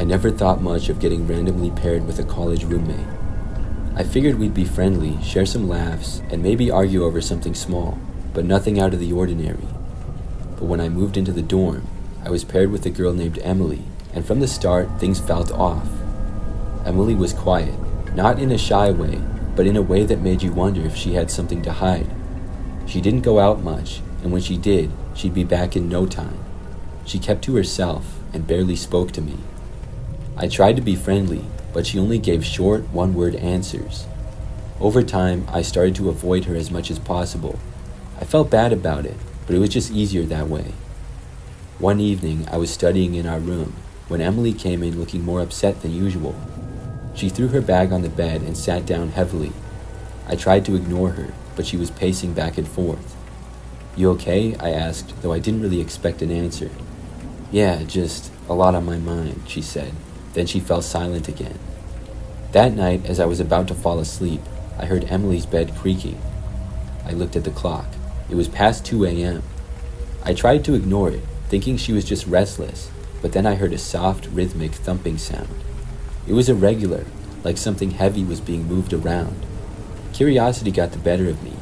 I never thought much of getting randomly paired with a college roommate. I figured we'd be friendly, share some laughs, and maybe argue over something small, but nothing out of the ordinary. But when I moved into the dorm, I was paired with a girl named Emily, and from the start, things felt off. Emily was quiet, not in a shy way, but in a way that made you wonder if she had something to hide. She didn't go out much, and when she did, she'd be back in no time. She kept to herself and barely spoke to me. I tried to be friendly, but she only gave short, one-word answers. Over time, I started to avoid her as much as possible. I felt bad about it, but it was just easier that way. One evening, I was studying in our room when Emily came in looking more upset than usual. She threw her bag on the bed and sat down heavily. I tried to ignore her, but she was pacing back and forth. "You okay?" I asked, though I didn't really expect an answer. "Yeah, just a lot on my mind," she said. Then she fell silent again. That night, as I was about to fall asleep, I heard Emily's bed creaking. I looked at the clock. It was past 2 a.m. I tried to ignore it, thinking she was just restless, but then I heard a soft, rhythmic thumping sound. It was irregular, like something heavy was being moved around. Curiosity got the better of me.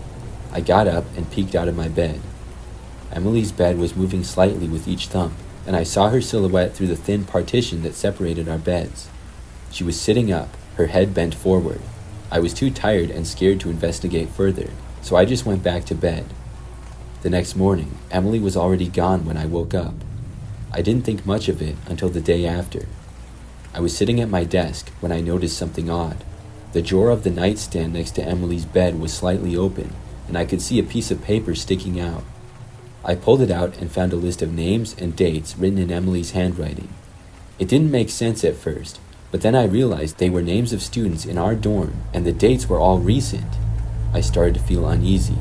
I got up and peeked out of my bed. Emily's bed was moving slightly with each thump, and I saw her silhouette through the thin partition that separated our beds. She was sitting up, her head bent forward. I was too tired and scared to investigate further, so I just went back to bed. The next morning, Emily was already gone when I woke up. I didn't think much of it until the day after. I was sitting at my desk when I noticed something odd. The drawer of the nightstand next to Emily's bed was slightly open, and I could see a piece of paper sticking out. I pulled it out and found a list of names and dates written in Emily's handwriting. It didn't make sense at first, but then I realized they were names of students in our dorm, and the dates were all recent. I started to feel uneasy.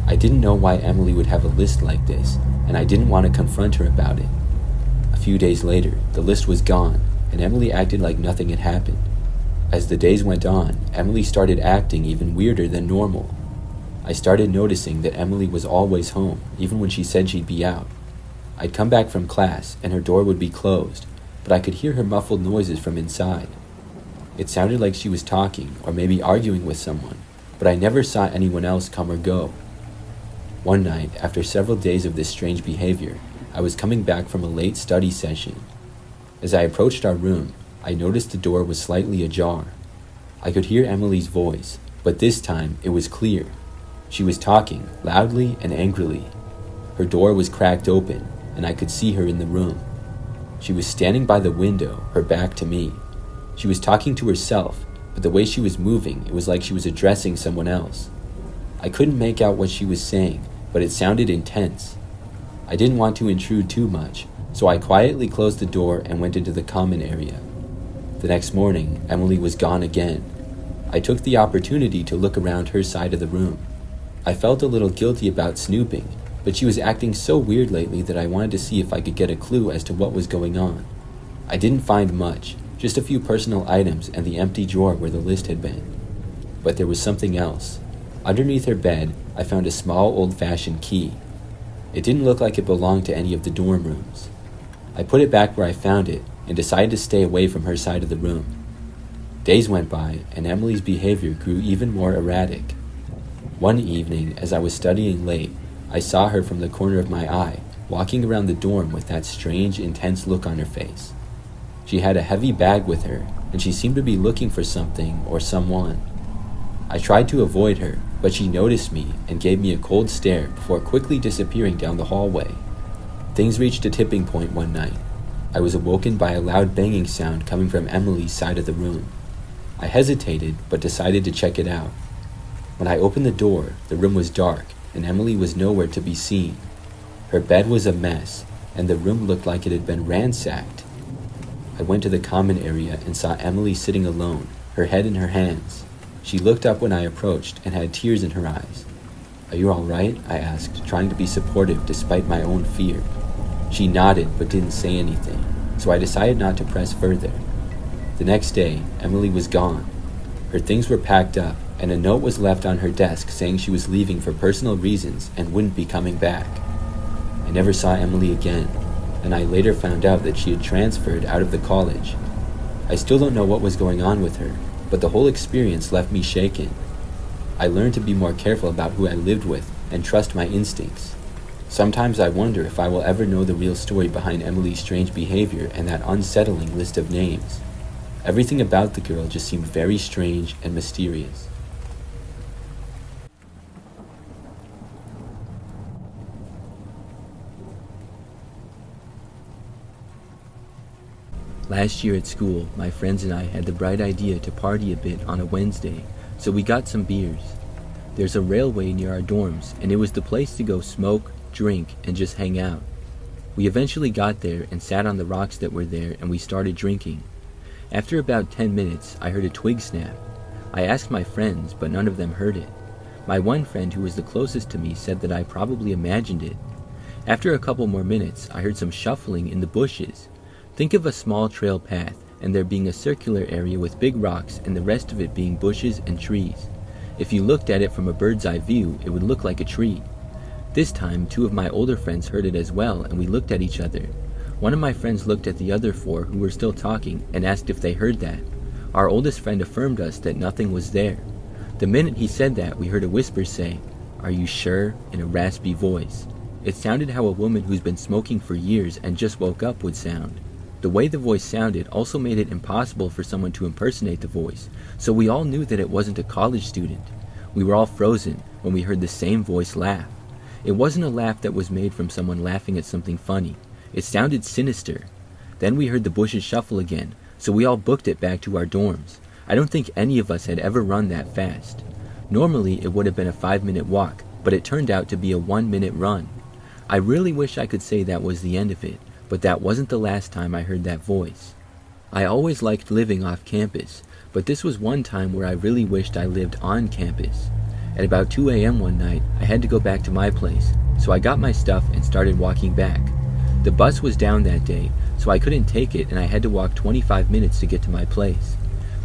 I didn't know why Emily would have a list like this, and I didn't want to confront her about it. A few days later, the list was gone, and Emily acted like nothing had happened. As the days went on, Emily started acting even weirder than normal. I started noticing that Emily was always home, even when she said she'd be out. I'd come back from class, and her door would be closed, but I could hear her muffled noises from inside. It sounded like she was talking, or maybe arguing with someone, but I never saw anyone else come or go. One night, after several days of this strange behavior, I was coming back from a late study session. As I approached our room, I noticed the door was slightly ajar. I could hear Emily's voice, but this time it was clear. She was talking, loudly and angrily. Her door was cracked open, and I could see her in the room. She was standing by the window, her back to me. She was talking to herself, but the way she was moving, it was like she was addressing someone else. I couldn't make out what she was saying, but it sounded intense. I didn't want to intrude too much, so I quietly closed the door and went into the common area. The next morning, Emily was gone again. I took the opportunity to look around her side of the room. I felt a little guilty about snooping, but she was acting so weird lately that I wanted to see if I could get a clue as to what was going on. I didn't find much, just a few personal items and the empty drawer where the list had been. But there was something else. Underneath her bed, I found a small old-fashioned key. It didn't look like it belonged to any of the dorm rooms. I put it back where I found it and decided to stay away from her side of the room. Days went by, and Emily's behavior grew even more erratic. One evening, as I was studying late, I saw her from the corner of my eye, walking around the dorm with that strange, intense look on her face. She had a heavy bag with her, and she seemed to be looking for something or someone. I tried to avoid her, but she noticed me and gave me a cold stare before quickly disappearing down the hallway. Things reached a tipping point one night. I was awoken by a loud banging sound coming from Emily's side of the room. I hesitated, but decided to check it out. When I opened the door, the room was dark, and Emily was nowhere to be seen. Her bed was a mess, and the room looked like it had been ransacked. I went to the common area and saw Emily sitting alone, her head in her hands. She looked up when I approached and had tears in her eyes. "Are you all right?" I asked, trying to be supportive despite my own fear. She nodded but didn't say anything, so I decided not to press further. The next day, Emily was gone. Her things were packed up, and a note was left on her desk saying she was leaving for personal reasons and wouldn't be coming back. I never saw Emily again, and I later found out that she had transferred out of the college I still don't know what was going on with her, but the whole experience left me shaken. I learned to be more careful about who I lived with and trust my instincts. Sometimes I wonder if I will ever know the real story behind Emily's strange behavior and that unsettling list of names. Everything about the girl just seemed very strange and mysterious. Last year at school, my friends and I had the bright idea to party a bit on a Wednesday, so we got some beers. There's a railway near our dorms, and it was the place to go smoke, drink, and just hang out. We eventually got there and sat on the rocks that were there, and we started drinking. After about 10 minutes, I heard a twig snap. I asked my friends, but none of them heard it. My one friend, who was the closest to me, said that I probably imagined it. After a couple more minutes, I heard some shuffling in the bushes. Think of a small trail path, and there being a circular area with big rocks and the rest of it being bushes and trees. If you looked at it from a bird's eye view, it would look like a tree. This time, 2 of my older friends heard it as well, and we looked at each other. One of my friends looked at the other 4 who were still talking and asked if they heard that. Our oldest friend affirmed us that nothing was there. The minute he said that, we heard a whisper say, "Are you sure?" in a raspy voice. It sounded how a woman who's been smoking for years and just woke up would sound. The way the voice sounded also made it impossible for someone to impersonate the voice, so we all knew that it wasn't a college student. We were all frozen when we heard the same voice laugh. It wasn't a laugh that was made from someone laughing at something funny. It sounded sinister. Then we heard the bushes shuffle again, so we all booked it back to our dorms. I don't think any of us had ever run that fast. Normally it would have been a 5-minute walk, but it turned out to be a 1-minute run. I really wish I could say that was the end of it, but that wasn't the last time I heard that voice. I always liked living off campus, but this was one time where I really wished I lived on campus. At about 2 a.m. one night, I had to go back to my place, so I got my stuff and started walking back. The bus was down that day, so I couldn't take it and I had to walk 25 minutes to get to my place.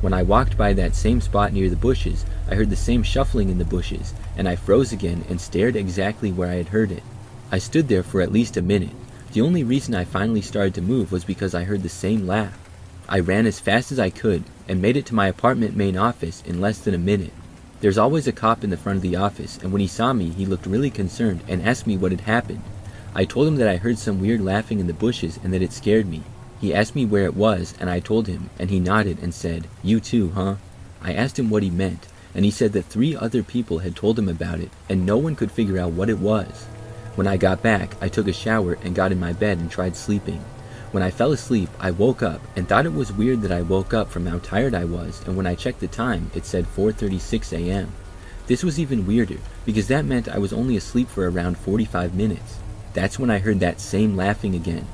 When I walked by that same spot near the bushes, I heard the same shuffling in the bushes, and I froze again and stared exactly where I had heard it. I stood there for at least a minute. The only reason I finally started to move was because I heard the same laugh. I ran as fast as I could and made it to my apartment main office in less than a minute. There's always a cop in the front of the office, and when he saw me, he looked really concerned and asked me what had happened. I told him that I heard some weird laughing in the bushes and that it scared me. He asked me where it was, and I told him, and he nodded and said, "You too, huh?" I asked him what he meant, and he said that 3 other people had told him about it, and no one could figure out what it was. When I got back, I took a shower and got in my bed and tried sleeping. When I fell asleep, I woke up and thought it was weird that I woke up from how tired I was, and when I checked the time, it said 4:36 a.m. This was even weirder, because that meant I was only asleep for around 45 minutes. That's when I heard that same laughing again.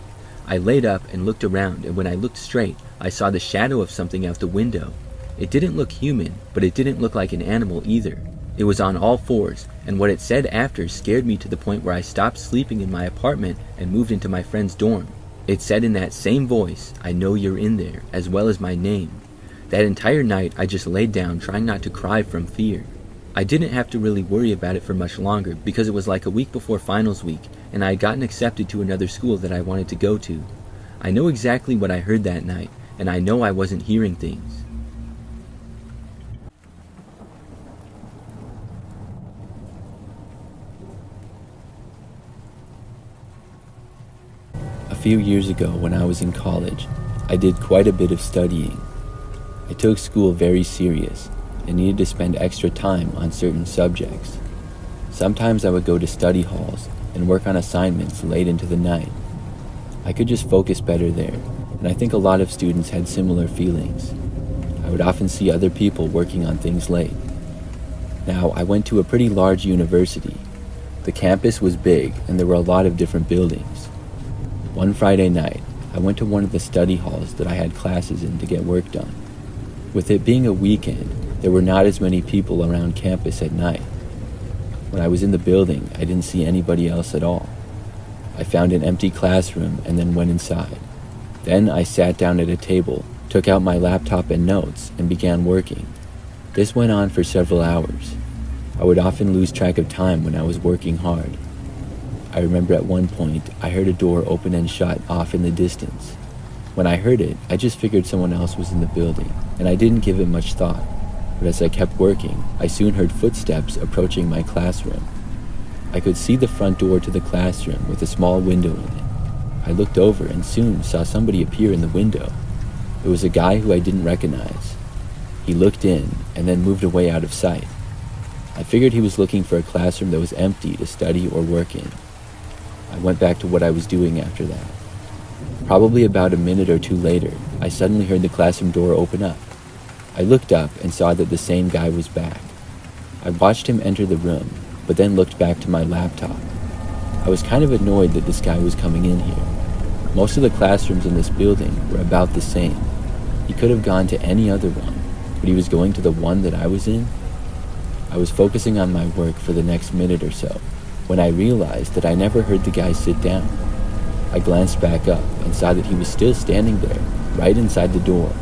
I laid up and looked around, and when I looked straight, I saw the shadow of something out the window. It didn't look human, but it didn't look like an animal either. It was on all 4s, and what it said after scared me to the point where I stopped sleeping in my apartment and moved into my friend's dorm. It said in that same voice, "I know you're in there," as well as my name. That entire night, I just laid down trying not to cry from fear. I didn't have to really worry about it for much longer because it was like a week before finals week, and I had gotten accepted to another school that I wanted to go to. I know exactly what I heard that night, and I know I wasn't hearing things. A few years ago, when I was in college, I did quite a bit of studying. I took school very serious and needed to spend extra time on certain subjects. Sometimes I would go to study halls and work on assignments late into the night. I could just focus better there, and I think a lot of students had similar feelings. I would often see other people working on things late. Now, I went to a pretty large university. The campus was big, and there were a lot of different buildings. One Friday night, I went to one of the study halls that I had classes in to get work done. With it being a weekend, there were not as many people around campus at night. When I was in the building, I didn't see anybody else at all. I found an empty classroom and then went inside. Then I sat down at a table, took out my laptop and notes, and began working. This went on for several hours. I would often lose track of time when I was working hard. I remember at one point, I heard a door open and shut off in the distance. When I heard it, I just figured someone else was in the building, and I didn't give it much thought. But as I kept working, I soon heard footsteps approaching my classroom. I could see the front door to the classroom with a small window in it. I looked over and soon saw somebody appear in the window. It was a guy who I didn't recognize. He looked in and then moved away out of sight. I figured he was looking for a classroom that was empty to study or work in. I went back to what I was doing after that. Probably about a minute or two later, I suddenly heard the classroom door open up. I looked up and saw that the same guy was back. I watched him enter the room, but then looked back to my laptop. I was kind of annoyed that this guy was coming in here. Most of the classrooms in this building were about the same. He could have gone to any other one, but he was going to the one that I was in. I was focusing on my work for the next minute or so when I realized that I never heard the guy sit down. I glanced back up and saw that he was still standing there, right inside the door.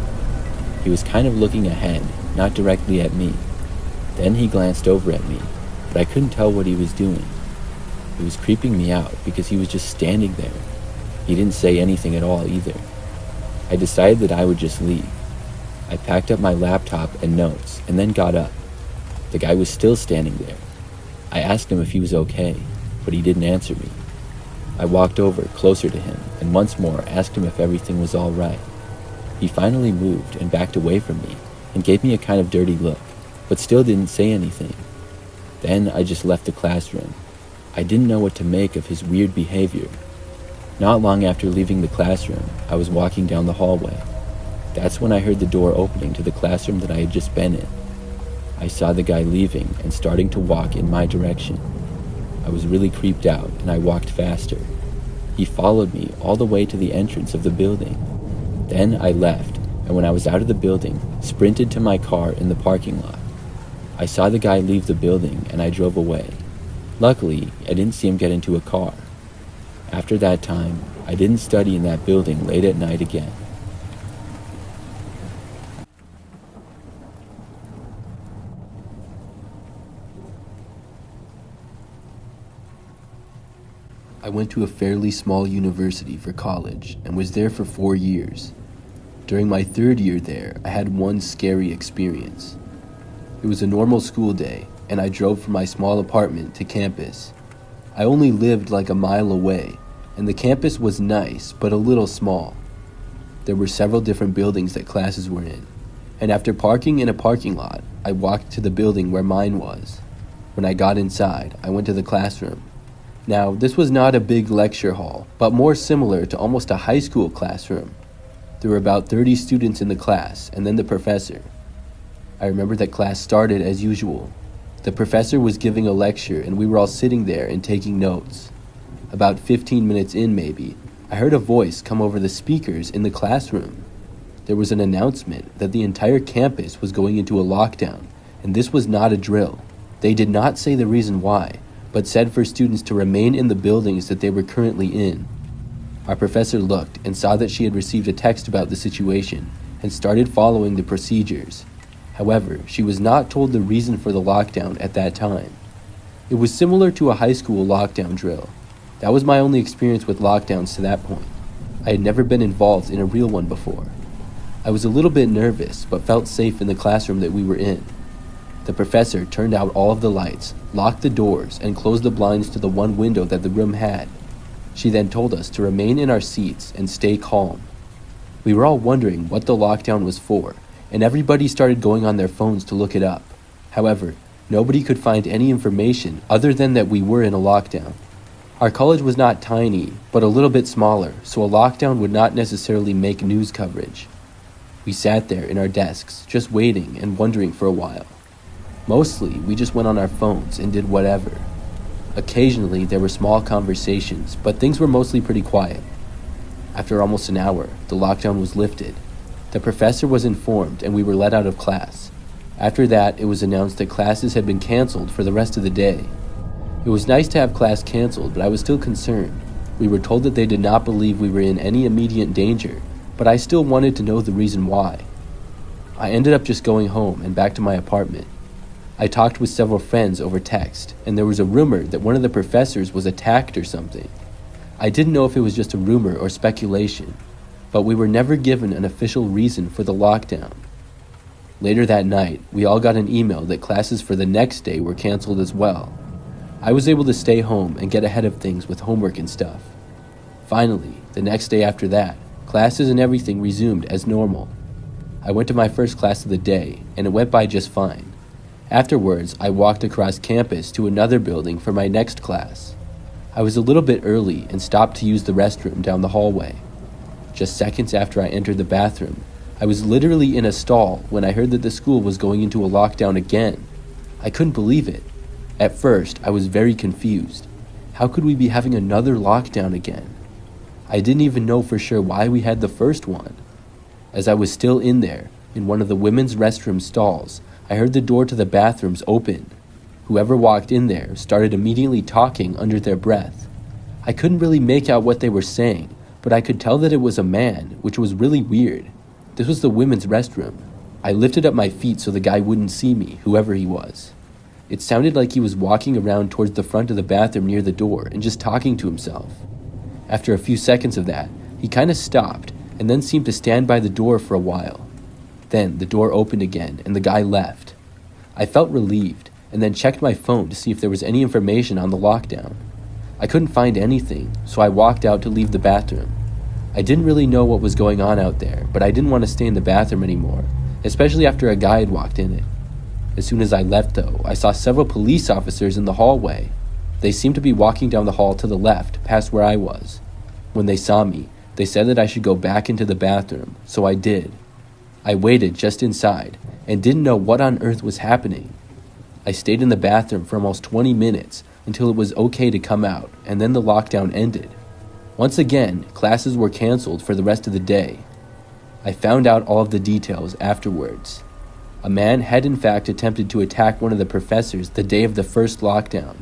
He was kind of looking ahead, not directly at me. Then he glanced over at me, but I couldn't tell what he was doing. It was creeping me out because he was just standing there. He didn't say anything at all either. I decided that I would just leave. I packed up my laptop and notes and then got up. The guy was still standing there. I asked him if he was okay, but he didn't answer me. I walked over closer to him and once more asked him if everything was all right. He finally moved and backed away from me and gave me a kind of dirty look, but still didn't say anything. Then I just left the classroom. I didn't know what to make of his weird behavior. Not long after leaving the classroom, I was walking down the hallway. That's when I heard the door opening to the classroom that I had just been in. I saw the guy leaving and starting to walk in my direction. I was really creeped out and I walked faster. He followed me all the way to the entrance of the building. Then I left, and when I was out of the building, sprinted to my car in the parking lot. I saw the guy leave the building and I drove away. Luckily, I didn't see him get into a car. After that time, I didn't study in that building late at night again. I went to a fairly small university for college and was there for 4 years. During my 3rd year there, I had one scary experience. It was a normal school day, and I drove from my small apartment to campus. I only lived like a mile away, and the campus was nice, but a little small. There were several different buildings that classes were in, and after parking in a parking lot, I walked to the building where mine was. When I got inside, I went to the classroom. Now, this was not a big lecture hall, but more similar to almost a high school classroom. There were about 30 students in the class, and then the professor. I remember that class started as usual. The professor was giving a lecture, and we were all sitting there and taking notes. About 15 minutes in, maybe, I heard a voice come over the speakers in the classroom. There was an announcement that the entire campus was going into a lockdown, and this was not a drill. They did not say the reason why, but said for students to remain in the buildings that they were currently in. Our professor looked and saw that she had received a text about the situation and started following the procedures. However, she was not told the reason for the lockdown at that time. It was similar to a high school lockdown drill. That was my only experience with lockdowns to that point. I had never been involved in a real one before. I was a little bit nervous, but felt safe in the classroom that we were in. The professor turned out all of the lights, locked the doors, and closed the blinds to the one window that the room had. She then told us to remain in our seats and stay calm. We were all wondering what the lockdown was for, and everybody started going on their phones to look it up. However, nobody could find any information other than that we were in a lockdown. Our college was not tiny, but a little bit smaller, so a lockdown would not necessarily make news coverage. We sat there in our desks, just waiting and wondering for a while. Mostly, we just went on our phones and did whatever. Occasionally, there were small conversations, but things were mostly pretty quiet. After almost an hour, the lockdown was lifted. The professor was informed and we were let out of class. After that, it was announced that classes had been canceled for the rest of the day. It was nice to have class canceled, but I was still concerned. We were told that they did not believe we were in any immediate danger, but I still wanted to know the reason why. I ended up just going home and back to my apartment. I talked with several friends over text, and there was a rumor that one of the professors was attacked or something. I didn't know if it was just a rumor or speculation. but we were never given an official reason for the lockdown. Later that night, we all got an email that classes for the next day were canceled as well. I was able to stay home and get ahead of things with homework and stuff. Finally, the next day after that, classes and everything resumed as normal. I went to my first class of the day, and it went by just fine. Afterwards, I walked across campus to another building for my next class. I was a little bit early and stopped to use the restroom down the hallway. Just seconds after I entered the bathroom, I was literally in a stall when I heard that the school was going into a lockdown again. I couldn't believe it. At first, I was very confused. How could we be having another lockdown again? I didn't even know for sure why we had the first one. As I was still in there, in one of the women's restroom stalls, I heard the door to the bathrooms open. Whoever walked in there started immediately talking under their breath. I couldn't really make out what they were saying, but I could tell that it was a man, which was really weird. This was the women's restroom. I lifted up my feet so the guy wouldn't see me, whoever he was. It sounded like he was walking around towards the front of the bathroom near the door and just talking to himself. After a few seconds of that, he kind of stopped and then seemed to stand by the door for a while. Then the door opened again and the guy left. I felt relieved and then checked my phone to see if there was any information on the lockdown. I couldn't find anything, so I walked out to leave the bathroom. I didn't really know what was going on out there, but I didn't want to stay in the bathroom anymore, especially after a guy had walked in it. As soon as I left, though, I saw several police officers in the hallway. They seemed to be walking down the hall to the left, past where I was. When they saw me, they said that I should go back into the bathroom, so I did. I waited just inside and didn't know what on earth was happening. I stayed in the bathroom for almost 20 minutes until it was okay to come out, and then the lockdown ended. Once again, classes were canceled for the rest of the day. I found out all of the details afterwards. A man had in fact attempted to attack one of the professors the day of the first lockdown.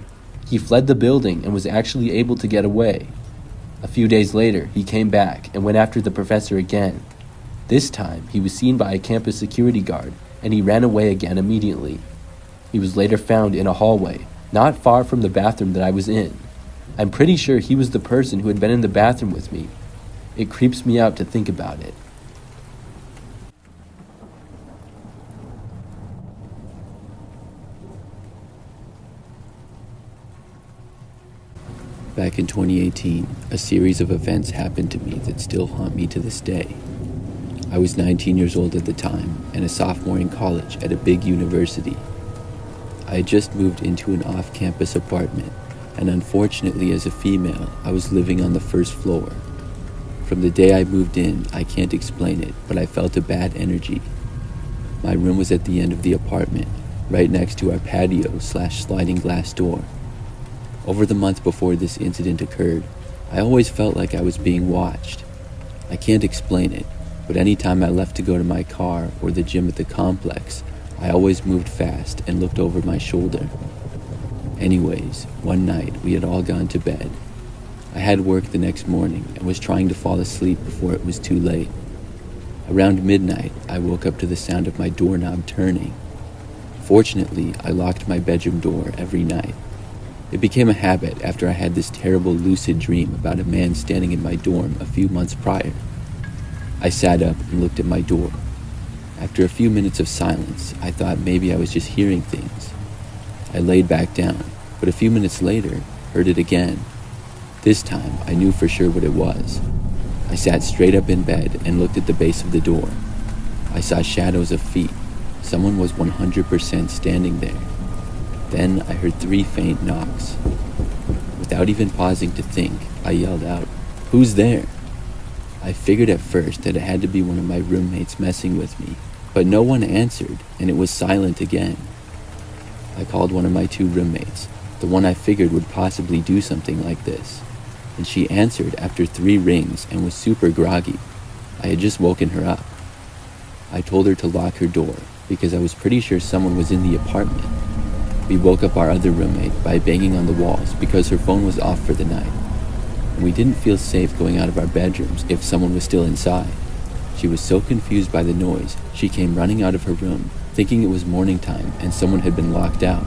He fled the building and was actually able to get away. A few days later, he came back and went after the professor again. This time, he was seen by a campus security guard, and he ran away again immediately. He was later found in a hallway, not far from the bathroom that I was in. I'm pretty sure he was the person who had been in the bathroom with me. It creeps me out to think about it. Back in 2018, a series of events happened to me that still haunt me to this day. I was 19 years old at the time and a sophomore in college at a big university. I had just moved into an off-campus apartment, and unfortunately as a female, I was living on the first floor. From the day I moved in, I can't explain it, but I felt a bad energy. My room was at the end of the apartment, right next to our patio/sliding glass door. Over the month before this incident occurred, I always felt like I was being watched. I can't explain it, but anytime I left to go to my car or the gym at the complex, I always moved fast and looked over my shoulder. Anyways, one night we had all gone to bed. I had work the next morning and was trying to fall asleep before it was too late. Around midnight, I woke up to the sound of my doorknob turning. Fortunately, I locked my bedroom door every night. It became a habit after I had this terrible lucid dream about a man standing in my dorm a few months prior. I sat up and looked at my door. After a few minutes of silence, I thought maybe I was just hearing things. I laid back down, but a few minutes later, heard it again. This time, I knew for sure what it was. I sat straight up in bed and looked at the base of the door. I saw shadows of feet. Someone was 100% standing there. Then I heard 3 faint knocks. Without even pausing to think, I yelled out, "Who's there?" I figured at first that it had to be one of my roommates messing with me, but no one answered, and it was silent again. I called one of my 2 roommates, the one I figured would possibly do something like this, and she answered after 3 rings and was super groggy. I had just woken her up. I told her to lock her door, because I was pretty sure someone was in the apartment. We woke up our other roommate by banging on the walls because her phone was off for the night, and we didn't feel safe going out of our bedrooms if someone was still inside. She was so confused by the noise, she came running out of her room, thinking it was morning time and someone had been locked out.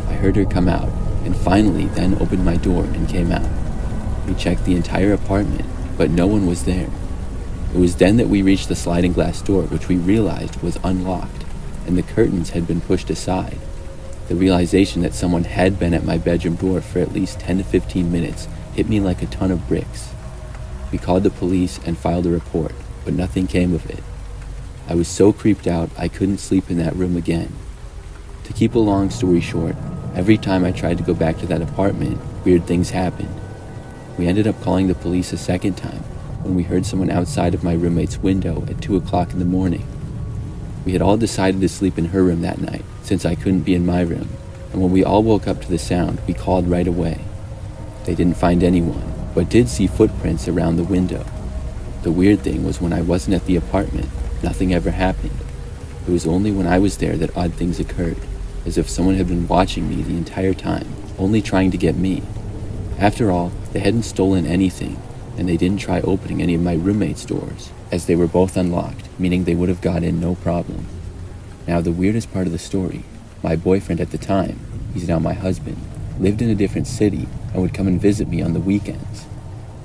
I heard her come out, and finally then opened my door and came out. We checked the entire apartment, but no one was there. It was then that we reached the sliding glass door, which we realized was unlocked, and the curtains had been pushed aside. The realization that someone had been at my bedroom door for at least 10 to 15 minutes hit me like a ton of bricks. We called the police and filed a report, but nothing came of it. I was so creeped out I couldn't sleep in that room again. To keep a long story short, every time I tried to go back to that apartment, weird things happened. We ended up calling the police a second time when we heard someone outside of my roommate's window at 2 o'clock in the morning. We had all decided to sleep in her room that night, since I couldn't be in my room, and when we all woke up to the sound, we called right away. They didn't find anyone, but did see footprints around the window. The weird thing was when I wasn't at the apartment, nothing ever happened. It was only when I was there that odd things occurred, as if someone had been watching me the entire time, only trying to get me. After all, they hadn't stolen anything, and they didn't try opening any of my roommate's doors, as they were both unlocked, meaning they would have got in no problem. Now, the weirdest part of the story, my boyfriend at the time, he's now my husband, lived in a different city and would come and visit me on the weekends.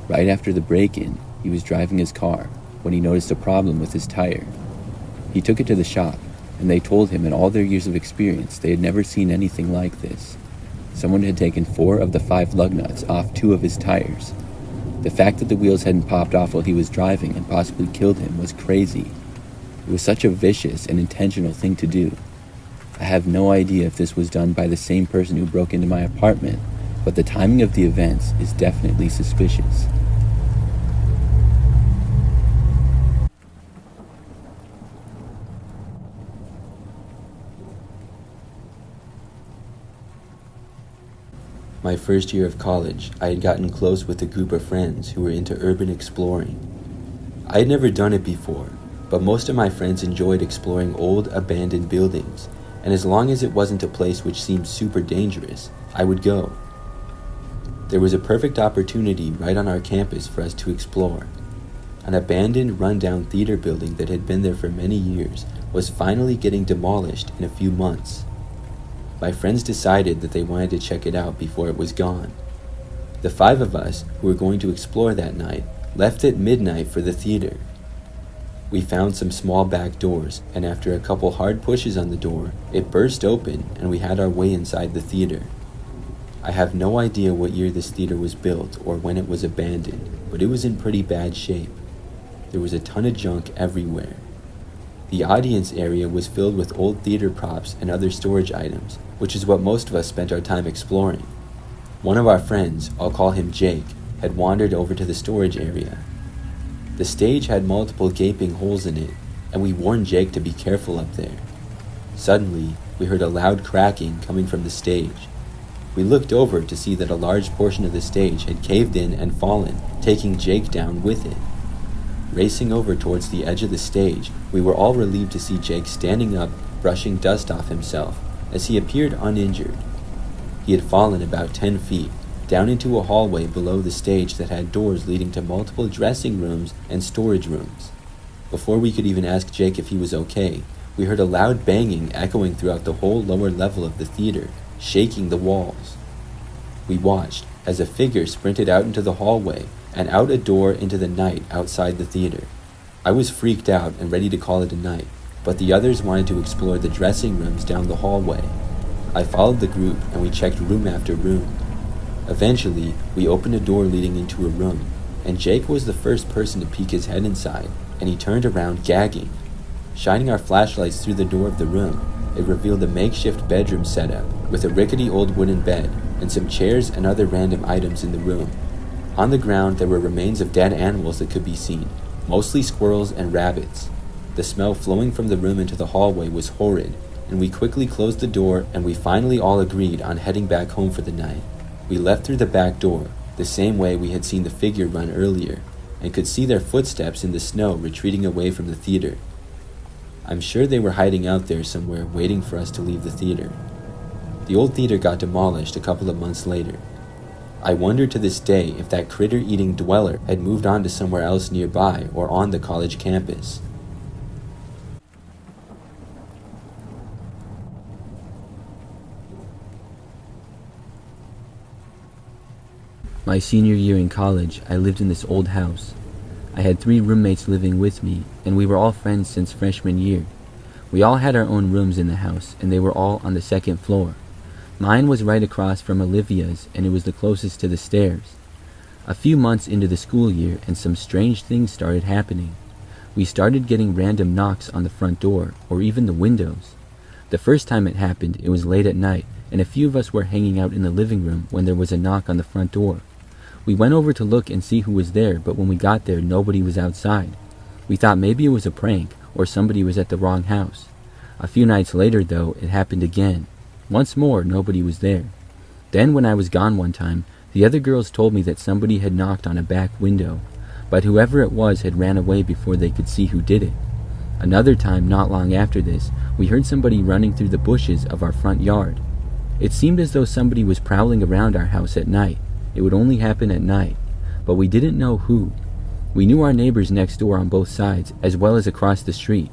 Right after the break-in, he was driving his car when he noticed a problem with his tire. He took it to the shop, and they told him in all their years of experience they had never seen anything like this. Someone had taken 4 of the 5 lug nuts off 2 of his tires. The fact that the wheels hadn't popped off while he was driving and possibly killed him was crazy. It was such a vicious and intentional thing to do. I have no idea if this was done by the same person who broke into my apartment, but the timing of the events is definitely suspicious. My first year of college, I had gotten close with a group of friends who were into urban exploring. I had never done it before, but most of my friends enjoyed exploring old, abandoned buildings, and as long as it wasn't a place which seemed super dangerous, I would go. There was a perfect opportunity right on our campus for us to explore. An abandoned, rundown theater building that had been there for many years was finally getting demolished in a few months. My friends decided that they wanted to check it out before it was gone. The 5 of us who were going to explore that night left at midnight for the theater. We found some small back doors, and after a couple hard pushes on the door, it burst open and we had our way inside the theater. I have no idea what year this theater was built or when it was abandoned, but it was in pretty bad shape. There was a ton of junk everywhere. The audience area was filled with old theater props and other storage items, which is what most of us spent our time exploring. One of our friends, I'll call him Jake, had wandered over to the storage area. The stage had multiple gaping holes in it, and we warned Jake to be careful up there. Suddenly, we heard a loud cracking coming from the stage. We looked over to see that a large portion of the stage had caved in and fallen, taking Jake down with it. Racing over towards the edge of the stage, we were all relieved to see Jake standing up, brushing dust off himself, as he appeared uninjured. He had fallen about 10 feet, down into a hallway below the stage that had doors leading to multiple dressing rooms and storage rooms. Before we could even ask Jake if he was okay, we heard a loud banging echoing throughout the whole lower level of the theater, shaking the walls. We watched as a figure sprinted out into the hallway and out a door into the night outside the theater. I was freaked out and ready to call it a night, but the others wanted to explore the dressing rooms down the hallway. I followed the group and we checked room after room. Eventually, we opened a door leading into a room, and Jake was the first person to peek his head inside, and he turned around gagging. Shining our flashlights through the door of the room, it revealed a makeshift bedroom setup with a rickety old wooden bed and some chairs and other random items in the room. On the ground, there were remains of dead animals that could be seen, mostly squirrels and rabbits. The smell flowing from the room into the hallway was horrid, and we quickly closed the door and we finally all agreed on heading back home for the night. We left through the back door, the same way we had seen the figure run earlier, and could see their footsteps in the snow retreating away from the theater. I'm sure they were hiding out there somewhere waiting for us to leave the theater. The old theater got demolished a couple of months later. I wonder to this day if that critter-eating dweller had moved on to somewhere else nearby or on the college campus. My senior year in college, I lived in this old house. I had 3 roommates living with me, and we were all friends since freshman year. We all had our own rooms in the house, and they were all on the 2nd floor. Mine was right across from Olivia's, and it was the closest to the stairs. A few months into the school year, and some strange things started happening. We started getting random knocks on the front door, or even the windows. The first time it happened, it was late at night, and a few of us were hanging out in the living room when there was a knock on the front door. We went over to look and see who was there, but when we got there, nobody was outside. We thought maybe it was a prank, or somebody was at the wrong house. A few nights later, though, it happened again. Once more, nobody was there. Then, when I was gone one time, the other girls told me that somebody had knocked on a back window, but whoever it was had ran away before they could see who did it. Another time, not long after this, we heard somebody running through the bushes of our front yard. It seemed as though somebody was prowling around our house at night. It would only happen at night, but we didn't know who. We knew our neighbors next door on both sides, as well as across the street.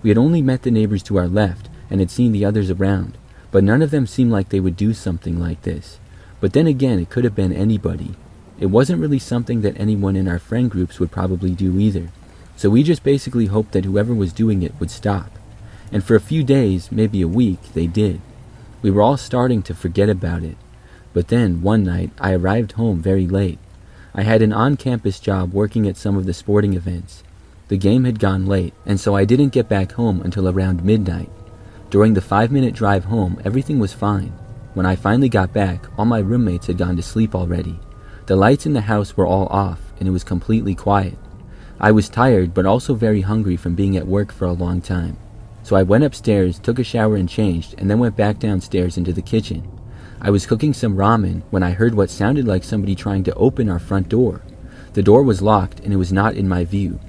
We had only met the neighbors to our left, and had seen the others around, but none of them seemed like they would do something like this. But then again, it could have been anybody. It wasn't really something that anyone in our friend groups would probably do either, so we just basically hoped that whoever was doing it would stop. And for a few days, maybe a week, they did. We were all starting to forget about it. But then, one night, I arrived home very late. I had an on-campus job working at some of the sporting events. The game had gone late, and so I didn't get back home until around midnight. During the 5-minute drive home, everything was fine. When I finally got back, all my roommates had gone to sleep already. The lights in the house were all off, and it was completely quiet. I was tired, but also very hungry from being at work for a long time. So I went upstairs, took a shower and changed, and then went back downstairs into the kitchen. I was cooking some ramen when I heard what sounded like somebody trying to open our front door. The door was locked, and it was not in my view.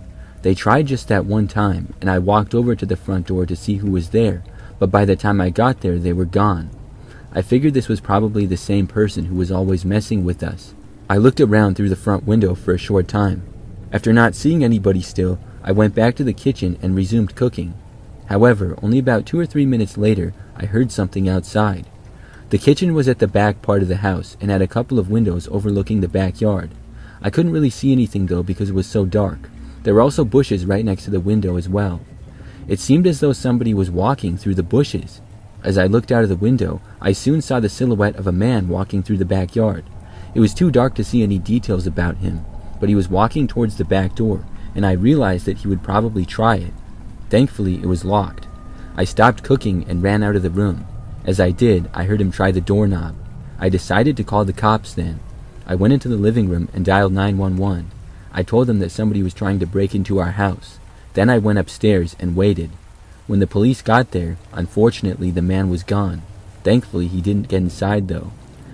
They tried just that one time, and I walked over to the front door to see who was there, but by the time I got there, they were gone. I figured this was probably the same person who was always messing with us. I looked around through the front window for a short time. After not seeing anybody still, I went back to the kitchen and resumed cooking. However, only about 2 or 3 minutes later, I heard something outside. The kitchen was at the back part of the house and had a couple of windows overlooking the backyard. I couldn't really see anything though because it was so dark. There were also bushes right next to the window as well. It seemed as though somebody was walking through the bushes. As I looked out of the window, I soon saw the silhouette of a man walking through the backyard. It was too dark to see any details about him, but he was walking towards the back door, and I realized that he would probably try it. Thankfully, it was locked. I stopped cooking and ran out of the room. As I did, I heard him try the doorknob. I decided to call the cops then. I went into the living room and dialed 911. I told them that somebody was trying to break into our house. Then I went upstairs and waited. When the police got there, unfortunately the man was gone. Thankfully he didn't get inside though.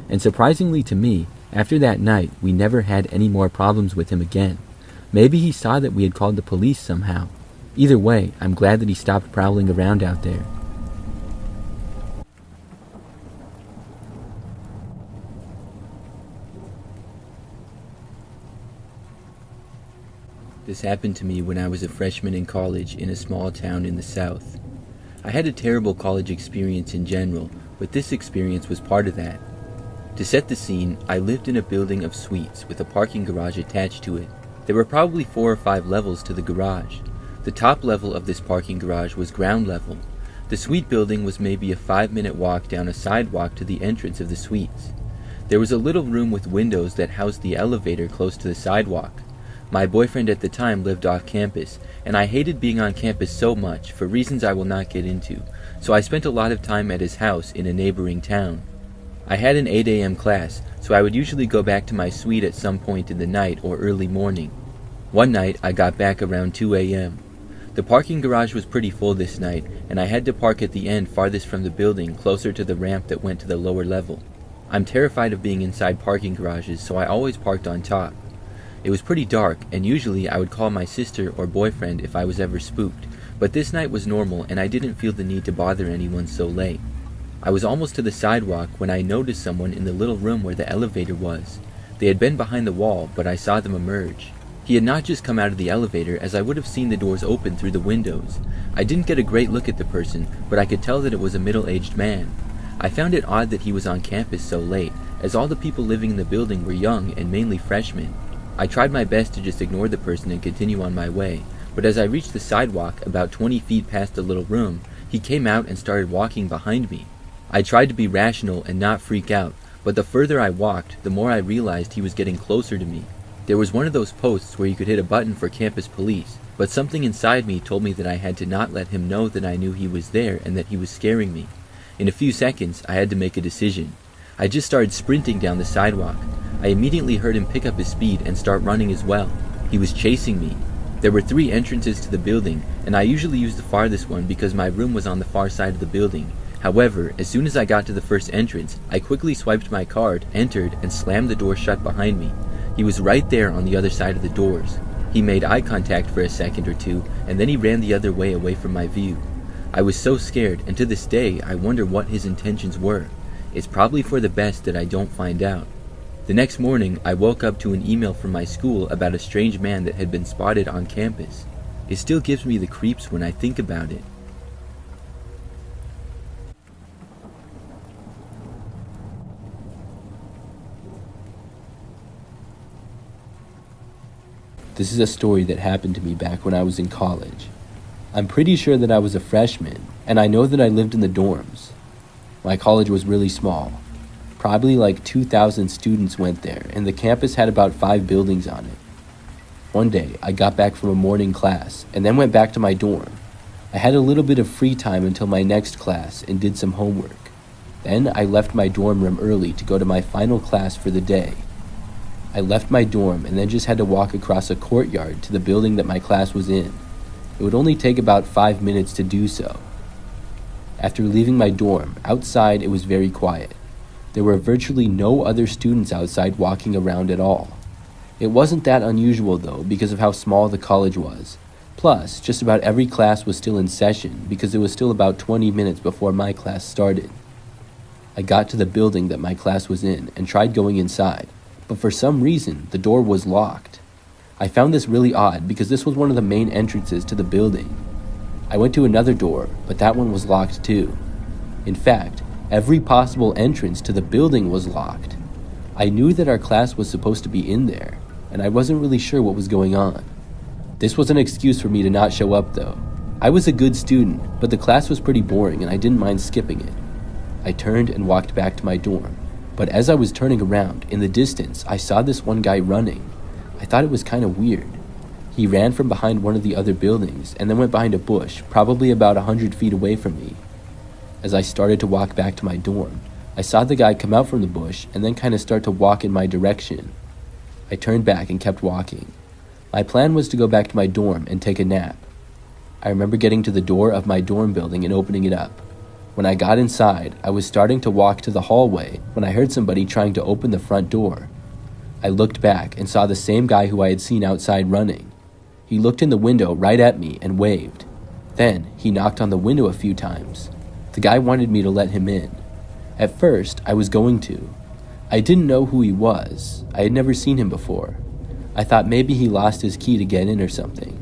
And surprisingly to me, after that night we never had any more problems with him again. Maybe he saw that we had called the police somehow. Either way, I'm glad that he stopped prowling around out there. This happened to me when I was a freshman in college in a small town in the South. I had a terrible college experience in general, but this experience was part of that. To set the scene, I lived in a building of suites with a parking garage attached to it. There were probably 4 or 5 levels to the garage. The top level of this parking garage was ground level. The suite building was maybe a 5-minute walk down a sidewalk to the entrance of the suites. There was a little room with windows that housed the elevator close to the sidewalk. My boyfriend at the time lived off campus, and I hated being on campus so much for reasons I will not get into, so I spent a lot of time at his house in a neighboring town. I had an 8 a.m. class, so I would usually go back to my suite at some point in the night or early morning. One night, I got back around 2 a.m. The parking garage was pretty full this night, and I had to park at the end farthest from the building, closer to the ramp that went to the lower level. I'm terrified of being inside parking garages, so I always parked on top. It was pretty dark, and usually I would call my sister or boyfriend if I was ever spooked, but this night was normal and I didn't feel the need to bother anyone so late. I was almost to the sidewalk when I noticed someone in the little room where the elevator was. They had been behind the wall, but I saw them emerge. He had not just come out of the elevator, as I would have seen the doors open through the windows. I didn't get a great look at the person, but I could tell that it was a middle-aged man. I found it odd that he was on campus so late, as all the people living in the building were young and mainly freshmen. I tried my best to just ignore the person and continue on my way, but as I reached the sidewalk about 20 feet past the little room, he came out and started walking behind me. I tried to be rational and not freak out, but the further I walked, the more I realized he was getting closer to me. There was one of those posts where you could hit a button for campus police, but something inside me told me that I had to not let him know that I knew he was there and that he was scaring me. In a few seconds, I had to make a decision. I just started sprinting down the sidewalk. I immediately heard him pick up his speed and start running as well. He was chasing me. There were 3 entrances to the building, and I usually used the farthest one because my room was on the far side of the building. However, as soon as I got to the first entrance, I quickly swiped my card, entered, and slammed the door shut behind me. He was right there on the other side of the doors. He made eye contact for a second or two, and then he ran the other way away from my view. I was so scared, and to this day, I wonder what his intentions were. It's probably for the best that I don't find out. The next morning, I woke up to an email from my school about a strange man that had been spotted on campus. It still gives me the creeps when I think about it. This is a story that happened to me back when I was in college. I'm pretty sure that I was a freshman, and I know that I lived in the dorms. My college was really small. Probably like 2,000 students went there, and the campus had about 5 buildings on it. One day, I got back from a morning class, and then went back to my dorm. I had a little bit of free time until my next class and did some homework. Then I left my dorm room early to go to my final class for the day. I left my dorm and then just had to walk across a courtyard to the building that my class was in. It would only take about 5 minutes to do so. After leaving my dorm, outside it was very quiet. There were virtually no other students outside walking around at all. It wasn't that unusual though because of how small the college was. Plus, just about every class was still in session because it was still about 20 minutes before my class started. I got to the building that my class was in and tried going inside, but for some reason, the door was locked. I found this really odd because this was one of the main entrances to the building. I went to another door, but that one was locked too. In fact, every possible entrance to the building was locked. I knew that our class was supposed to be in there, and I wasn't really sure what was going on. This was an excuse for me to not show up though. I was a good student, but the class was pretty boring and I didn't mind skipping it. I turned and walked back to my dorm. But as I was turning around, in the distance, I saw this one guy running. I thought it was kind of weird. He ran from behind one of the other buildings and then went behind a bush, probably about 100 feet away from me. As I started to walk back to my dorm, I saw the guy come out from the bush and then kind of start to walk in my direction. I turned back and kept walking. My plan was to go back to my dorm and take a nap. I remember getting to the door of my dorm building and opening it up. When I got inside, I was starting to walk to the hallway when I heard somebody trying to open the front door. I looked back and saw the same guy who I had seen outside running. He looked in the window right at me and waved. Then, he knocked on the window a few times. The guy wanted me to let him in. At first, I was going to. I didn't know who he was. I had never seen him before. I thought maybe he lost his key to get in or something.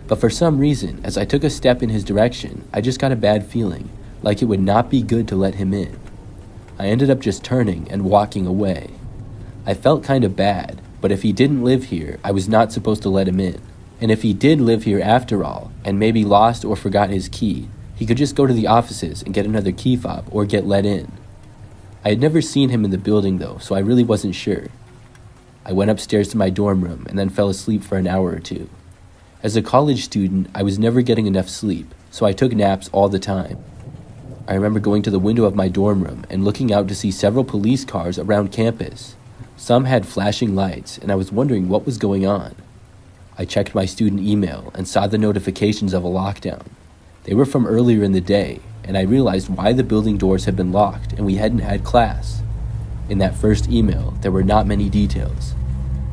But for some reason, as I took a step in his direction, I just got a bad feeling, like it would not be good to let him in. I ended up just turning and walking away. I felt kind of bad, but if he didn't live here, I was not supposed to let him in. And if he did live here after all, and maybe lost or forgot his key, he could just go to the offices and get another key fob or get let in. I had never seen him in the building though, so I really wasn't sure. I went upstairs to my dorm room and then fell asleep for an hour or two. As a college student, I was never getting enough sleep, so I took naps all the time. I remember going to the window of my dorm room and looking out to see several police cars around campus. Some had flashing lights, and I was wondering what was going on. I checked my student email and saw the notifications of a lockdown. They were from earlier in the day, and I realized why the building doors had been locked and we hadn't had class. In that first email, there were not many details.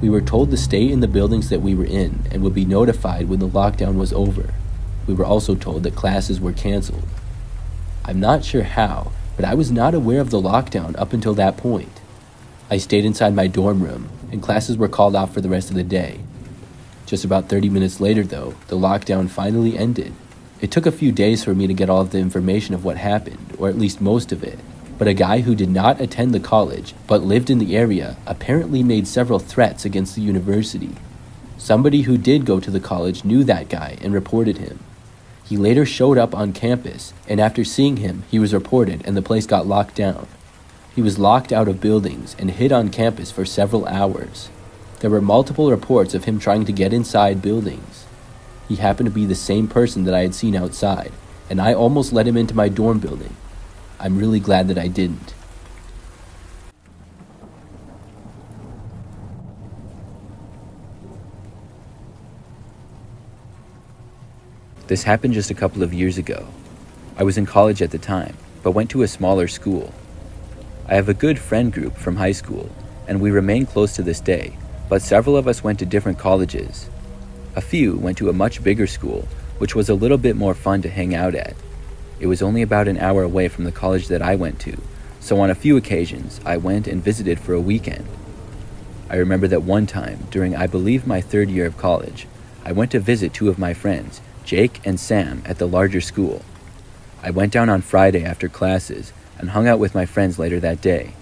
We were told to stay in the buildings that we were in and would be notified when the lockdown was over. We were also told that classes were canceled. I'm not sure how, but I was not aware of the lockdown up until that point. I stayed inside my dorm room, and classes were called off for the rest of the day. Just about 30 minutes later, though, the lockdown finally ended. It took a few days for me to get all of the information of what happened, or at least most of it. but a guy who did not attend the college but lived in the area apparently made several threats against the university. Somebody who did go to the college knew that guy and reported him. He later showed up on campus, and after seeing him, he was reported and the place got locked down. He was locked out of buildings and hid on campus for several hours. There were multiple reports of him trying to get inside buildings. He happened to be the same person that I had seen outside, and I almost let him into my dorm building. I'm really glad that I didn't. This happened just a couple of years ago. I was in college at the time, but went to a smaller school. I have a good friend group from high school, and we remain close to this day, but several of us went to different colleges. A few went to a much bigger school, which was a little bit more fun to hang out at. It was only about an hour away from the college that I went to, so on a few occasions, I went and visited for a weekend. I remember that one time, during I believe my third year of college, I went to visit two of my friends, Jake and Sam, at the larger school. I went down on Friday after classes and hung out with my friends later that day.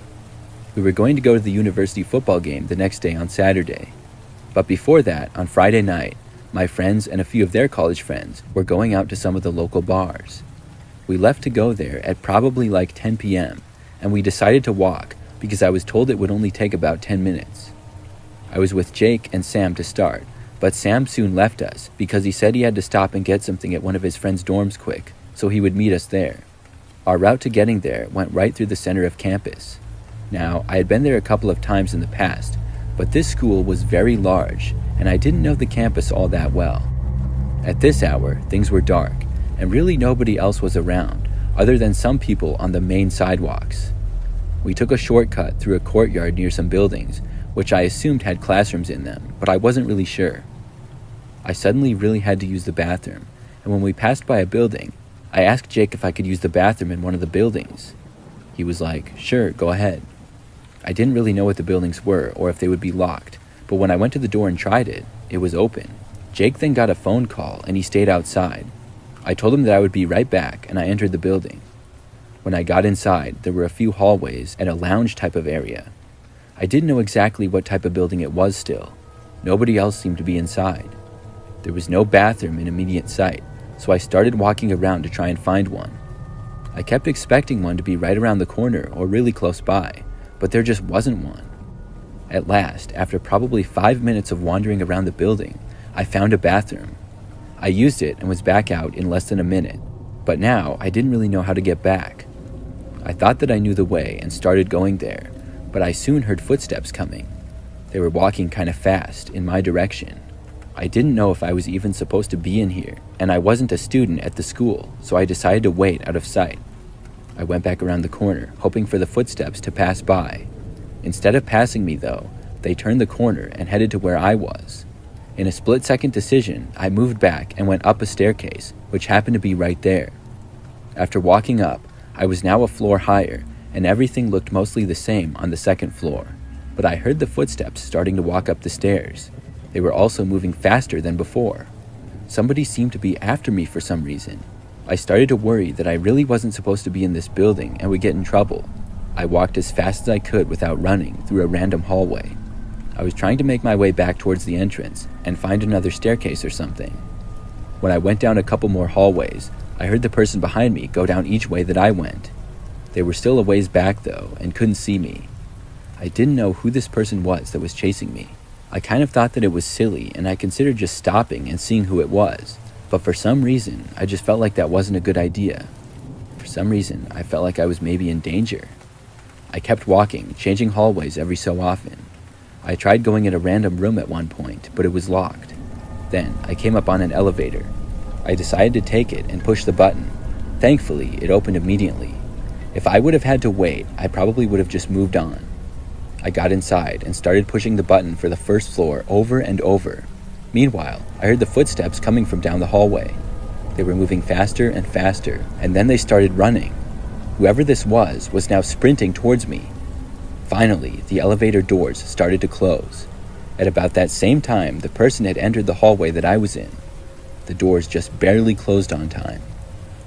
We were going to go to the university football game the next day on Saturday. But before that, on Friday night, my friends and a few of their college friends were going out to some of the local bars. We left to go there at probably like 10 p.m., and we decided to walk because I was told it would only take about 10 minutes. I was with Jake and Sam to start, but Sam soon left us because he said he had to stop and get something at one of his friend's dorms quick, so he would meet us there. Our route to getting there went right through the center of campus. Now, I had been there a couple of times in the past, but this school was very large, and I didn't know the campus all that well. At this hour, things were dark, and really nobody else was around, other than some people on the main sidewalks. We took a shortcut through a courtyard near some buildings, which I assumed had classrooms in them, but I wasn't really sure. I suddenly really had to use the bathroom, and when we passed by a building, I asked Jake if I could use the bathroom in one of the buildings. He was like, "Sure, go ahead." I didn't really know what the buildings were or if they would be locked, but when I went to the door and tried it, it was open. Jake then got a phone call and he stayed outside. I told him that I would be right back, and I entered the building. When I got inside, there were a few hallways and a lounge type of area. I didn't know exactly what type of building it was still. Nobody else seemed to be inside. There was no bathroom in immediate sight, so I started walking around to try and find one. I kept expecting one to be right around the corner or really close by, but there just wasn't one. At last, after probably 5 minutes of wandering around the building, I found a bathroom. I used it and was back out in less than a minute, but now I didn't really know how to get back. I thought that I knew the way and started going there, but I soon heard footsteps coming. They were walking kind of fast in my direction. I didn't know if I was even supposed to be in here, and I wasn't a student at the school, so I decided to wait out of sight. I went back around the corner, hoping for the footsteps to pass by. Instead of passing me, though, they turned the corner and headed to where I was. In a split-second decision, I moved back and went up a staircase, which happened to be right there. After walking up, I was now a floor higher, and everything looked mostly the same on the second floor. But I heard the footsteps starting to walk up the stairs. They were also moving faster than before. Somebody seemed to be after me for some reason. I started to worry that I really wasn't supposed to be in this building and would get in trouble. I walked as fast as I could without running through a random hallway. I was trying to make my way back towards the entrance and find another staircase or something. When I went down a couple more hallways, I heard the person behind me go down each way that I went. They were still a ways back though and couldn't see me. I didn't know who this person was that was chasing me. I kind of thought that it was silly, and I considered just stopping and seeing who it was. But for some reason, I just felt like that wasn't a good idea. For some reason, I felt like I was maybe in danger. I kept walking, changing hallways every so often. I tried going in a random room at one point, but it was locked. Then, I came up on an elevator. I decided to take it and push the button. Thankfully, it opened immediately. If I would have had to wait, I probably would have just moved on. I got inside and started pushing the button for the first floor over and over. Meanwhile, I heard the footsteps coming from down the hallway. They were moving faster and faster, and then they started running. Whoever this was now sprinting towards me. Finally, the elevator doors started to close. At about that same time, the person had entered the hallway that I was in. The doors just barely closed on time.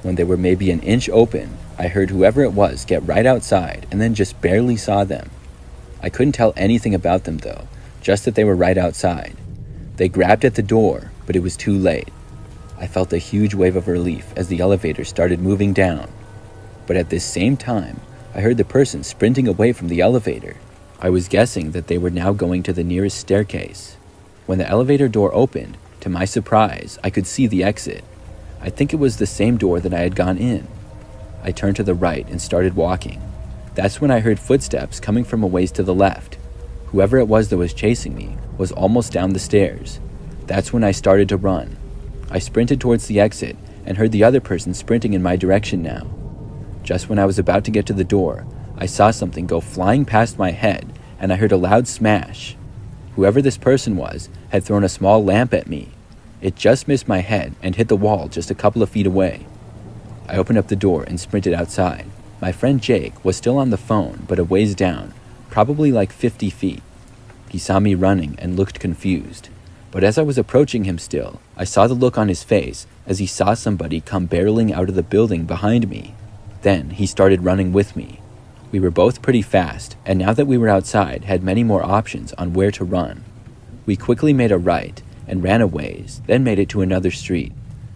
When they were maybe an inch open, I heard whoever it was get right outside and then just barely saw them. I couldn't tell anything about them though, just that they were right outside. They grabbed at the door, but it was too late. I felt a huge wave of relief as the elevator started moving down. But at this same time, I heard the person sprinting away from the elevator. I was guessing that they were now going to the nearest staircase. When the elevator door opened, to my surprise, I could see the exit. I think it was the same door that I had gone in. I turned to the right and started walking. That's when I heard footsteps coming from a ways to the left. Whoever it was that was chasing me was almost down the stairs. That's when I started to run. I sprinted towards the exit and heard the other person sprinting in my direction now. Just when I was about to get to the door, I saw something go flying past my head and I heard a loud smash. Whoever this person was had thrown a small lamp at me. It just missed my head and hit the wall just a couple of feet away. I opened up the door and sprinted outside. My friend Jake was still on the phone, but a ways down, probably like 50 feet. He saw me running and looked confused. But as I was approaching him still, I saw the look on his face as he saw somebody come barreling out of the building behind me. Then he started running with me. We were both pretty fast, and now that we were outside, had many more options on where to run. We quickly made a right and ran a ways, then made it to another street.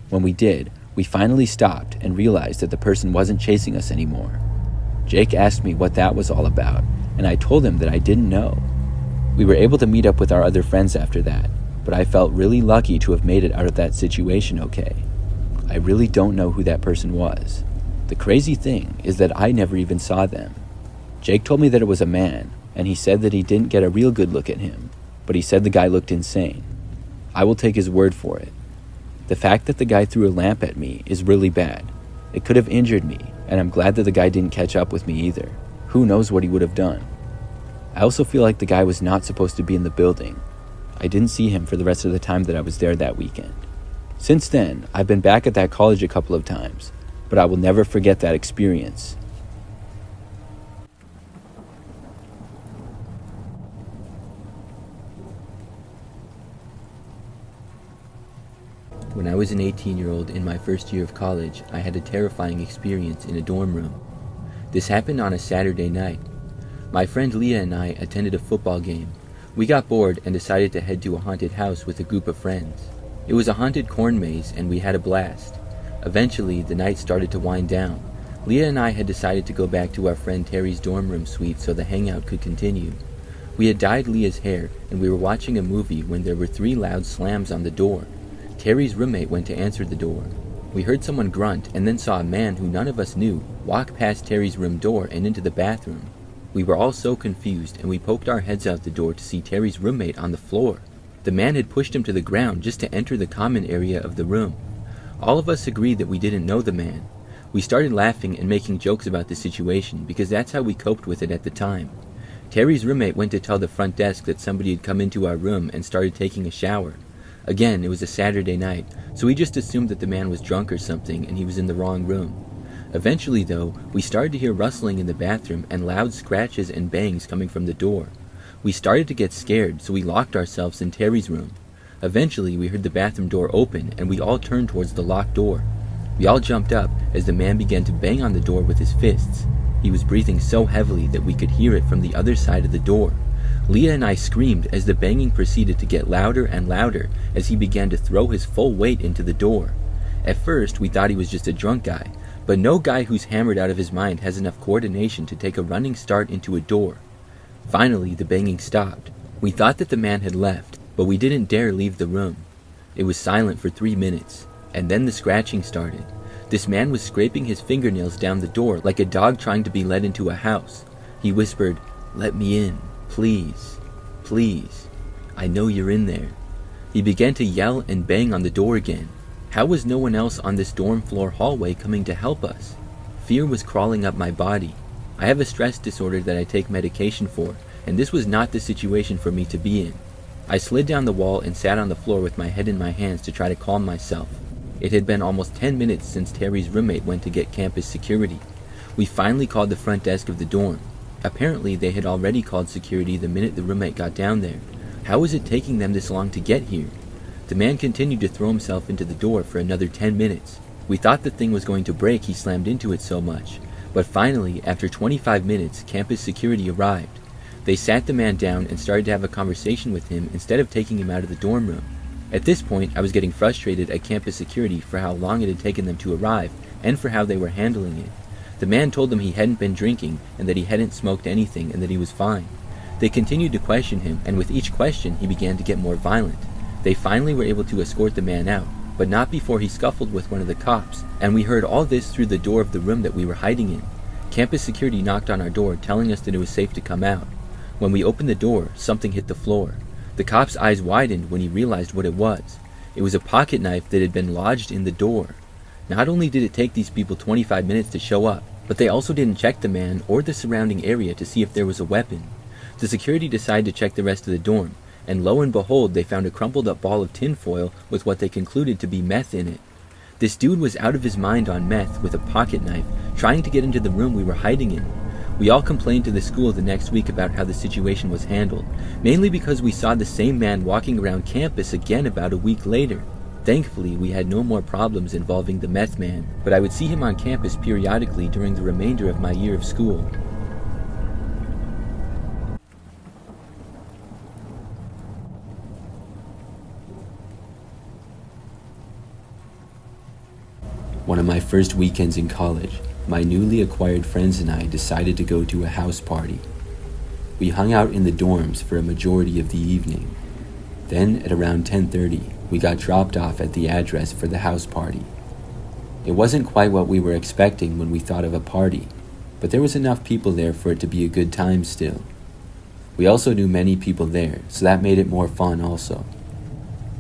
When we did, we finally stopped and realized that the person wasn't chasing us anymore. Jake asked me what that was all about, and I told him that I didn't know. We were able to meet up with our other friends after that, but I felt really lucky to have made it out of that situation okay. I really don't know who that person was. The crazy thing is that I never even saw them. Jake told me that it was a man, and he said that he didn't get a real good look at him, but he said the guy looked insane. I will take his word for it. The fact that the guy threw a lamp at me is really bad. It could have injured me, and I'm glad that the guy didn't catch up with me either. Who knows what he would have done. I also feel like the guy was not supposed to be in the building. I didn't see him for the rest of the time that I was there that weekend. Since then, I've been back at that college a couple of times, but I will never forget that experience. When I was an 18-year-old in my first year of college, I had a terrifying experience in a dorm room. This happened on a Saturday night. My friend Leah and I attended a football game. We got bored and decided to head to a haunted house with a group of friends. It was a haunted corn maze and we had a blast. Eventually, the night started to wind down. Leah and I had decided to go back to our friend Terry's dorm room suite so the hangout could continue. We had dyed Leah's hair and we were watching a movie when there were 3 loud slams on the door. Terry's roommate went to answer the door. We heard someone grunt and then saw a man who none of us knew walk past Terry's room door and into the bathroom. We were all so confused and we poked our heads out the door to see Terry's roommate on the floor. The man had pushed him to the ground just to enter the common area of the room. All of us agreed that we didn't know the man. We started laughing and making jokes about the situation because that's how we coped with it at the time. Terry's roommate went to tell the front desk that somebody had come into our room and started taking a shower. Again, it was a Saturday night, so we just assumed that the man was drunk or something and he was in the wrong room. Eventually, though, we started to hear rustling in the bathroom and loud scratches and bangs coming from the door. We started to get scared, so we locked ourselves in Terry's room. Eventually, we heard the bathroom door open and we all turned towards the locked door. We all jumped up as the man began to bang on the door with his fists. He was breathing so heavily that we could hear it from the other side of the door. Leah and I screamed as the banging proceeded to get louder and louder as he began to throw his full weight into the door. At first, we thought he was just a drunk guy, but no guy who's hammered out of his mind has enough coordination to take a running start into a door. Finally, the banging stopped. We thought that the man had left, but we didn't dare leave the room. It was silent for 3 minutes, and then the scratching started. This man was scraping his fingernails down the door like a dog trying to be let into a house. He whispered, "Let me in, please, please. I know you're in there." He began to yell and bang on the door again. How was no one else on this dorm floor hallway coming to help us? Fear was crawling up my body. I have a stress disorder that I take medication for, and this was not the situation for me to be in. I slid down the wall and sat on the floor with my head in my hands to try to calm myself. It had been almost 10 minutes since Terry's roommate went to get campus security. We finally called the front desk of the dorm. Apparently, they had already called security the minute the roommate got down there. How was it taking them this long to get here? The man continued to throw himself into the door for another 10 minutes. We thought the thing was going to break, he slammed into it so much. But finally, after 25 minutes, campus security arrived. They sat the man down and started to have a conversation with him instead of taking him out of the dorm room. At this point, I was getting frustrated at campus security for how long it had taken them to arrive and for how they were handling it. The man told them he hadn't been drinking and that he hadn't smoked anything and that he was fine. They continued to question him, and with each question he began to get more violent. They finally were able to escort the man out, but not before he scuffled with one of the cops, and we heard all this through the door of the room that we were hiding in. Campus security knocked on our door, telling us that it was safe to come out. When we opened the door, something hit the floor. The cop's eyes widened when he realized what it was. It was a pocket knife that had been lodged in the door. Not only did it take these people 25 minutes to show up, but they also didn't check the man or the surrounding area to see if there was a weapon. The security decided to check the rest of the dorm, and lo and behold, they found a crumpled up ball of tinfoil with what they concluded to be meth in it. This dude was out of his mind on meth with a pocket knife, trying to get into the room we were hiding in. We all complained to the school the next week about how the situation was handled, mainly because we saw the same man walking around campus again about a week later. Thankfully, we had no more problems involving the meth man, but I would see him on campus periodically during the remainder of my year of school. One of my first weekends in college, my newly acquired friends and I decided to go to a house party. We hung out in the dorms for a majority of the evening. Then, at around 10:30, we got dropped off at the address for the house party. It wasn't quite what we were expecting when we thought of a party, but there was enough people there for it to be a good time still. We also knew many people there, so that made it more fun also.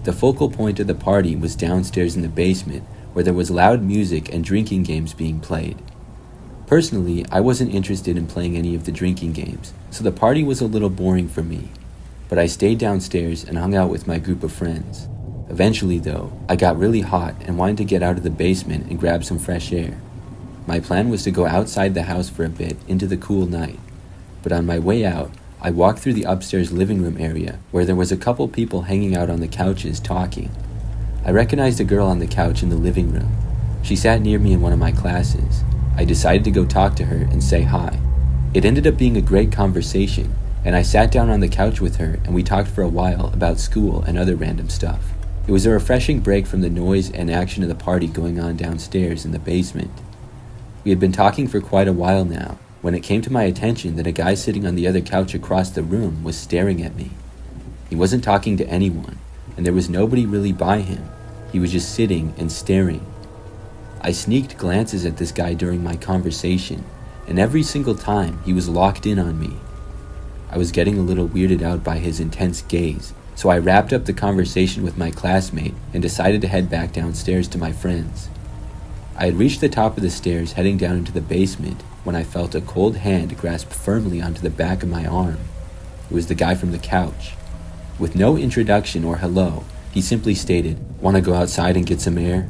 The focal point of the party was downstairs in the basement, where there was loud music and drinking games being played. Personally, I wasn't interested in playing any of the drinking games, so the party was a little boring for me. But I stayed downstairs and hung out with my group of friends. Eventually, though, I got really hot and wanted to get out of the basement and grab some fresh air. My plan was to go outside the house for a bit into the cool night. But on my way out, I walked through the upstairs living room area where there was a couple people hanging out on the couches talking. I recognized a girl on the couch in the living room. She sat near me in one of my classes. I decided to go talk to her and say hi. It ended up being a great conversation, and I sat down on the couch with her and we talked for a while about school and other random stuff. It was a refreshing break from the noise and action of the party going on downstairs in the basement. We had been talking for quite a while now, when it came to my attention that a guy sitting on the other couch across the room was staring at me. He wasn't talking to anyone, and there was nobody really by him. He was just sitting and staring. I sneaked glances at this guy during my conversation, and every single time he was locked in on me. I was getting a little weirded out by his intense gaze, so I wrapped up the conversation with my classmate and decided to head back downstairs to my friends. I had reached the top of the stairs heading down into the basement when I felt a cold hand grasp firmly onto the back of my arm. It was the guy from the couch. With no introduction or hello, he simply stated, "Want to go outside and get some air?"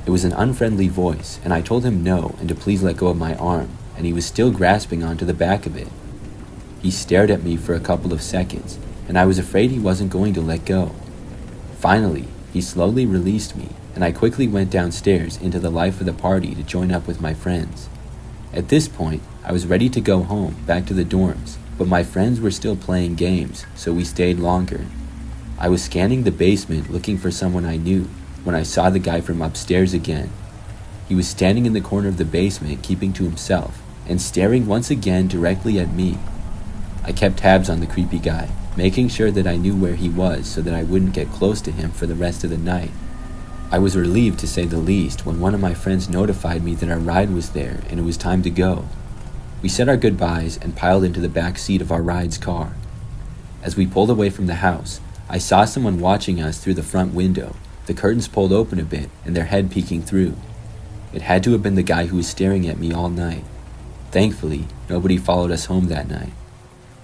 It was an unfriendly voice, and I told him no and to please let go of my arm, and he was still grasping onto the back of it. He stared at me for a couple of seconds, and I was afraid he wasn't going to let go. Finally, he slowly released me, and I quickly went downstairs into the life of the party to join up with my friends. At this point, I was ready to go home, back to the dorms, but my friends were still playing games, so we stayed longer. I was scanning the basement looking for someone I knew when I saw the guy from upstairs again. He was standing in the corner of the basement, keeping to himself, and staring once again directly at me. I kept tabs on the creepy guy, making sure that I knew where he was so that I wouldn't get close to him for the rest of the night. I was relieved, to say the least, when one of my friends notified me that our ride was there and it was time to go. We said our goodbyes and piled into the back seat of our ride's car. As we pulled away from the house, I saw someone watching us through the front window, the curtains pulled open a bit and their head peeking through. It had to have been the guy who was staring at me all night. Thankfully, nobody followed us home that night.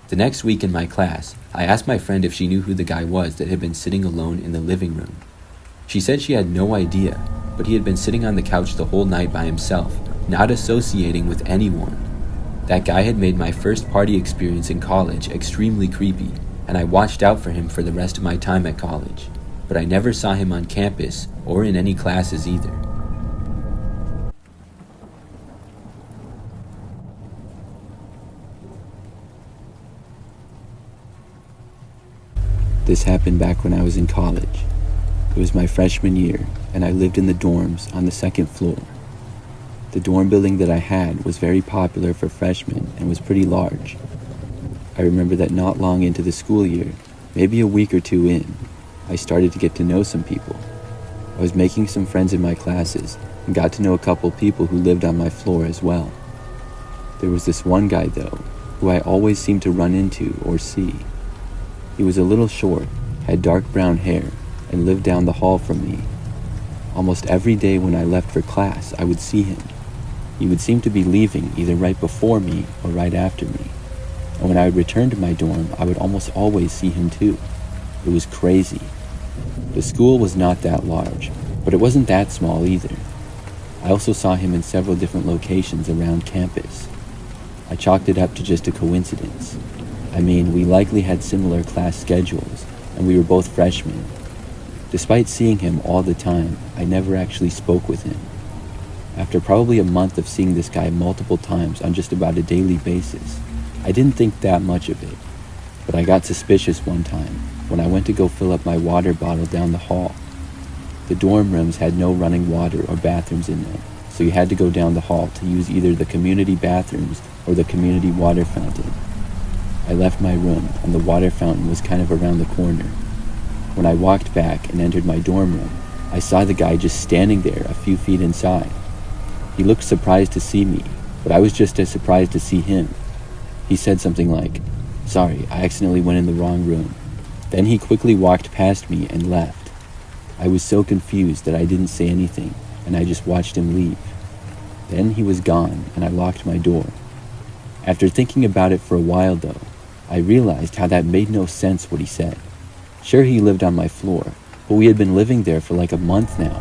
The next week in my class, I asked my friend if she knew who the guy was that had been sitting alone in the living room. She said she had no idea, but he had been sitting on the couch the whole night by himself, not associating with anyone. That guy had made my first party experience in college extremely creepy, and I watched out for him for the rest of my time at college, but I never saw him on campus or in any classes either. This happened back when I was in college. It was my freshman year, and I lived in the dorms on the second floor. The dorm building that I had was very popular for freshmen and was pretty large. I remember that not long into the school year, maybe a week or two in, I started to get to know some people. I was making some friends in my classes and got to know a couple people who lived on my floor as well. There was this one guy, though, who I always seemed to run into or see. He was a little short, had dark brown hair, and lived down the hall from me. Almost every day when I left for class, I would see him. He would seem to be leaving either right before me or right after me. And when I would return to my dorm, I would almost always see him too. It was crazy. The school was not that large, but it wasn't that small either. I also saw him in several different locations around campus. I chalked it up to just a coincidence. I mean, we likely had similar class schedules, and we were both freshmen. Despite seeing him all the time, I never actually spoke with him. After probably a month of seeing this guy multiple times on just about a daily basis, I didn't think that much of it. But I got suspicious one time when I went to go fill up my water bottle down the hall. The dorm rooms had no running water or bathrooms in them, so you had to go down the hall to use either the community bathrooms or the community water fountain. I left my room, and the water fountain was kind of around the corner. When I walked back and entered my dorm room, I saw the guy just standing there a few feet inside. He looked surprised to see me, but I was just as surprised to see him. He said something like, "Sorry, I accidentally went in the wrong room." Then he quickly walked past me and left. I was so confused that I didn't say anything, and I just watched him leave. Then he was gone, and I locked my door. After thinking about it for a while, though, I realized how that made no sense what he said. Sure, he lived on my floor, but we had been living there for like a month now.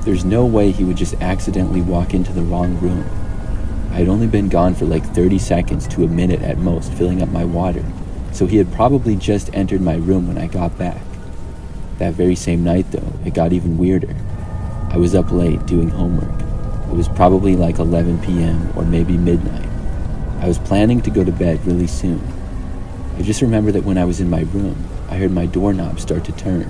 There's no way he would just accidentally walk into the wrong room. I had only been gone for like 30 seconds to a minute at most filling up my water, so he had probably just entered my room when I got back. That very same night, though, it got even weirder. I was up late doing homework. It was probably like 11 p.m. or maybe midnight. I was planning to go to bed really soon. I just remember that when I was in my room, I heard my doorknob start to turn.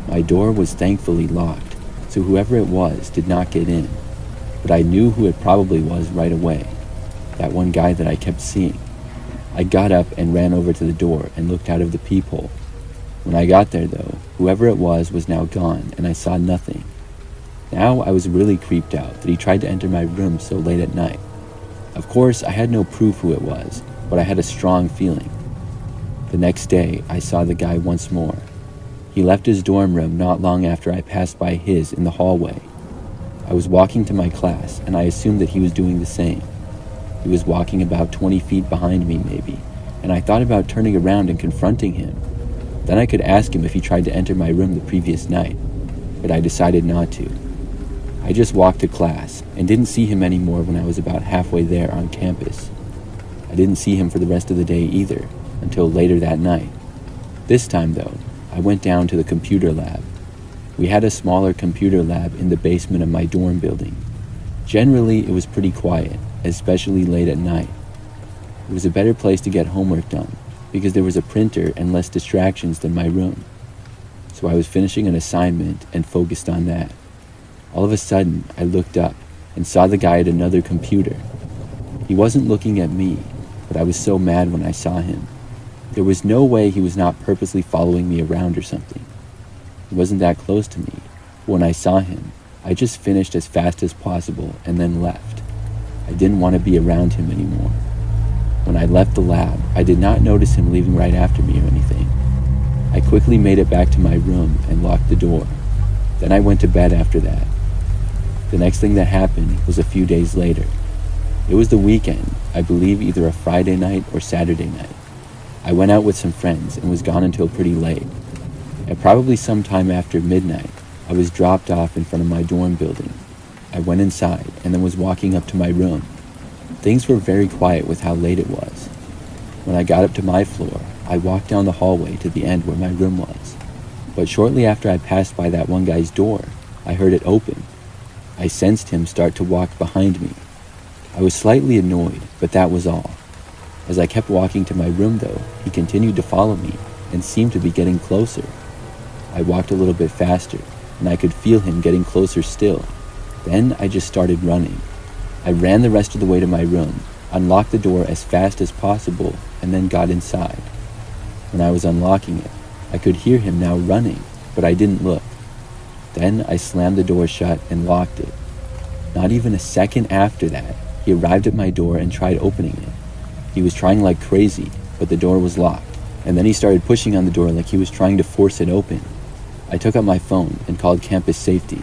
My door was thankfully locked, so whoever it was did not get in. But I knew who it probably was right away. That one guy that I kept seeing. I got up and ran over to the door and looked out of the peephole. When I got there, though, whoever it was now gone, and I saw nothing. Now I was really creeped out that he tried to enter my room so late at night. Of course, I had no proof who it was, but I had a strong feeling. The next day, I saw the guy once more. He left his dorm room not long after I passed by his in the hallway. I was walking to my class, and I assumed that he was doing the same. He was walking about 20 feet behind me, maybe, and I thought about turning around and confronting him. Then I could ask him if he tried to enter my room the previous night, but I decided not to. I just walked to class and didn't see him anymore when I was about halfway there on campus. I didn't see him for the rest of the day either, until later that night. This time, though, I went down to the computer lab. We had a smaller computer lab in the basement of my dorm building. Generally, it was pretty quiet, especially late at night. It was a better place to get homework done, because there was a printer and less distractions than my room. So I was finishing an assignment and focused on that. All of a sudden, I looked up and saw the guy at another computer. He wasn't looking at me, but I was so mad when I saw him. There was no way he was not purposely following me around or something. He wasn't that close to me. When I saw him, I just finished as fast as possible and then left. I didn't want to be around him anymore. When I left the lab, I did not notice him leaving right after me or anything. I quickly made it back to my room and locked the door. Then I went to bed after that. The next thing that happened was a few days later. It was the weekend, I believe either a Friday night or Saturday night. I went out with some friends and was gone until pretty late. At probably sometime after midnight, I was dropped off in front of my dorm building. I went inside and then was walking up to my room. Things were very quiet with how late it was. When I got up to my floor, I walked down the hallway to the end where my room was. But shortly after I passed by that one guy's door, I heard it open. I sensed him start to walk behind me. I was slightly annoyed, but that was all. As I kept walking to my room, though, he continued to follow me, and seemed to be getting closer. I walked a little bit faster, and I could feel him getting closer still. Then I just started running. I ran the rest of the way to my room, unlocked the door as fast as possible, and then got inside. When I was unlocking it, I could hear him now running, but I didn't look. Then I slammed the door shut and locked it. Not even a second after that, he arrived at my door and tried opening it. He was trying like crazy, but the door was locked, and then he started pushing on the door like he was trying to force it open. I took out my phone and called campus safety.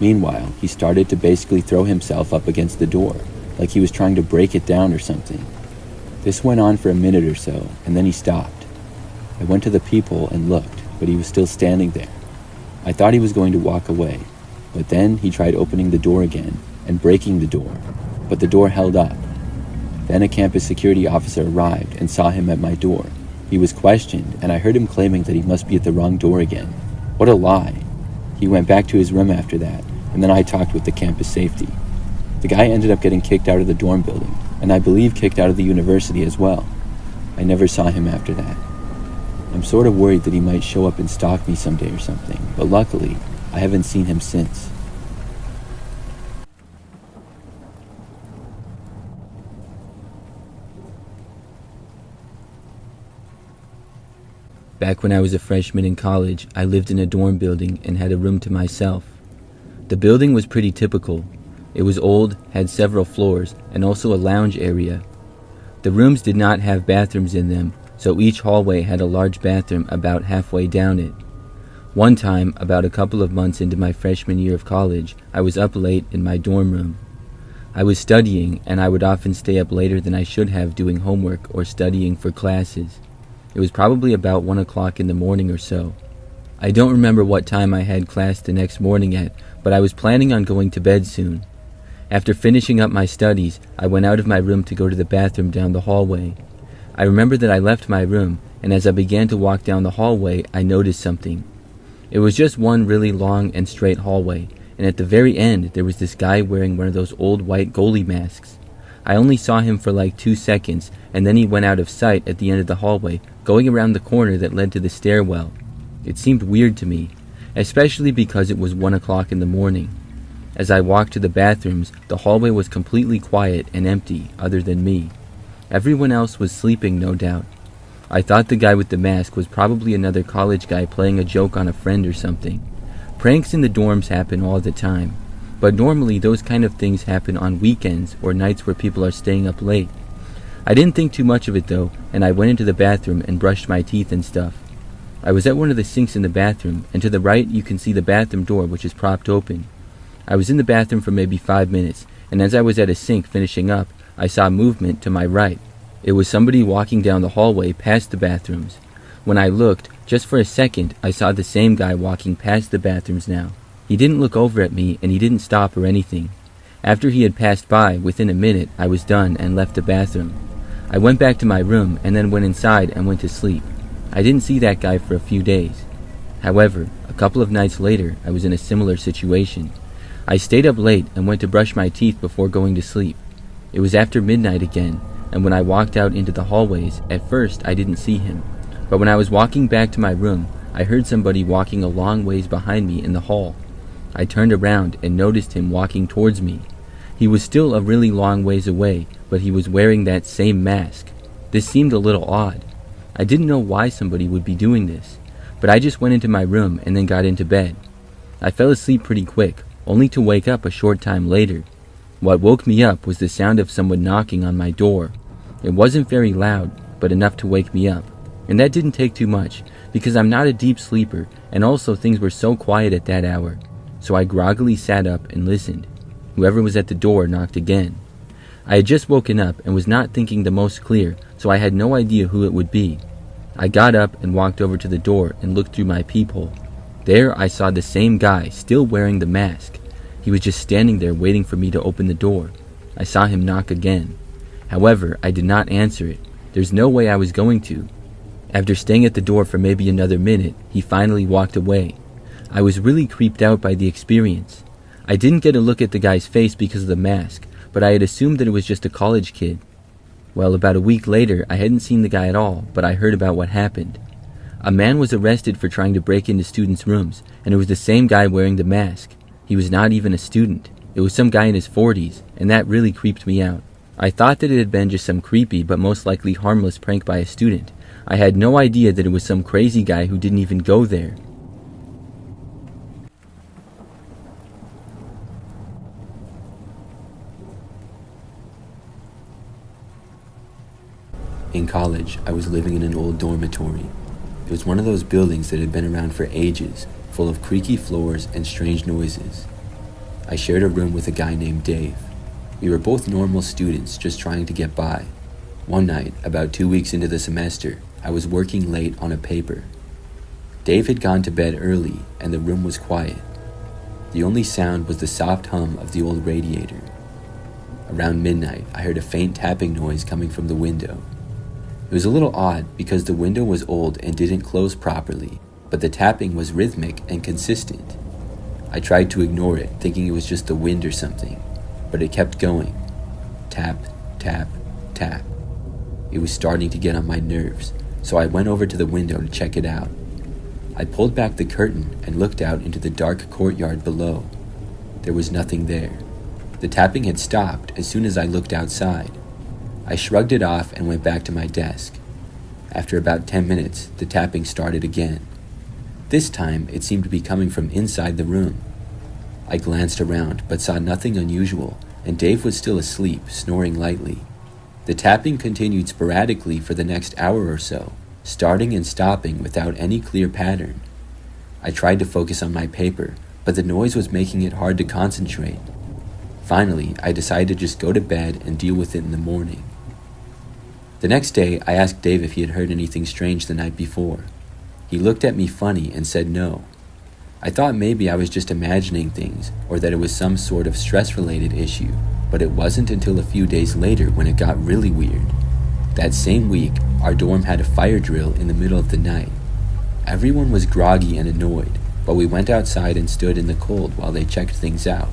Meanwhile, he started to basically throw himself up against the door, like he was trying to break it down or something. This went on for a minute or so, and then he stopped. I went to the peephole and looked, but he was still standing there. I thought he was going to walk away, but then he tried opening the door again and breaking the door, but the door held up. Then a campus security officer arrived and saw him at my door. He was questioned, and I heard him claiming that he must be at the wrong door again. What a lie. He went back to his room after that, and then I talked with the campus safety. The guy ended up getting kicked out of the dorm building, and I believe kicked out of the university as well. I never saw him after that. I'm sort of worried that he might show up and stalk me someday or something, but luckily, I haven't seen him since. Back when I was a freshman in college, I lived in a dorm building and had a room to myself. The building was pretty typical. It was old, had several floors, and also a lounge area. The rooms did not have bathrooms in them, so each hallway had a large bathroom about halfway down it. One time, about a couple of months into my freshman year of college, I was up late in my dorm room. I was studying, and I would often stay up later than I should have doing homework or studying for classes. It was probably about 1 o'clock in the morning or so. I don't remember what time I had class the next morning at, but I was planning on going to bed soon. After finishing up my studies, I went out of my room to go to the bathroom down the hallway. I remember that I left my room, and as I began to walk down the hallway, I noticed something. It was just one really long and straight hallway, and at the very end, there was this guy wearing one of those old white goalie masks. I only saw him for like 2 seconds, and then he went out of sight at the end of the hallway, going around the corner that led to the stairwell. It seemed weird to me, especially because it was 1 o'clock in the morning. As I walked to the bathrooms, the hallway was completely quiet and empty, other than me. Everyone else was sleeping, no doubt. I thought the guy with the mask was probably another college guy playing a joke on a friend or something. Pranks in the dorms happen all the time, but normally those kind of things happen on weekends or nights where people are staying up late. I didn't think too much of it though, and I went into the bathroom and brushed my teeth and stuff. I was at one of the sinks in the bathroom, and to the right you can see the bathroom door, which is propped open. I was in the bathroom for maybe 5 minutes, and as I was at a sink finishing up, I saw movement to my right. It was somebody walking down the hallway past the bathrooms. When I looked, just for a second, I saw the same guy walking past the bathrooms now. He didn't look over at me, and he didn't stop or anything. After he had passed by, within a minute, I was done and left the bathroom. I went back to my room and then went inside and went to sleep. I didn't see that guy for a few days. However, a couple of nights later, I was in a similar situation. I stayed up late and went to brush my teeth before going to sleep. It was after midnight again, and when I walked out into the hallways, at first I didn't see him. But when I was walking back to my room, I heard somebody walking a long ways behind me in the hall. I turned around and noticed him walking towards me. He was still a really long ways away, but he was wearing that same mask. This seemed a little odd. I didn't know why somebody would be doing this, but I just went into my room and then got into bed. I fell asleep pretty quick, only to wake up a short time later. What woke me up was the sound of someone knocking on my door. It wasn't very loud, but enough to wake me up. And that didn't take too much, because I'm not a deep sleeper, and also things were so quiet at that hour. So I groggily sat up and listened. Whoever was at the door knocked again. I had just woken up and was not thinking the most clear, so I had no idea who it would be. I got up and walked over to the door and looked through my peephole. There I saw the same guy, still wearing the mask. He was just standing there waiting for me to open the door. I saw him knock again. However, I did not answer it. There's no way I was going to. After staying at the door for maybe another minute, he finally walked away. I was really creeped out by the experience. I didn't get a look at the guy's face because of the mask, but I had assumed that it was just a college kid. Well, about a week later, I hadn't seen the guy at all, but I heard about what happened. A man was arrested for trying to break into students' rooms, and it was the same guy wearing the mask. He was not even a student. It was some guy in his 40s, and that really creeped me out. I thought that it had been just some creepy but most likely harmless prank by a student. I had no idea that it was some crazy guy who didn't even go there. In college, I was living in an old dormitory. It was one of those buildings that had been around for ages, full of creaky floors and strange noises. I shared a room with a guy named Dave. We were both normal students just trying to get by. One night, about 2 weeks into the semester, I was working late on a paper. Dave had gone to bed early and the room was quiet. The only sound was the soft hum of the old radiator. Around midnight, I heard a faint tapping noise coming from the window. It was a little odd because the window was old and didn't close properly, but the tapping was rhythmic and consistent. I tried to ignore it, thinking it was just the wind or something, but it kept going. Tap, tap, tap. It was starting to get on my nerves, so I went over to the window to check it out. I pulled back the curtain and looked out into the dark courtyard below. There was nothing there. The tapping had stopped as soon as I looked outside. I shrugged it off and went back to my desk. After about 10 minutes, the tapping started again. This time, it seemed to be coming from inside the room. I glanced around, but saw nothing unusual, and Dave was still asleep, snoring lightly. The tapping continued sporadically for the next hour or so, starting and stopping without any clear pattern. I tried to focus on my paper, but the noise was making it hard to concentrate. Finally, I decided to just go to bed and deal with it in the morning. The next day, I asked Dave if he had heard anything strange the night before. He looked at me funny and said no. I thought maybe I was just imagining things, or that it was some sort of stress-related issue, but it wasn't until a few days later when it got really weird. That same week, our dorm had a fire drill in the middle of the night. Everyone was groggy and annoyed, but we went outside and stood in the cold while they checked things out.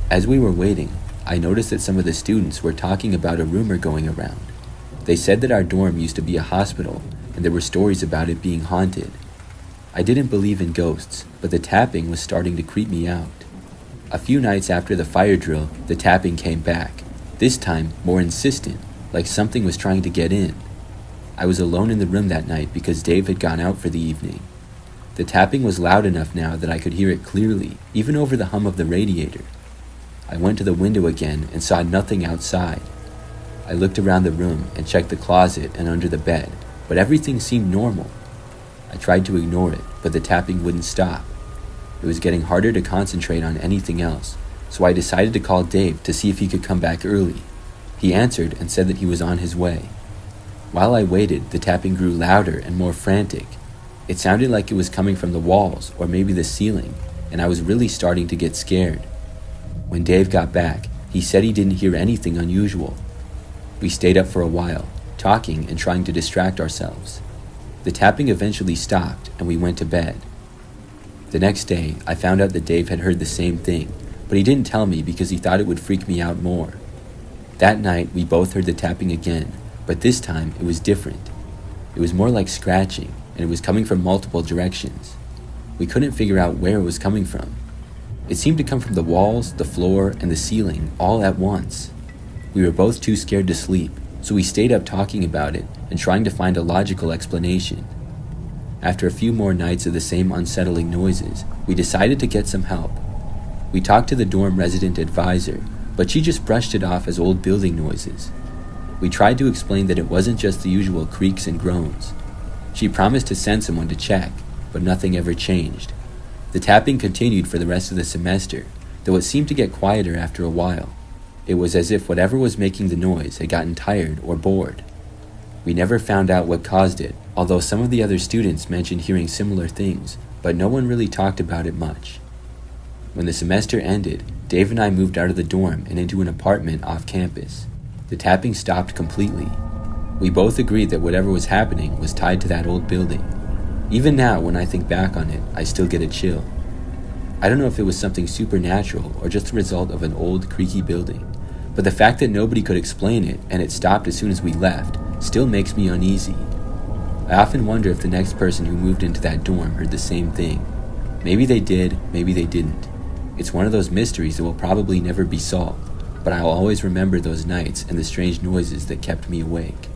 As we were waiting, I noticed that some of the students were talking about a rumor going around. They said that our dorm used to be a hospital, and there were stories about it being haunted. I didn't believe in ghosts, but the tapping was starting to creep me out. A few nights after the fire drill, the tapping came back, this time more insistent, like something was trying to get in. I was alone in the room that night because Dave had gone out for the evening. The tapping was loud enough now that I could hear it clearly, even over the hum of the radiator. I went to the window again and saw nothing outside. I looked around the room and checked the closet and under the bed, but everything seemed normal. I tried to ignore it, but the tapping wouldn't stop. It was getting harder to concentrate on anything else, so I decided to call Dave to see if he could come back early. He answered and said that he was on his way. While I waited, the tapping grew louder and more frantic. It sounded like it was coming from the walls or maybe the ceiling, and I was really starting to get scared. When Dave got back, he said he didn't hear anything unusual. We stayed up for a while, talking and trying to distract ourselves. The tapping eventually stopped and we went to bed. The next day, I found out that Dave had heard the same thing, but he didn't tell me because he thought it would freak me out more. That night, we both heard the tapping again, but this time it was different. It was more like scratching, and it was coming from multiple directions. We couldn't figure out where it was coming from. It seemed to come from the walls, the floor, and the ceiling all at once. We were both too scared to sleep, so we stayed up talking about it and trying to find a logical explanation. After a few more nights of the same unsettling noises, we decided to get some help. We talked to the dorm resident advisor, but she just brushed it off as old building noises. We tried to explain that it wasn't just the usual creaks and groans. She promised to send someone to check, but nothing ever changed. The tapping continued for the rest of the semester, though it seemed to get quieter after a while. It was as if whatever was making the noise had gotten tired or bored. We never found out what caused it, although some of the other students mentioned hearing similar things, but no one really talked about it much. When the semester ended, Dave and I moved out of the dorm and into an apartment off campus. The tapping stopped completely. We both agreed that whatever was happening was tied to that old building. Even now, when I think back on it, I still get a chill. I don't know if it was something supernatural or just the result of an old, creaky building, but the fact that nobody could explain it and it stopped as soon as we left still makes me uneasy. I often wonder if the next person who moved into that dorm heard the same thing. Maybe they did, maybe they didn't. It's one of those mysteries that will probably never be solved, but I'll always remember those nights and the strange noises that kept me awake.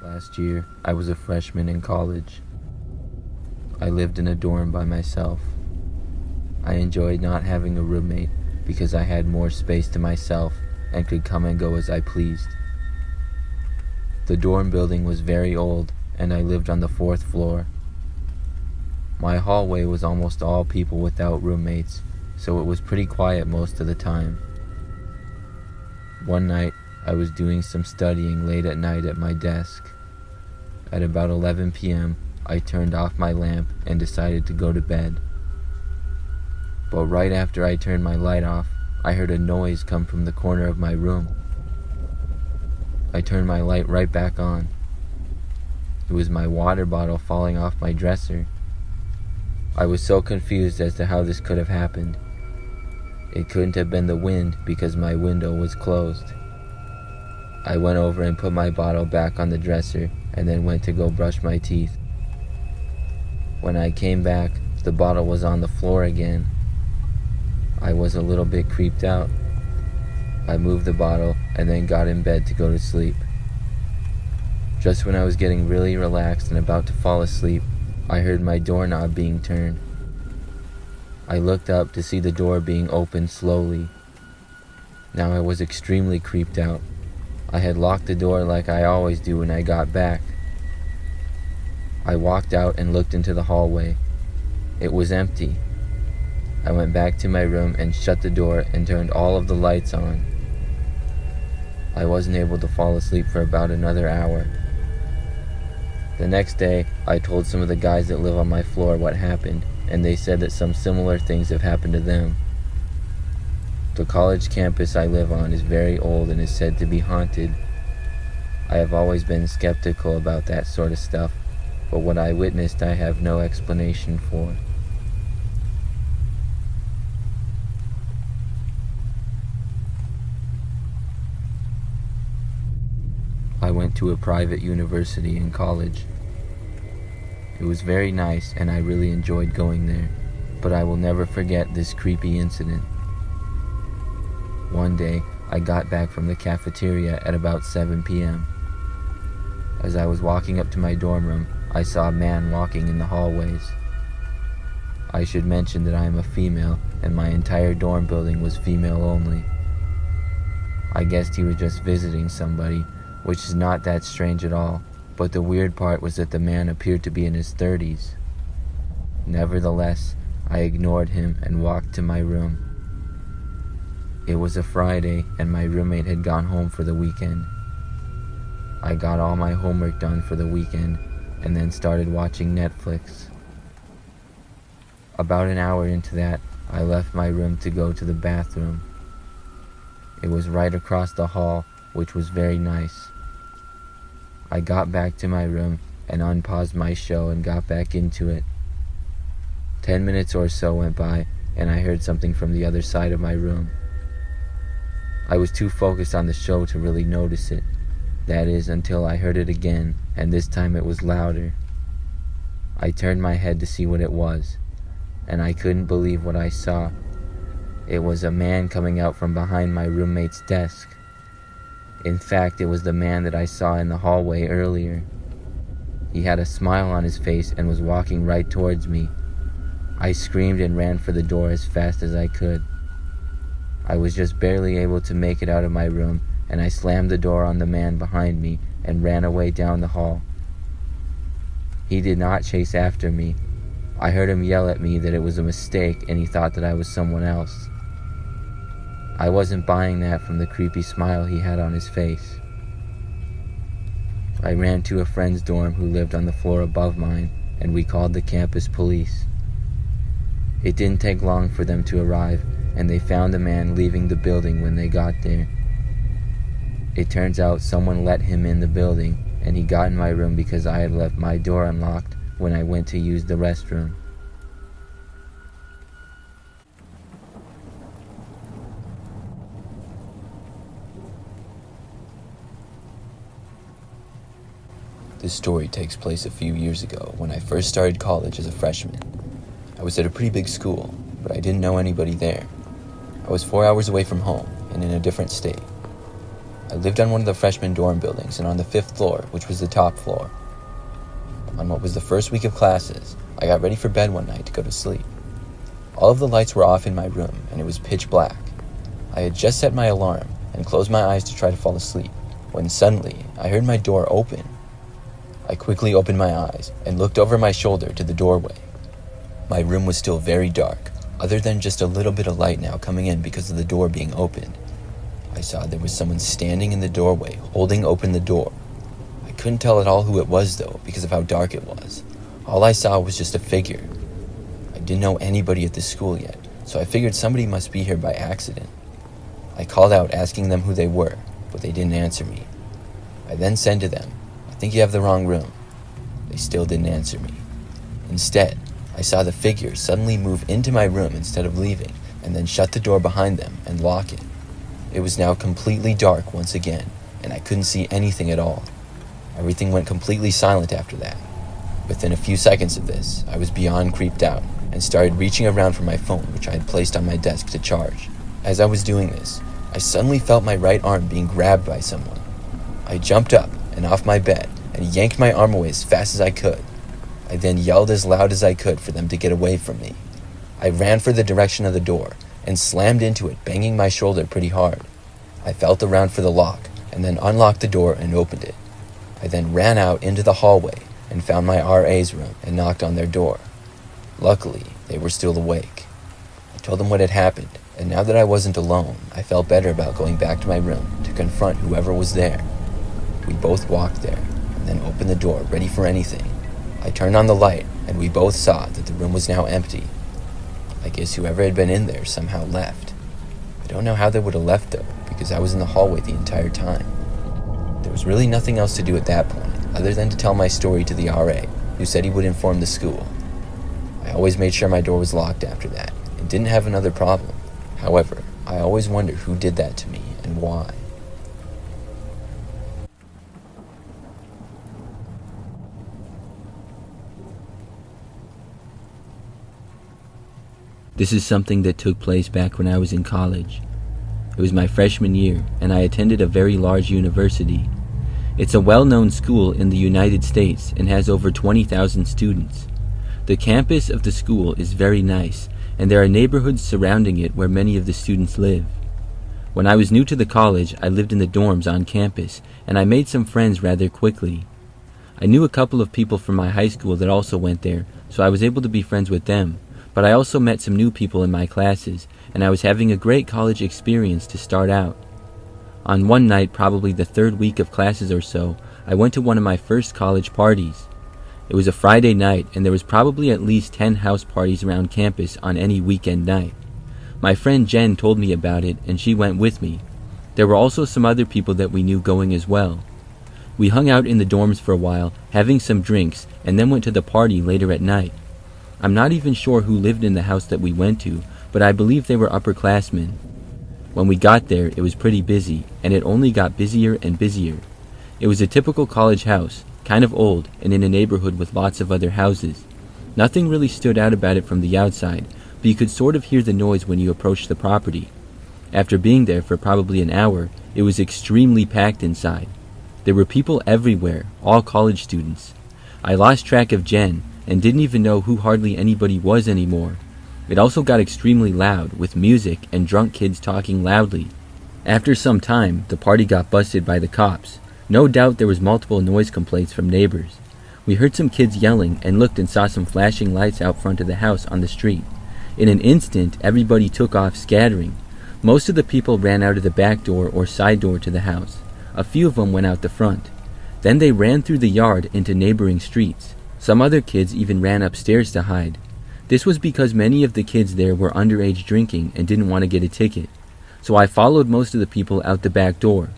Last year, I was a freshman in college. I lived in a dorm by myself. I enjoyed not having a roommate because I had more space to myself and could come and go as I pleased. The dorm building was very old, and I lived on the 4th floor. My hallway was almost all people without roommates, so it was pretty quiet most of the time. One night, I was doing some studying late at night at my desk. At about 11 p.m., I turned off my lamp and decided to go to bed. But right after I turned my light off, I heard a noise come from the corner of my room. I turned my light right back on. It was my water bottle falling off my dresser. I was so confused as to how this could have happened. It couldn't have been the wind because my window was closed. I went over and put my bottle back on the dresser and then went to go brush my teeth. When I came back, the bottle was on the floor again. I was a little bit creeped out. I moved the bottle and then got in bed to go to sleep. Just when I was getting really relaxed and about to fall asleep, I heard my doorknob being turned. I looked up to see the door being opened slowly. Now I was extremely creeped out. I had locked the door like I always do when I got back. I walked out and looked into the hallway. It was empty. I went back to my room and shut the door and turned all of the lights on. I wasn't able to fall asleep for about another hour. The next day, I told some of the guys that live on my floor what happened, and they said that some similar things have happened to them. The college campus I live on is very old and is said to be haunted. I have always been skeptical about that sort of stuff, but what I witnessed I have no explanation for. I went to a private university in college. It was very nice and I really enjoyed going there, but I will never forget this creepy incident. One day, I got back from the cafeteria at about 7 p.m. As I was walking up to my dorm room, I saw a man walking in the hallways. I should mention that I am a female and my entire dorm building was female only. I guessed he was just visiting somebody, which is not that strange at all, but the weird part was that the man appeared to be in his 30s. Nevertheless, I ignored him and walked to my room. It was a Friday and my roommate had gone home for the weekend. I got all my homework done for the weekend and then started watching Netflix. About an hour into that, I left my room to go to the bathroom. It was right across the hall, which was very nice. I got back to my room and unpaused my show and got back into it. 10 minutes or so went by and I heard something from the other side of my room. I was too focused on the show to really notice it. That is, until I heard it again, and this time it was louder. I turned my head to see what it was, and I couldn't believe what I saw. It was a man coming out from behind my roommate's desk. In fact, it was the man that I saw in the hallway earlier. He had a smile on his face and was walking right towards me. I screamed and ran for the door as fast as I could. I was just barely able to make it out of my room, and I slammed the door on the man behind me and ran away down the hall. He did not chase after me. I heard him yell at me that it was a mistake and he thought that I was someone else. I wasn't buying that from the creepy smile he had on his face. I ran to a friend's dorm who lived on the floor above mine, and we called the campus police. It didn't take long for them to arrive, and they found a man leaving the building when they got there. It turns out someone let him in the building, and he got in my room because I had left my door unlocked when I went to use the restroom. This story takes place a few years ago when I first started college as a freshman. I was at a pretty big school, but I didn't know anybody there. I was 4 hours away from home and in a different state. I lived on one of the freshman dorm buildings and on the 5th floor, which was the top floor. On what was the first week of classes, I got ready for bed one night to go to sleep. All of the lights were off in my room and it was pitch black. I had just set my alarm and closed my eyes to try to fall asleep when suddenly I heard my door open. I quickly opened my eyes and looked over my shoulder to the doorway. My room was still very dark, other than just a little bit of light now coming in because of the door being opened. I saw there was someone standing in the doorway, holding open the door. I couldn't tell at all who it was though, because of how dark it was. All I saw was just a figure. I didn't know anybody at the school yet, so I figured somebody must be here by accident. I called out asking them who they were, but they didn't answer me. I then said to them, "I think you have the wrong room." They still didn't answer me. Instead, I saw the figure suddenly move into my room instead of leaving, and then shut the door behind them and lock it. It was now completely dark once again, and I couldn't see anything at all. Everything went completely silent after that. Within a few seconds of this, I was beyond creeped out, and started reaching around for my phone, which I had placed on my desk to charge. As I was doing this, I suddenly felt my right arm being grabbed by someone. I jumped up and off my bed and yanked my arm away as fast as I could. I then yelled as loud as I could for them to get away from me. I ran for the direction of the door and slammed into it, banging my shoulder pretty hard. I felt around for the lock and then unlocked the door and opened it. I then ran out into the hallway and found my RA's room and knocked on their door. Luckily, they were still awake. I told them what had happened, and now that I wasn't alone, I felt better about going back to my room to confront whoever was there. We both walked there and then opened the door, ready for anything. I turned on the light, and we both saw that the room was now empty. I guess whoever had been in there somehow left. I don't know how they would have left though, because I was in the hallway the entire time. There was really nothing else to do at that point, other than to tell my story to the RA, who said he would inform the school. I always made sure my door was locked after that, and didn't have another problem. However, I always wonder who did that to me, and why. This is something that took place back when I was in college. It was my freshman year, and I attended a very large university. It's a well-known school in the United States and has over 20,000 students. The campus of the school is very nice, and there are neighborhoods surrounding it where many of the students live. When I was new to the college, I lived in the dorms on campus, and I made some friends rather quickly. I knew a couple of people from my high school that also went there, so I was able to be friends with them. But I also met some new people in my classes, and I was having a great college experience to start out. On one night, probably the third week of classes or so, I went to one of my first college parties. It was a Friday night, and there was probably at least 10 house parties around campus on any weekend night. My friend Jen told me about it, and she went with me. There were also some other people that we knew going as well. We hung out in the dorms for a while, having some drinks, and then went to the party later at night. I'm not even sure who lived in the house that we went to, but I believe they were upperclassmen. When we got there, it was pretty busy, and it only got busier and busier. It was a typical college house, kind of old, and in a neighborhood with lots of other houses. Nothing really stood out about it from the outside, but you could sort of hear the noise when you approached the property. After being there for probably an hour, it was extremely packed inside. There were people everywhere, all college students. I lost track of Jen, and didn't even know who hardly anybody was anymore. It also got extremely loud, with music and drunk kids talking loudly. After some time, the party got busted by the cops. No doubt there was multiple noise complaints from neighbors. We heard some kids yelling and looked and saw some flashing lights out front of the house on the street. In an instant, everybody took off scattering. Most of the people ran out of the back door or side door to the house. A few of them went out the front. Then they ran through the yard into neighboring streets. Some other kids even ran upstairs to hide. This was because many of the kids there were underage drinking and didn't want to get a ticket. So I followed most of the people out the back door.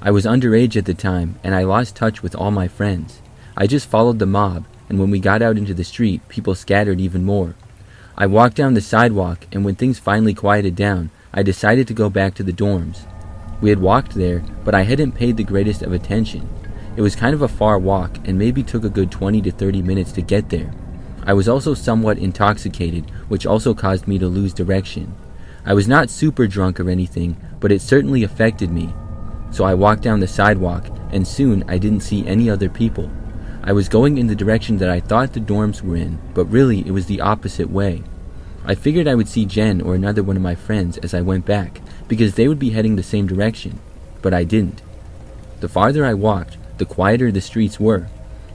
I was underage at the time, and I lost touch with all my friends. I just followed the mob, and when we got out into the street, people scattered even more. I walked down the sidewalk, and when things finally quieted down, I decided to go back to the dorms. We had walked there, but I hadn't paid the greatest of attention. It was kind of a far walk and maybe took a good 20 to 30 minutes to get there. I was also somewhat intoxicated, which also caused me to lose direction. I was not super drunk or anything, but it certainly affected me. So I walked down the sidewalk, and soon I didn't see any other people. I was going in the direction that I thought the dorms were in, but really it was the opposite way. I figured I would see Jen or another one of my friends as I went back, because they would be heading the same direction, but I didn't. The farther I walked, the quieter the streets were.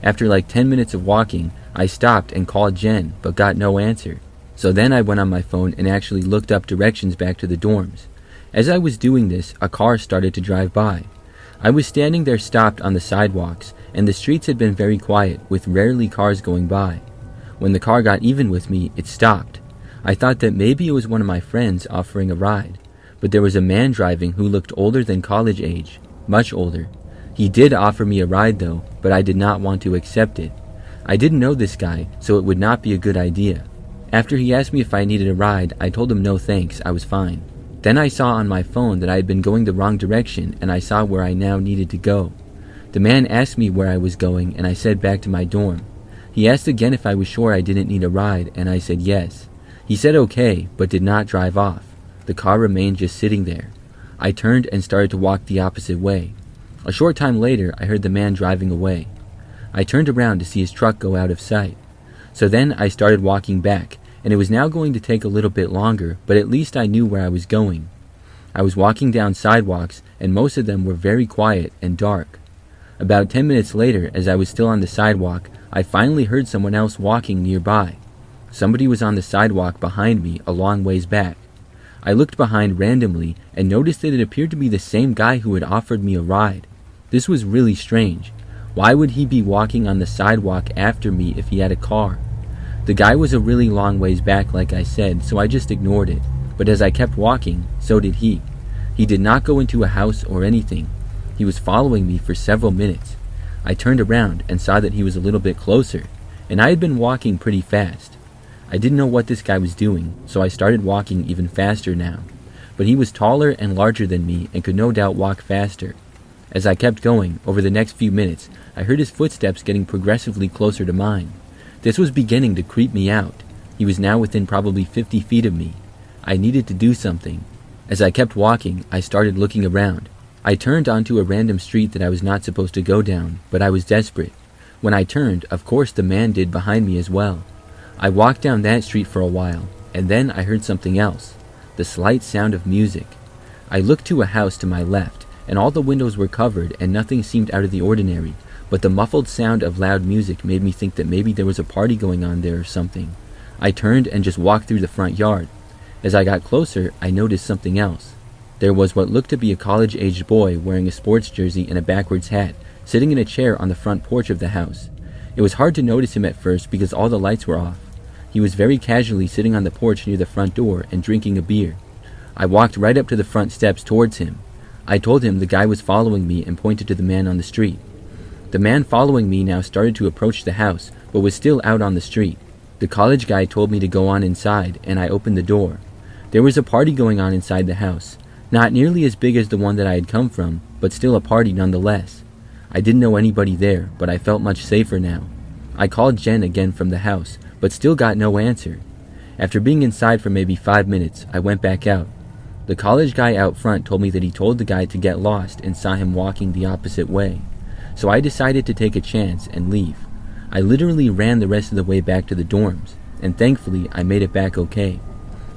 After like 10 minutes of walking, I stopped and called Jen, but got no answer. So then I went on my phone and actually looked up directions back to the dorms. As I was doing this, a car started to drive by. I was standing there stopped on the sidewalks, and the streets had been very quiet, with rarely cars going by. When the car got even with me, it stopped. I thought that maybe it was one of my friends offering a ride, but there was a man driving who looked older than college age, much older. He did offer me a ride though, but I did not want to accept it. I didn't know this guy, so it would not be a good idea. After he asked me if I needed a ride, I told him no thanks, I was fine. Then I saw on my phone that I had been going the wrong direction, and I saw where I now needed to go. The man asked me where I was going, and I said back to my dorm. He asked again if I was sure I didn't need a ride, and I said yes. He said okay, but did not drive off. The car remained just sitting there. I turned and started to walk the opposite way. A short time later, I heard the man driving away. I turned around to see his truck go out of sight. So then I started walking back, and it was now going to take a little bit longer, but at least I knew where I was going. I was walking down sidewalks, and most of them were very quiet and dark. About 10 minutes later, as I was still on the sidewalk, I finally heard someone else walking nearby. Somebody was on the sidewalk behind me a long ways back. I looked behind randomly and noticed that it appeared to be the same guy who had offered me a ride. This was really strange. Why would he be walking on the sidewalk after me if he had a car? The guy was a really long ways back, like I said, so I just ignored it. But as I kept walking, so did he. He did not go into a house or anything. He was following me for several minutes. I turned around and saw that he was a little bit closer, and I had been walking pretty fast. I didn't know what this guy was doing, so I started walking even faster now. But he was taller and larger than me and could no doubt walk faster. As I kept going, over the next few minutes, I heard his footsteps getting progressively closer to mine. This was beginning to creep me out. He was now within probably 50 feet of me. I needed to do something. As I kept walking, I started looking around. I turned onto a random street that I was not supposed to go down, but I was desperate. When I turned, of course the man did behind me as well. I walked down that street for a while, and then I heard something else. The slight sound of music. I looked to a house to my left, and all the windows were covered and nothing seemed out of the ordinary, but the muffled sound of loud music made me think that maybe there was a party going on there or something. I turned and just walked through the front yard. As I got closer, I noticed something else. There was what looked to be a college-aged boy wearing a sports jersey and a backwards hat, sitting in a chair on the front porch of the house. It was hard to notice him at first because all the lights were off. He was very casually sitting on the porch near the front door and drinking a beer. I walked right up to the front steps towards him. I told him the guy was following me and pointed to the man on the street. The man following me now started to approach the house, but was still out on the street. The college guy told me to go on inside, and I opened the door. There was a party going on inside the house. Not nearly as big as the one that I had come from, but still a party nonetheless. I didn't know anybody there, but I felt much safer now. I called Jen again from the house, but still got no answer. After being inside for maybe 5 minutes, I went back out. The college guy out front told me that he told the guy to get lost and saw him walking the opposite way. So I decided to take a chance and leave. I literally ran the rest of the way back to the dorms, and thankfully I made it back okay.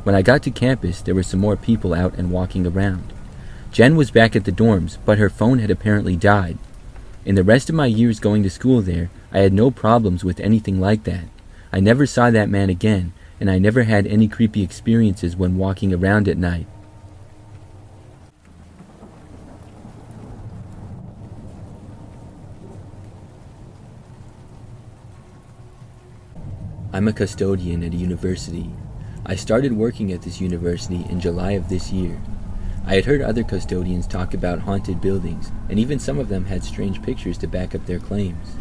When I got to campus, there were some more people out and walking around. Jen was back at the dorms, but her phone had apparently died. In the rest of my years going to school there, I had no problems with anything like that. I never saw that man again, and I never had any creepy experiences when walking around at night. I'm a custodian at a university. I started working at this university in July of this year. I had heard other custodians talk about haunted buildings, and even some of them had strange pictures to back up their claims.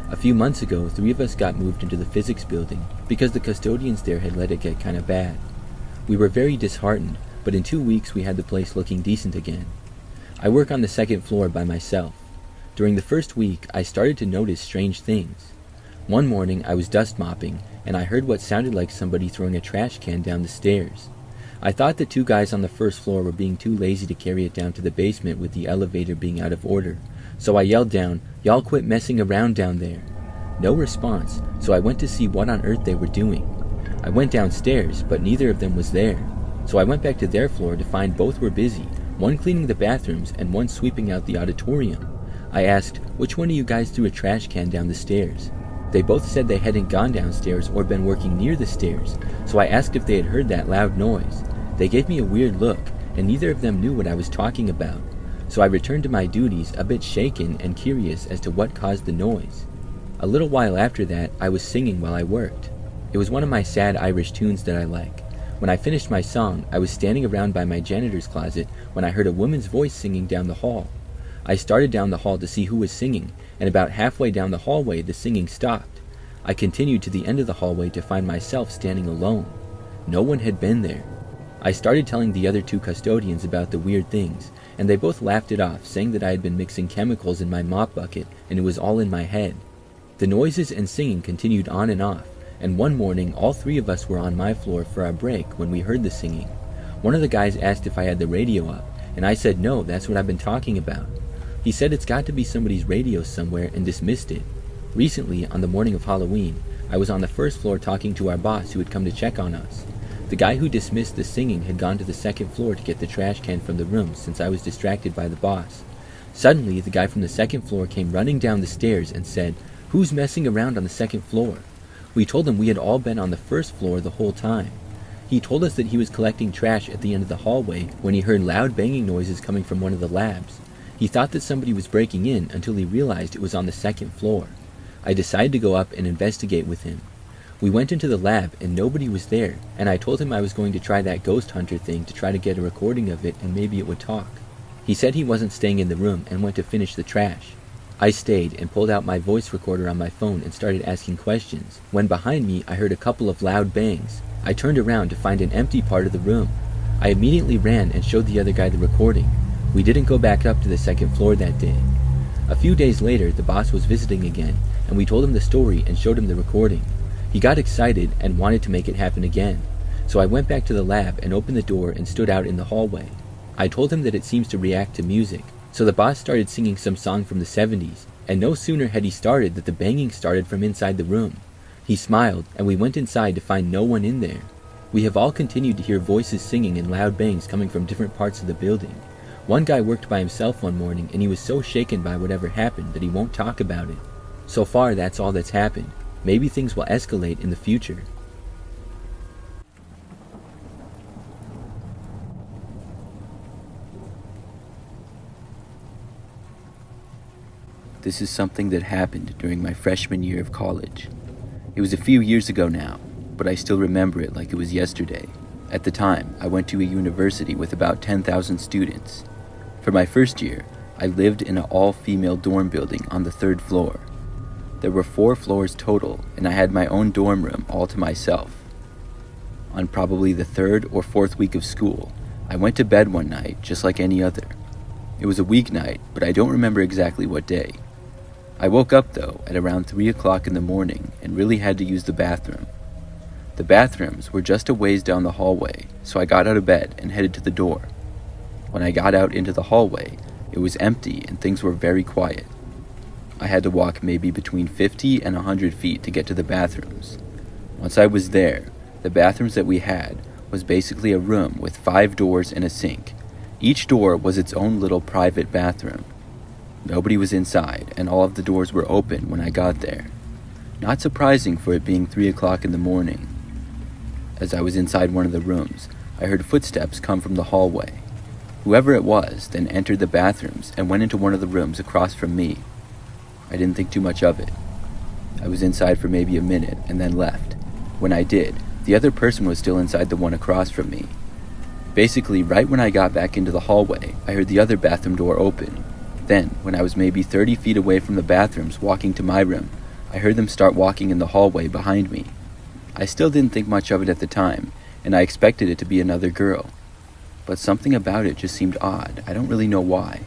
A few months ago, 3 of us got moved into the physics building because the custodians there had let it get kinda bad. We were very disheartened, but in 2 weeks we had the place looking decent again. I work on the 2nd floor by myself. During the first week, I started to notice strange things. One morning, I was dust mopping, and I heard what sounded like somebody throwing a trash can down the stairs. I thought the two guys on the first floor were being too lazy to carry it down to the basement with the elevator being out of order, so I yelled down, "Y'all quit messing around down there." No response, so I went to see what on earth they were doing. I went downstairs, but neither of them was there, so I went back to their floor to find both were busy, one cleaning the bathrooms and one sweeping out the auditorium. I asked, "Which one of you guys threw a trash can down the stairs?" They both said they hadn't gone downstairs or been working near the stairs, so I asked if they had heard that loud noise. They gave me a weird look, and neither of them knew what I was talking about, so I returned to my duties a bit shaken and curious as to what caused the noise. A little while after that, I was singing while I worked. It was one of my sad Irish tunes that I like. When I finished my song, I was standing around by my janitor's closet when I heard a woman's voice singing down the hall. I started down the hall to see who was singing, and about halfway down the hallway the singing stopped. I continued to the end of the hallway to find myself standing alone. No one had been there. I started telling the other two custodians about the weird things, and they both laughed it off, saying that I had been mixing chemicals in my mop bucket and it was all in my head. The noises and singing continued on and off, and one morning all three of us were on my floor for our break when we heard the singing. One of the guys asked if I had the radio up, and I said no, that's what I've been talking about. He said it's got to be somebody's radio somewhere and dismissed it. Recently, on the morning of Halloween, I was on the first floor talking to our boss who had come to check on us. The guy who dismissed the singing had gone to the second floor to get the trash can from the room since I was distracted by the boss. Suddenly, the guy from the second floor came running down the stairs and said, "Who's messing around on the second floor?" We told him we had all been on the first floor the whole time. He told us that he was collecting trash at the end of the hallway when he heard loud banging noises coming from one of the labs. He thought that somebody was breaking in until he realized it was on the second floor. I decided to go up and investigate with him. We went into the lab and nobody was there, and I told him I was going to try that ghost hunter thing to try to get a recording of it and maybe it would talk. He said he wasn't staying in the room and went to finish the trash. I stayed and pulled out my voice recorder on my phone and started asking questions, when behind me I heard a couple of loud bangs. I turned around to find an empty part of the room. I immediately ran and showed the other guy the recording. We didn't go back up to the second floor that day. A few days later, the boss was visiting again, and we told him the story and showed him the recording. He got excited and wanted to make it happen again, so I went back to the lab and opened the door and stood out in the hallway. I told him that it seems to react to music, so the boss started singing some song from the 70s, and no sooner had he started that the banging started from inside the room. He smiled, and we went inside to find no one in there. We have all continued to hear voices singing and loud bangs coming from different parts of the building. One guy worked by himself one morning, and he was so shaken by whatever happened that he won't talk about it. So far, that's all that's happened. Maybe things will escalate in the future. This is something that happened during my freshman year of college. It was a few years ago now, but I still remember it like it was yesterday. At the time, I went to a university with about 10,000 students. For my first year, I lived in an all-female dorm building on the 3rd floor. There were 4 floors total, and I had my own dorm room all to myself. On probably the 3rd or 4th week of school, I went to bed one night just like any other. It was a weeknight, but I don't remember exactly what day. I woke up though at around 3 o'clock in the morning and really had to use the bathroom. The bathrooms were just a ways down the hallway, so I got out of bed and headed to the door. When I got out into the hallway, it was empty and things were very quiet. I had to walk maybe between 50 and 100 feet to get to the bathrooms. Once I was there, the bathrooms that we had was basically a room with 5 doors and a sink. Each door was its own little private bathroom. Nobody was inside, and all of the doors were open when I got there. Not surprising for it being 3 o'clock in the morning. As I was inside one of the rooms, I heard footsteps come from the hallway. Whoever it was then entered the bathrooms and went into one of the rooms across from me. I didn't think too much of it. I was inside for maybe a minute and then left. When I did, the other person was still inside the one across from me. Basically, right when I got back into the hallway, I heard the other bathroom door open. Then, when I was maybe 30 feet away from the bathrooms walking to my room, I heard them start walking in the hallway behind me. I still didn't think much of it at the time, and I expected it to be another girl. But something about it just seemed odd. I don't really know why.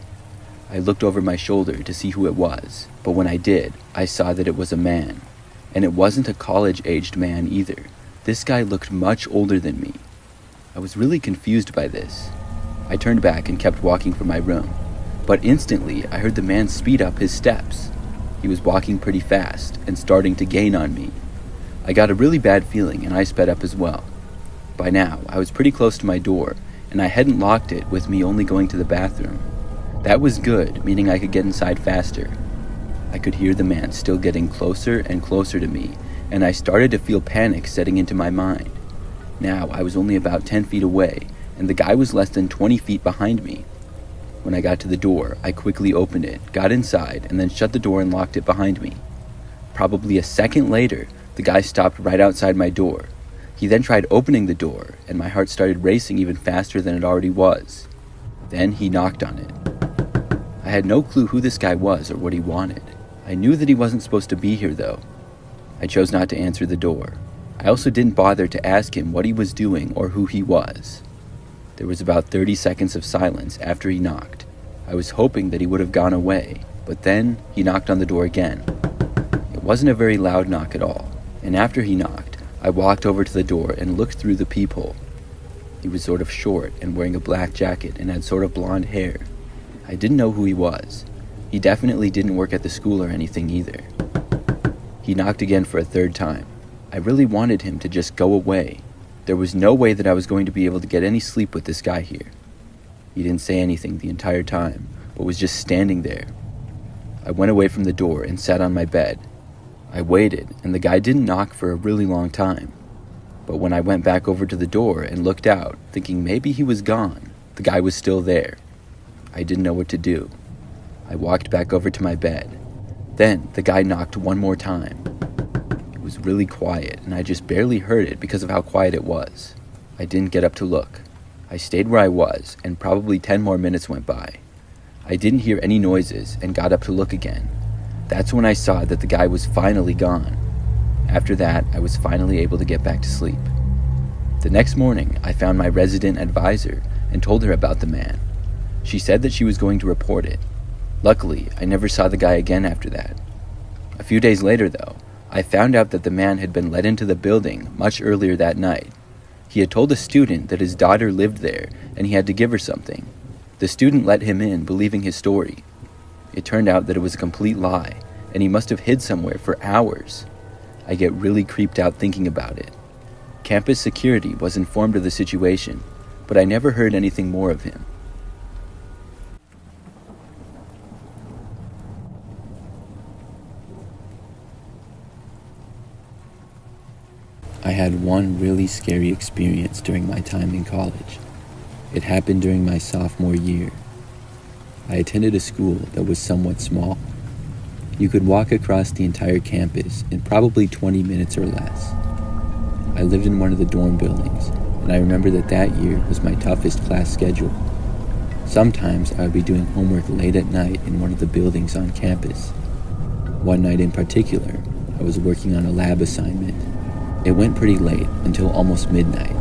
I looked over my shoulder to see who it was, but when I did, I saw that it was a man. And it wasn't a college-aged man either. This guy looked much older than me. I was really confused by this. I turned back and kept walking from my room, but instantly I heard the man speed up his steps. He was walking pretty fast and starting to gain on me. I got a really bad feeling and I sped up as well. By now, I was pretty close to my door, and I hadn't locked it with me only going to the bathroom. That was good, meaning I could get inside faster. I could hear the man still getting closer and closer to me, and I started to feel panic setting into my mind. Now, I was only about 10 feet away, and the guy was less than 20 feet behind me. When I got to the door, I quickly opened it, got inside, and then shut the door and locked it behind me. Probably a second later, the guy stopped right outside my door. He then tried opening the door, and my heart started racing even faster than it already was. Then he knocked on it. I had no clue who this guy was or what he wanted. I knew that he wasn't supposed to be here, though. I chose not to answer the door. I also didn't bother to ask him what he was doing or who he was. There was about 30 seconds of silence after he knocked. I was hoping that he would have gone away, but then he knocked on the door again. It wasn't a very loud knock at all, and after he knocked, I walked over to the door and looked through the peephole. He was sort of short and wearing a black jacket and had sort of blonde hair. I didn't know who he was. He definitely didn't work at the school or anything either. He knocked again for a third time. I really wanted him to just go away. There was no way that I was going to be able to get any sleep with this guy here. He didn't say anything the entire time, but was just standing there. I went away from the door and sat on my bed. I waited, and the guy didn't knock for a really long time. But when I went back over to the door and looked out, thinking maybe he was gone, the guy was still there. I didn't know what to do. I walked back over to my bed. Then the guy knocked one more time. It was really quiet, and I just barely heard it because of how quiet it was. I didn't get up to look. I stayed where I was, and probably 10 more minutes went by. I didn't hear any noises and got up to look again. That's when I saw that the guy was finally gone. After that, I was finally able to get back to sleep. The next morning, I found my resident advisor and told her about the man. She said that she was going to report it. Luckily, I never saw the guy again after that. A few days later, though, I found out that the man had been let into the building much earlier that night. He had told a student that his daughter lived there and he had to give her something. The student let him in, believing his story. It turned out that it was a complete lie, and he must have hid somewhere for hours. I get really creeped out thinking about it. Campus security was informed of the situation, but I never heard anything more of him. I had one really scary experience during my time in college. It happened during my sophomore year. I attended a school that was somewhat small. You could walk across the entire campus in probably 20 minutes or less. I lived in one of the dorm buildings, and I remember that year was my toughest class schedule. Sometimes I would be doing homework late at night in one of the buildings on campus. One night in particular, I was working on a lab assignment. It went pretty late, until almost midnight.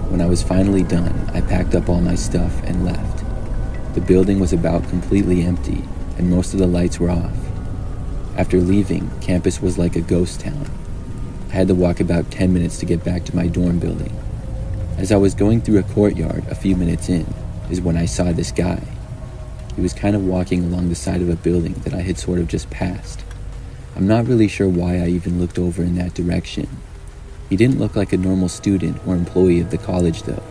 When I was finally done, I packed up all my stuff and left. The building was about completely empty, and most of the lights were off. After leaving, campus was like a ghost town. I had to walk about 10 minutes to get back to my dorm building. As I was going through a courtyard a few minutes in, is when I saw this guy. He was kind of walking along the side of a building that I had sort of just passed. I'm not really sure why I even looked over in that direction. He didn't look like a normal student or employee of the college, though.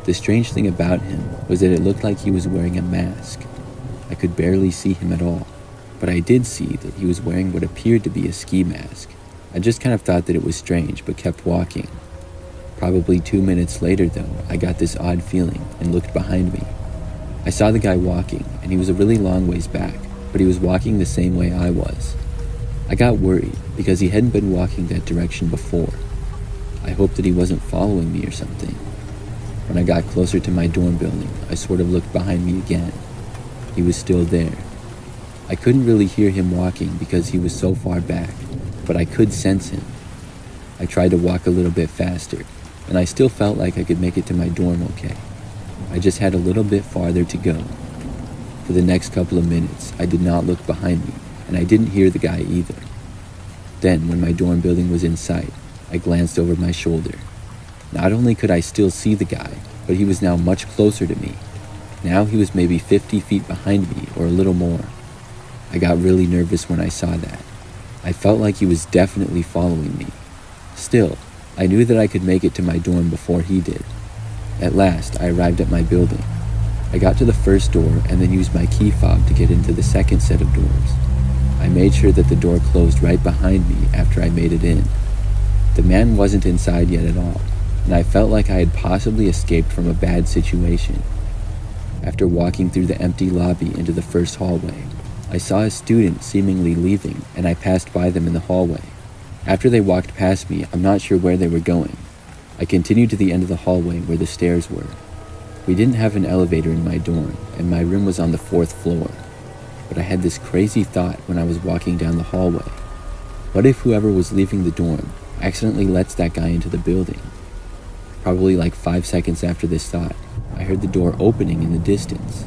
The strange thing about him was that it looked like he was wearing a mask. I could barely see him at all, but I did see that he was wearing what appeared to be a ski mask. I just kind of thought that it was strange, but kept walking. Probably 2 minutes later, though, I got this odd feeling and looked behind me. I saw the guy walking, and he was a really long ways back, but he was walking the same way I was. I got worried because he hadn't been walking that direction before. I hoped that he wasn't following me or something. When I got closer to my dorm building, I sort of looked behind me again. He was still there. I couldn't really hear him walking because he was so far back, but I could sense him. I tried to walk a little bit faster, and I still felt like I could make it to my dorm okay. I just had a little bit farther to go. For the next couple of minutes, I did not look behind me, and I didn't hear the guy either. Then, when my dorm building was in sight, I glanced over my shoulder. Not only could I still see the guy, but he was now much closer to me. Now he was maybe 50 feet behind me, or a little more. I got really nervous when I saw that. I felt like he was definitely following me. Still, I knew that I could make it to my dorm before he did. At last, I arrived at my building. I got to the first door and then used my key fob to get into the second set of doors. I made sure that the door closed right behind me after I made it in. The man wasn't inside yet at all, and I felt like I had possibly escaped from a bad situation. After walking through the empty lobby into the first hallway, I saw a student seemingly leaving, and I passed by them in the hallway. After they walked past me, I'm not sure where they were going. I continued to the end of the hallway where the stairs were. We didn't have an elevator in my dorm, and my room was on the 4th floor. But I had this crazy thought when I was walking down the hallway. What if whoever was leaving the dorm accidentally lets that guy into the building? Probably like 5 seconds after this thought, I heard the door opening in the distance.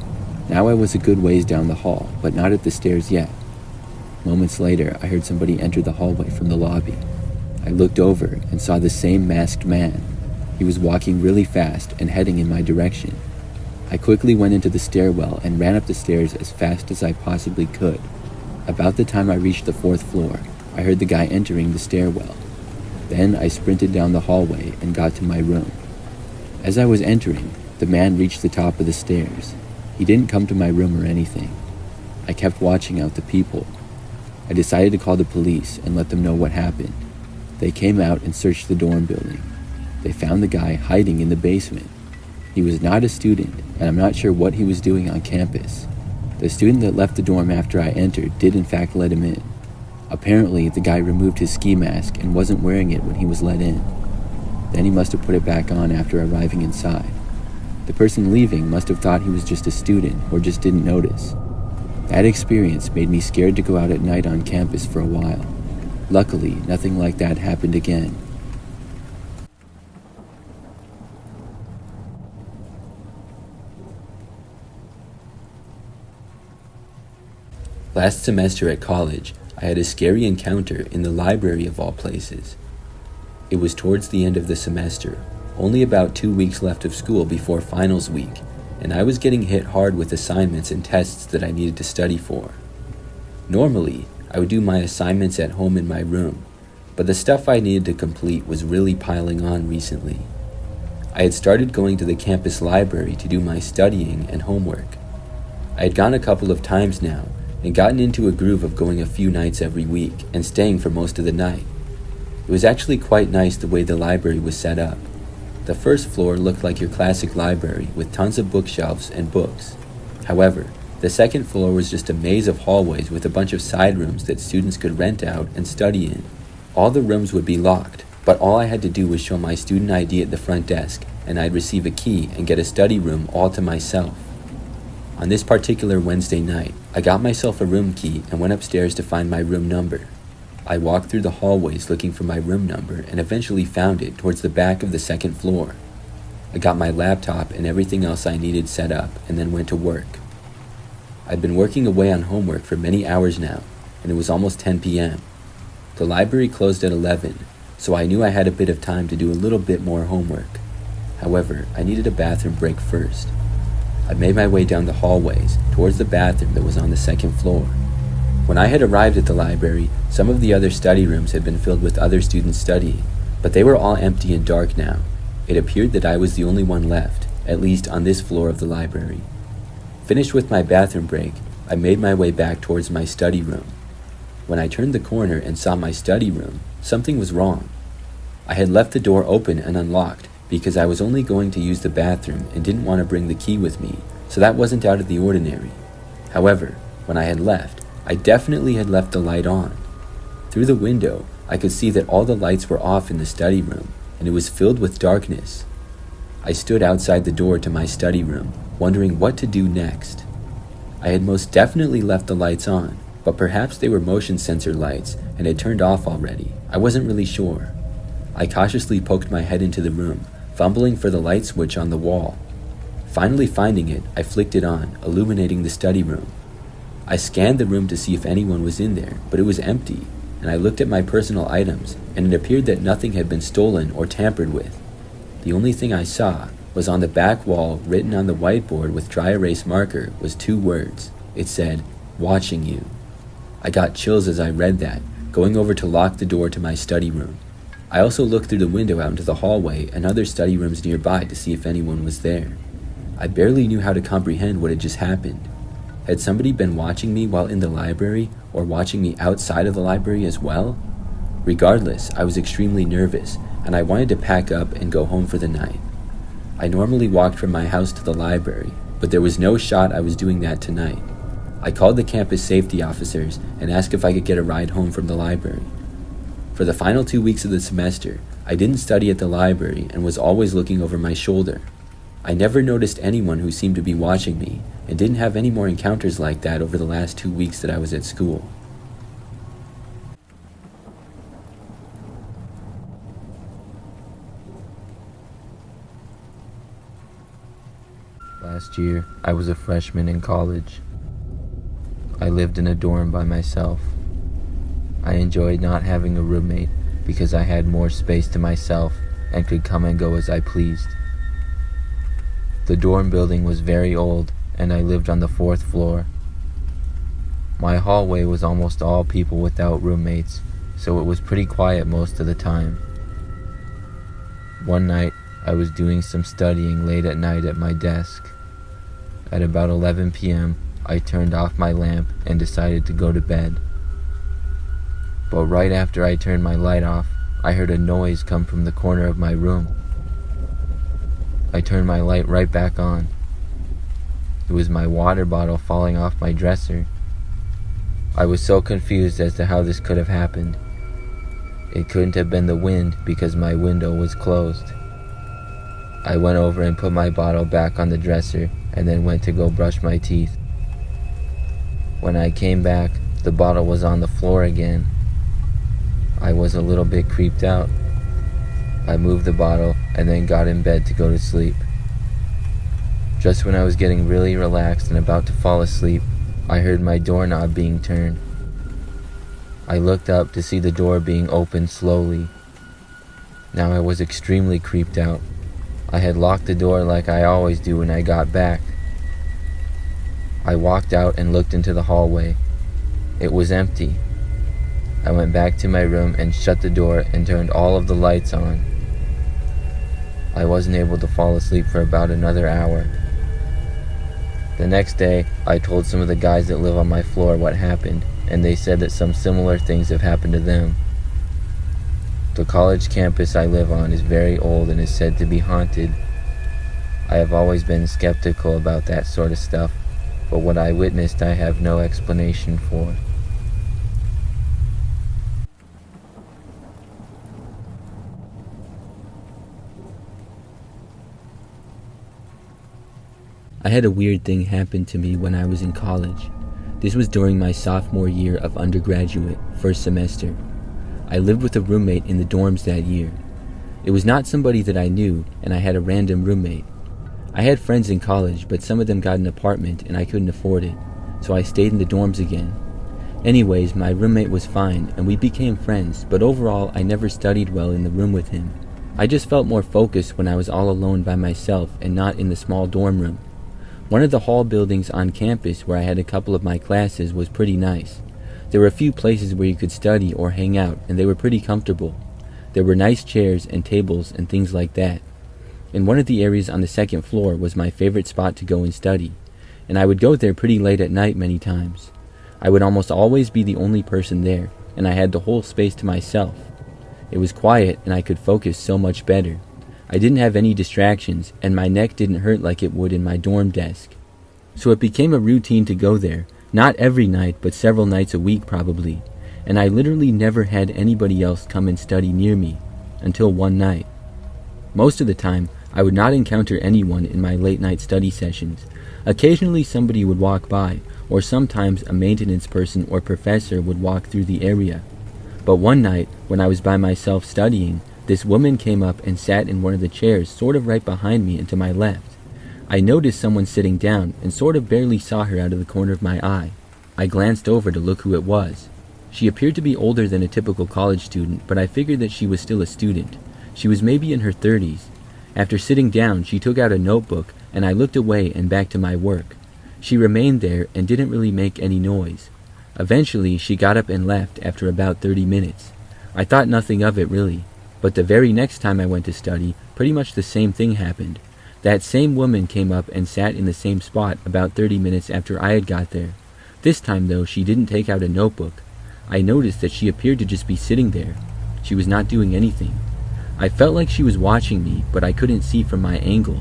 Now I was a good ways down the hall, but not at the stairs yet. Moments later, I heard somebody enter the hallway from the lobby. I looked over and saw the same masked man. He was walking really fast and heading in my direction. I quickly went into the stairwell and ran up the stairs as fast as I possibly could. About the time I reached the 4th floor, I heard the guy entering the stairwell. Then I sprinted down the hallway and got to my room. As I was entering, the man reached the top of the stairs. He didn't come to my room or anything. I kept watching out the people. I decided to call the police and let them know what happened. They came out and searched the dorm building. They found the guy hiding in the basement. He was not a student, and I'm not sure what he was doing on campus. The student that left the dorm after I entered did in fact let him in. Apparently, the guy removed his ski mask and wasn't wearing it when he was let in. Then he must have put it back on after arriving inside. The person leaving must have thought he was just a student or just didn't notice. That experience made me scared to go out at night on campus for a while. Luckily, nothing like that happened again. Last semester at college, I had a scary encounter in the library of all places. It was towards the end of the semester, only about 2 weeks left of school before finals week, and I was getting hit hard with assignments and tests that I needed to study for. Normally, I would do my assignments at home in my room, but the stuff I needed to complete was really piling on recently. I had started going to the campus library to do my studying and homework. I had gone a couple of times now, and gotten into a groove of going a few nights every week and staying for most of the night. It was actually quite nice the way the library was set up. The first floor looked like your classic library with tons of bookshelves and books. However, the second floor was just a maze of hallways with a bunch of side rooms that students could rent out and study in. All the rooms would be locked, but all I had to do was show my student ID at the front desk, and I'd receive a key and get a study room all to myself. On this particular Wednesday night, I got myself a room key and went upstairs to find my room number. I walked through the hallways looking for my room number and eventually found it towards the back of the second floor. I got my laptop and everything else I needed set up and then went to work. I'd been working away on homework for many hours now, and it was almost 10 p.m. The library closed at 11, so I knew I had a bit of time to do a little bit more homework. However, I needed a bathroom break first. I made my way down the hallways towards the bathroom that was on the second floor. When I had arrived at the library, some of the other study rooms had been filled with other students studying, but they were all empty and dark now. It appeared that I was the only one left, at least on this floor of the library. Finished with my bathroom break, I made my way back towards my study room. When I turned the corner and saw my study room, something was wrong. I had left the door open and unlocked because I was only going to use the bathroom and didn't want to bring the key with me, so that wasn't out of the ordinary. However, when I had left, I definitely had left the light on. Through the window, I could see that all the lights were off in the study room, and it was filled with darkness. I stood outside the door to my study room, wondering what to do next. I had most definitely left the lights on, but perhaps they were motion sensor lights and had turned off already. I wasn't really sure. I cautiously poked my head into the room, fumbling for the light switch on the wall. Finally finding it, I flicked it on, illuminating the study room. I scanned the room to see if anyone was in there, but it was empty, and I looked at my personal items, and it appeared that nothing had been stolen or tampered with. The only thing I saw was on the back wall, written on the whiteboard with dry erase marker, was 2 words. It said, "Watching you." I got chills as I read that, going over to lock the door to my study room. I also looked through the window out into the hallway and other study rooms nearby to see if anyone was there. I barely knew how to comprehend what had just happened. Had somebody been watching me while in the library, or watching me outside of the library as well? Regardless, I was extremely nervous, and I wanted to pack up and go home for the night. I normally walked from my house to the library, but there was no shot I was doing that tonight. I called the campus safety officers and asked if I could get a ride home from the library. For the final 2 weeks of the semester, I didn't study at the library and was always looking over my shoulder. I never noticed anyone who seemed to be watching me, and didn't have any more encounters like that over the last 2 weeks that I was at school. Last year, I was a freshman in college. I lived in a dorm by myself. I enjoyed not having a roommate because I had more space to myself and could come and go as I pleased. The dorm building was very old, and I lived on the 4th floor. My hallway was almost all people without roommates, so it was pretty quiet most of the time. One night, I was doing some studying late at night at my desk. At about 11 p.m., I turned off my lamp and decided to go to bed. But right after I turned my light off, I heard a noise come from the corner of my room. I turned my light right back on. It was my water bottle falling off my dresser. I was so confused as to how this could have happened. It couldn't have been the wind because my window was closed. I went over and put my bottle back on the dresser and then went to go brush my teeth. When I came back, the bottle was on the floor again. I was a little bit creeped out. I moved the bottle and then got in bed to go to sleep. Just when I was getting really relaxed and about to fall asleep, I heard my doorknob being turned. I looked up to see the door being opened slowly. Now I was extremely creeped out. I had locked the door like I always do when I got back. I walked out and looked into the hallway. It was empty. I went back to my room and shut the door and turned all of the lights on. I wasn't able to fall asleep for about another hour. The next day, I told some of the guys that live on my floor what happened, and they said that some similar things have happened to them. The college campus I live on is very old and is said to be haunted. I have always been skeptical about that sort of stuff, but what I witnessed I have no explanation for. I had a weird thing happen to me when I was in college. This was during my sophomore year of undergraduate, first semester. I lived with a roommate in the dorms that year. It was not somebody that I knew, and I had a random roommate. I had friends in college, but some of them got an apartment and I couldn't afford it, so I stayed in the dorms again. Anyways, my roommate was fine, and we became friends, but overall I never studied well in the room with him. I just felt more focused when I was all alone by myself and not in the small dorm room. One of the hall buildings on campus where I had a couple of my classes was pretty nice. There were a few places where you could study or hang out, and they were pretty comfortable. There were nice chairs and tables and things like that. And one of the areas on the second floor was my favorite spot to go and study, and I would go there pretty late at night many times. I would almost always be the only person there, and I had the whole space to myself. It was quiet and I could focus so much better. I didn't have any distractions, and my neck didn't hurt like it would in my dorm desk. So it became a routine to go there, not every night, but several nights a week probably, and I literally never had anybody else come and study near me, until one night. Most of the time, I would not encounter anyone in my late night study sessions. Occasionally somebody would walk by, or sometimes a maintenance person or professor would walk through the area. But one night, when I was by myself studying, this woman came up and sat in one of the chairs sort of right behind me and to my left. I noticed someone sitting down and sort of barely saw her out of the corner of my eye. I glanced over to look who it was. She appeared to be older than a typical college student, but I figured that she was still a student. She was maybe in her 30s. After sitting down, she took out a notebook, and I looked away and back to my work. She remained there and didn't really make any noise. Eventually, she got up and left after about 30 minutes. I thought nothing of it really, but the very next time I went to study, pretty much the same thing happened. That same woman came up and sat in the same spot about 30 minutes after I had got there. This time though, she didn't take out a notebook. I noticed that she appeared to just be sitting there. She was not doing anything. I felt like she was watching me, but I couldn't see from my angle.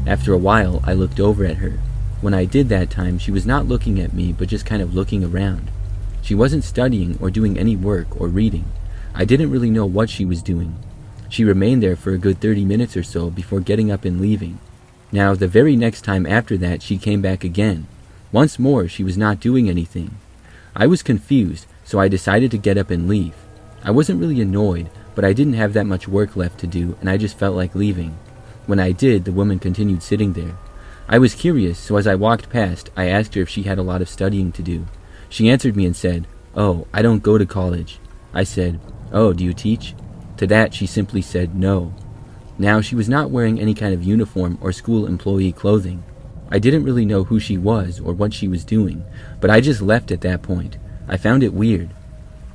After a while, I looked over at her. When I did that time, she was not looking at me, but just kind of looking around. She wasn't studying or doing any work or reading. I didn't really know what she was doing. She remained there for a good 30 minutes or so before getting up and leaving. Now, the very next time after that, she came back again. Once more, she was not doing anything. I was confused, so I decided to get up and leave. I wasn't really annoyed, but I didn't have that much work left to do, and I just felt like leaving. When I did, the woman continued sitting there. I was curious, so as I walked past, I asked her if she had a lot of studying to do. She answered me and said, "Oh, I don't go to college." I said, "Oh, do you teach?" To that, she simply said no. Now, she was not wearing any kind of uniform or school employee clothing. I didn't really know who she was or what she was doing, but I just left at that point. I found it weird.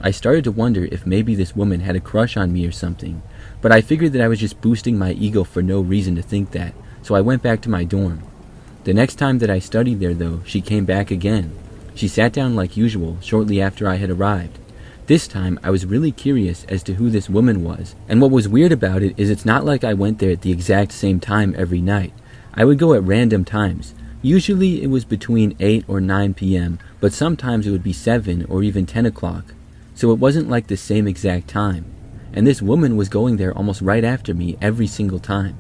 I started to wonder if maybe this woman had a crush on me or something, but I figured that I was just boosting my ego for no reason to think that, so I went back to my dorm. The next time that I studied there, though, she came back again. She sat down like usual shortly after I had arrived. This time, I was really curious as to who this woman was, and what was weird about it is it's not like I went there at the exact same time every night. I would go at random times. Usually it was between 8 or 9 p.m., but sometimes it would be 7 or even 10 o'clock. So it wasn't like the same exact time. And this woman was going there almost right after me every single time.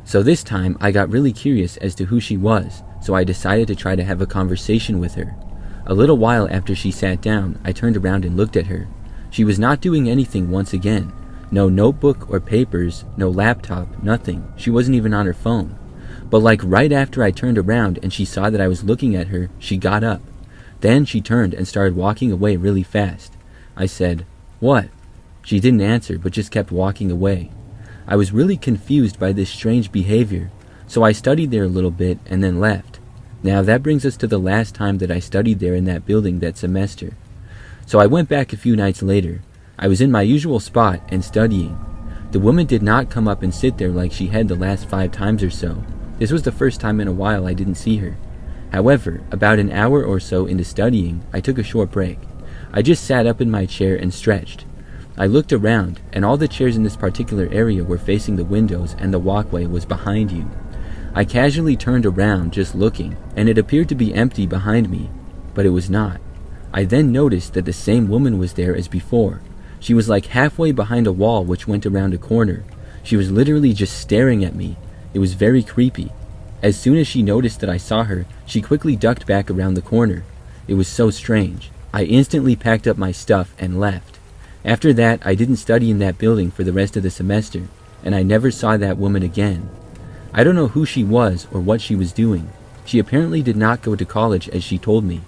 So this time, I got really curious as to who she was, so I decided to try to have a conversation with her. A little while after she sat down, I turned around and looked at her. She was not doing anything once again. No notebook or papers, no laptop, nothing. She wasn't even on her phone. But like right after I turned around and she saw that I was looking at her, she got up. Then she turned and started walking away really fast. I said, "What?" She didn't answer, but just kept walking away. I was really confused by this strange behavior, so I studied there a little bit and then left. Now that brings us to the last time that I studied there in that building that semester. So I went back a few nights later. I was in my usual spot and studying. The woman did not come up and sit there like she had the last 5 times or so. This was the first time in a while I didn't see her. However, about an hour or so into studying, I took a short break. I just sat up in my chair and stretched. I looked around, and all the chairs in this particular area were facing the windows and the walkway was behind you. I casually turned around just looking, and it appeared to be empty behind me, but it was not. I then noticed that the same woman was there as before. She was like halfway behind a wall which went around a corner. She was literally just staring at me. It was very creepy. As soon as she noticed that I saw her, she quickly ducked back around the corner. It was so strange. I instantly packed up my stuff and left. After that, I didn't study in that building for the rest of the semester, and I never saw that woman again. I don't know who she was or what she was doing. She apparently did not go to college as she told me.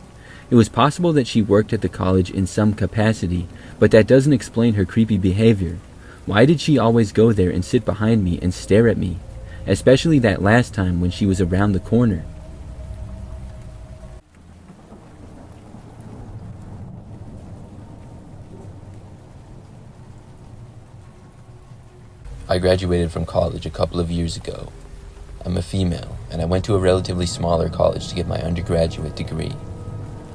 It was possible that she worked at the college in some capacity, but that doesn't explain her creepy behavior. Why did she always go there and sit behind me and stare at me? Especially that last time when she was around the corner. I graduated from college a couple of years ago. I'm a female, and I went to a relatively smaller college to get my undergraduate degree.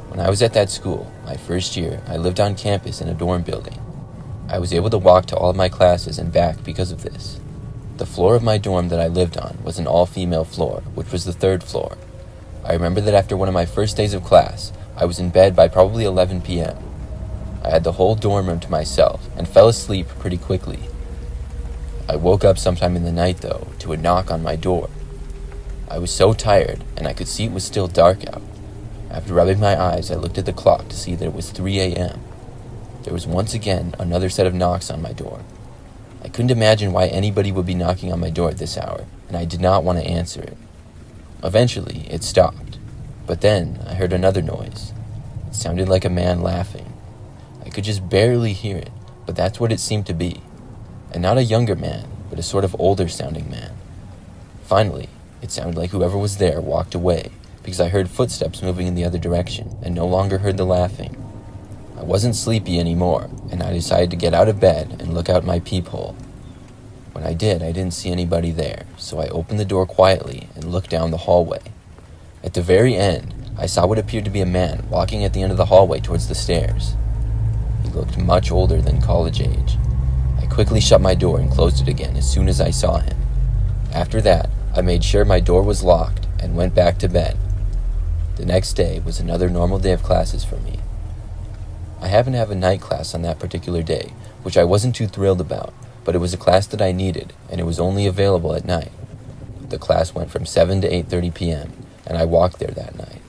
When I was at that school, my first year, I lived on campus in a dorm building. I was able to walk to all of my classes and back because of this. The floor of my dorm that I lived on was an all-female floor, which was the 3rd floor. I remember that after one of my first days of class, I was in bed by probably 11 p.m. I had the whole dorm room to myself and fell asleep pretty quickly. I woke up sometime in the night, though, to a knock on my door. I was so tired, and I could see it was still dark out. After rubbing my eyes, I looked at the clock to see that it was 3 a.m. There was once again another set of knocks on my door. I couldn't imagine why anybody would be knocking on my door at this hour, and I did not want to answer it. Eventually, it stopped, but then I heard another noise. It sounded like a man laughing. I could just barely hear it, but that's what it seemed to be. And not a younger man, but a sort of older sounding man. Finally, it sounded like whoever was there walked away, because I heard footsteps moving in the other direction and no longer heard the laughing. I wasn't sleepy anymore, and I decided to get out of bed and look out my peephole. When I did, I didn't see anybody there, so I opened the door quietly and looked down the hallway. At the very end, I saw what appeared to be a man walking at the end of the hallway towards the stairs. He looked much older than college age. I quickly shut my door and closed it again as soon as I saw him. After that, I made sure my door was locked and went back to bed. The next day was another normal day of classes for me. I happened to have a night class on that particular day, which I wasn't too thrilled about, but it was a class that I needed, and it was only available at night. The class went from 7 to 8:30 p.m., and I walked there that night.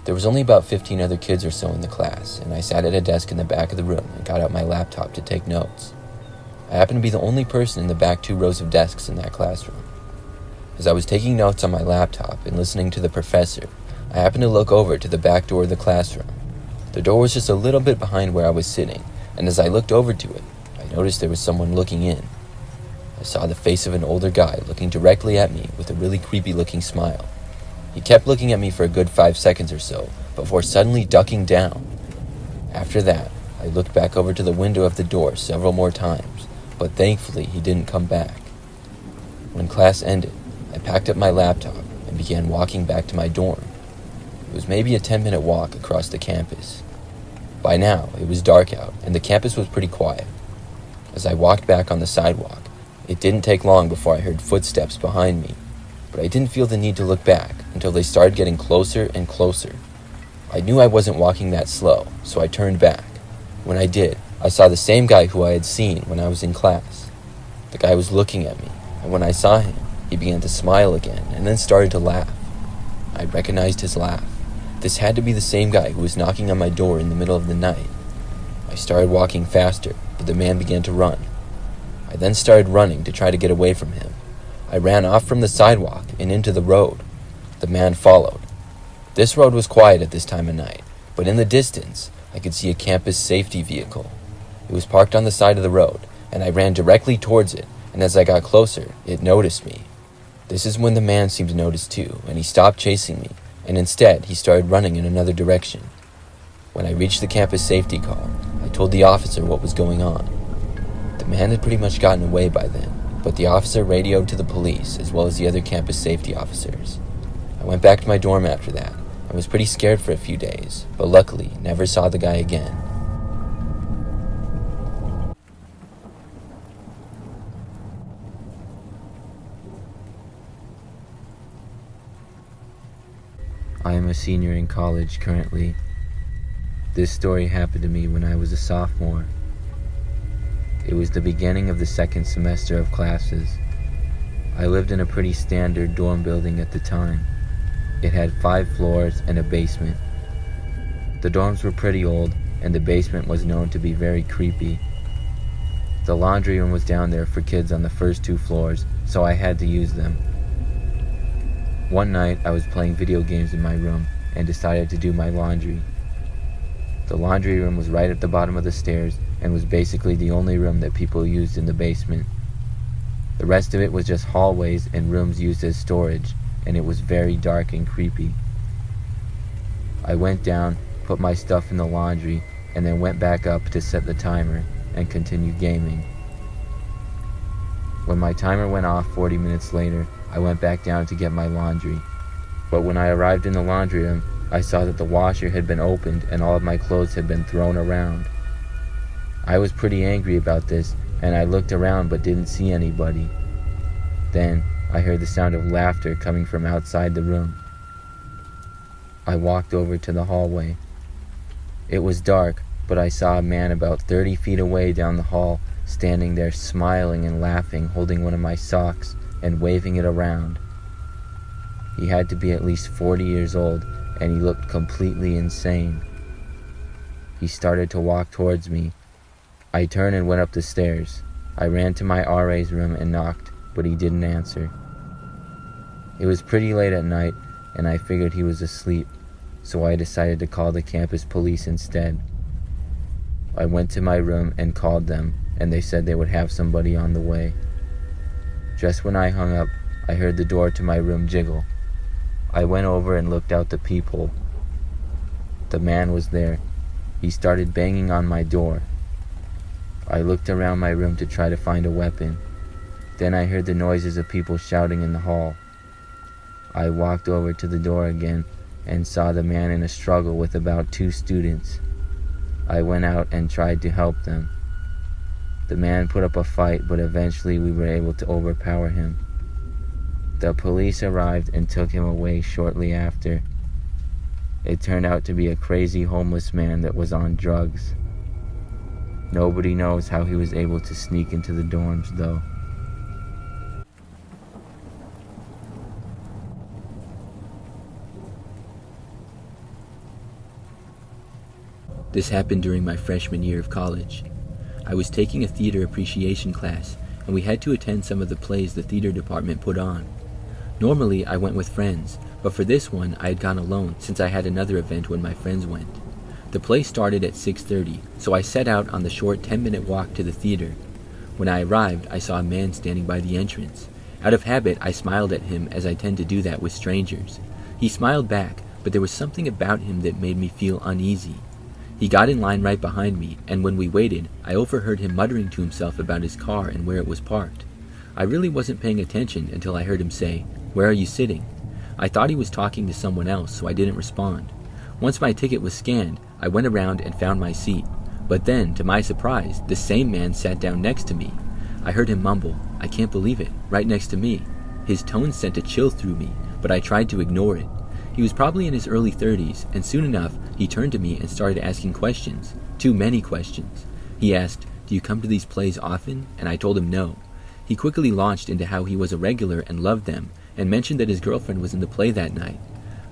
There was only about 15 other kids or so in the class, and I sat at a desk in the back of the room and got out my laptop to take notes. I happened to be the only person in the back 2 rows of desks in that classroom. As I was taking notes on my laptop and listening to the professor, I happened to look over to the back door of the classroom. The door was just a little bit behind where I was sitting, and as I looked over to it, I noticed there was someone looking in. I saw the face of an older guy looking directly at me with a really creepy-looking smile. He kept looking at me for a good 5 seconds or so, before suddenly ducking down. After that, I looked back over to the window of the door several more times, but thankfully he didn't come back. When class ended, I packed up my laptop and began walking back to my dorm. It was maybe a 10-minute walk across the campus. By now, it was dark out, and the campus was pretty quiet. As I walked back on the sidewalk, it didn't take long before I heard footsteps behind me, but I didn't feel the need to look back until they started getting closer and closer. I knew I wasn't walking that slow, so I turned back. When I did, I saw the same guy who I had seen when I was in class. The guy was looking at me, and when I saw him, he began to smile again and then started to laugh. I recognized his laugh. This had to be the same guy who was knocking on my door in the middle of the night. I started walking faster, but the man began to run. I then started running to try to get away from him. I ran off from the sidewalk and into the road. The man followed. This road was quiet at this time of night, but in the distance, I could see a campus safety vehicle. It was parked on the side of the road, and I ran directly towards it, and as I got closer, it noticed me. This is when the man seemed to notice too, and he stopped chasing me, and instead, he started running in another direction. When I reached the campus safety car, I told the officer what was going on. The man had pretty much gotten away by then, but the officer radioed to the police as well as the other campus safety officers. I went back to my dorm after that. I was pretty scared for a few days, but luckily never saw the guy again. I am a senior in college currently. This story happened to me when I was a sophomore. It was the beginning of the second semester of classes. I lived in a pretty standard dorm building at the time. It had 5 floors and a basement. The dorms were pretty old, and the basement was known to be very creepy. The laundry room was down there for kids on the first 2 floors, so I had to use them. One night, I was playing video games in my room and decided to do my laundry. The laundry room was right at the bottom of the stairs and was basically the only room that people used in the basement. The rest of it was just hallways and rooms used as storage, and it was very dark and creepy. I went down, put my stuff in the laundry, and then went back up to set the timer and continue gaming. When my timer went off 40 minutes later, I went back down to get my laundry. But when I arrived in the laundry room, I saw that the washer had been opened and all of my clothes had been thrown around. I was pretty angry about this, and I looked around but didn't see anybody. Then, I heard the sound of laughter coming from outside the room. I walked over to the hallway. It was dark, but I saw a man about 30 feet away down the hall, standing there smiling and laughing, holding one of my socks and waving it around. He had to be at least 40 years old, and he looked completely insane. He started to walk towards me. I turned and went up the stairs. I ran to my RA's room and knocked, but he didn't answer. It was pretty late at night, and I figured he was asleep, so I decided to call the campus police instead. I went to my room and called them, and they said they would have somebody on the way. Just when I hung up, I heard the door to my room jiggle. I went over and looked out the peephole. The man was there. He started banging on my door. I looked around my room to try to find a weapon. Then I heard the noises of people shouting in the hall. I walked over to the door again and saw the man in a struggle with about 2 students. I went out and tried to help them. The man put up a fight, but eventually we were able to overpower him. The police arrived and took him away shortly after. It turned out to be a crazy homeless man that was on drugs. Nobody knows how he was able to sneak into the dorms, though. This happened during my freshman year of college. I was taking a theater appreciation class, and we had to attend some of the plays the theater department put on. Normally, I went with friends, but for this one, I had gone alone since I had another event when my friends went. The play started at 6:30, so I set out on the short 10-minute walk to the theater. When I arrived, I saw a man standing by the entrance. Out of habit, I smiled at him as I tend to do that with strangers. He smiled back, but there was something about him that made me feel uneasy. He got in line right behind me, and when we waited, I overheard him muttering to himself about his car and where it was parked. I really wasn't paying attention until I heard him say, "Where are you sitting?" I thought he was talking to someone else, so I didn't respond. Once my ticket was scanned, I went around and found my seat. But then, to my surprise, the same man sat down next to me. I heard him mumble, "I can't believe it," right next to me. His tone sent a chill through me, but I tried to ignore it. He was probably in his early 30s, and soon enough, he turned to me and started asking questions. Too many questions. He asked, "Do you come to these plays often?" And I told him no. He quickly launched into how he was a regular and loved them, and mentioned that his girlfriend was in the play that night.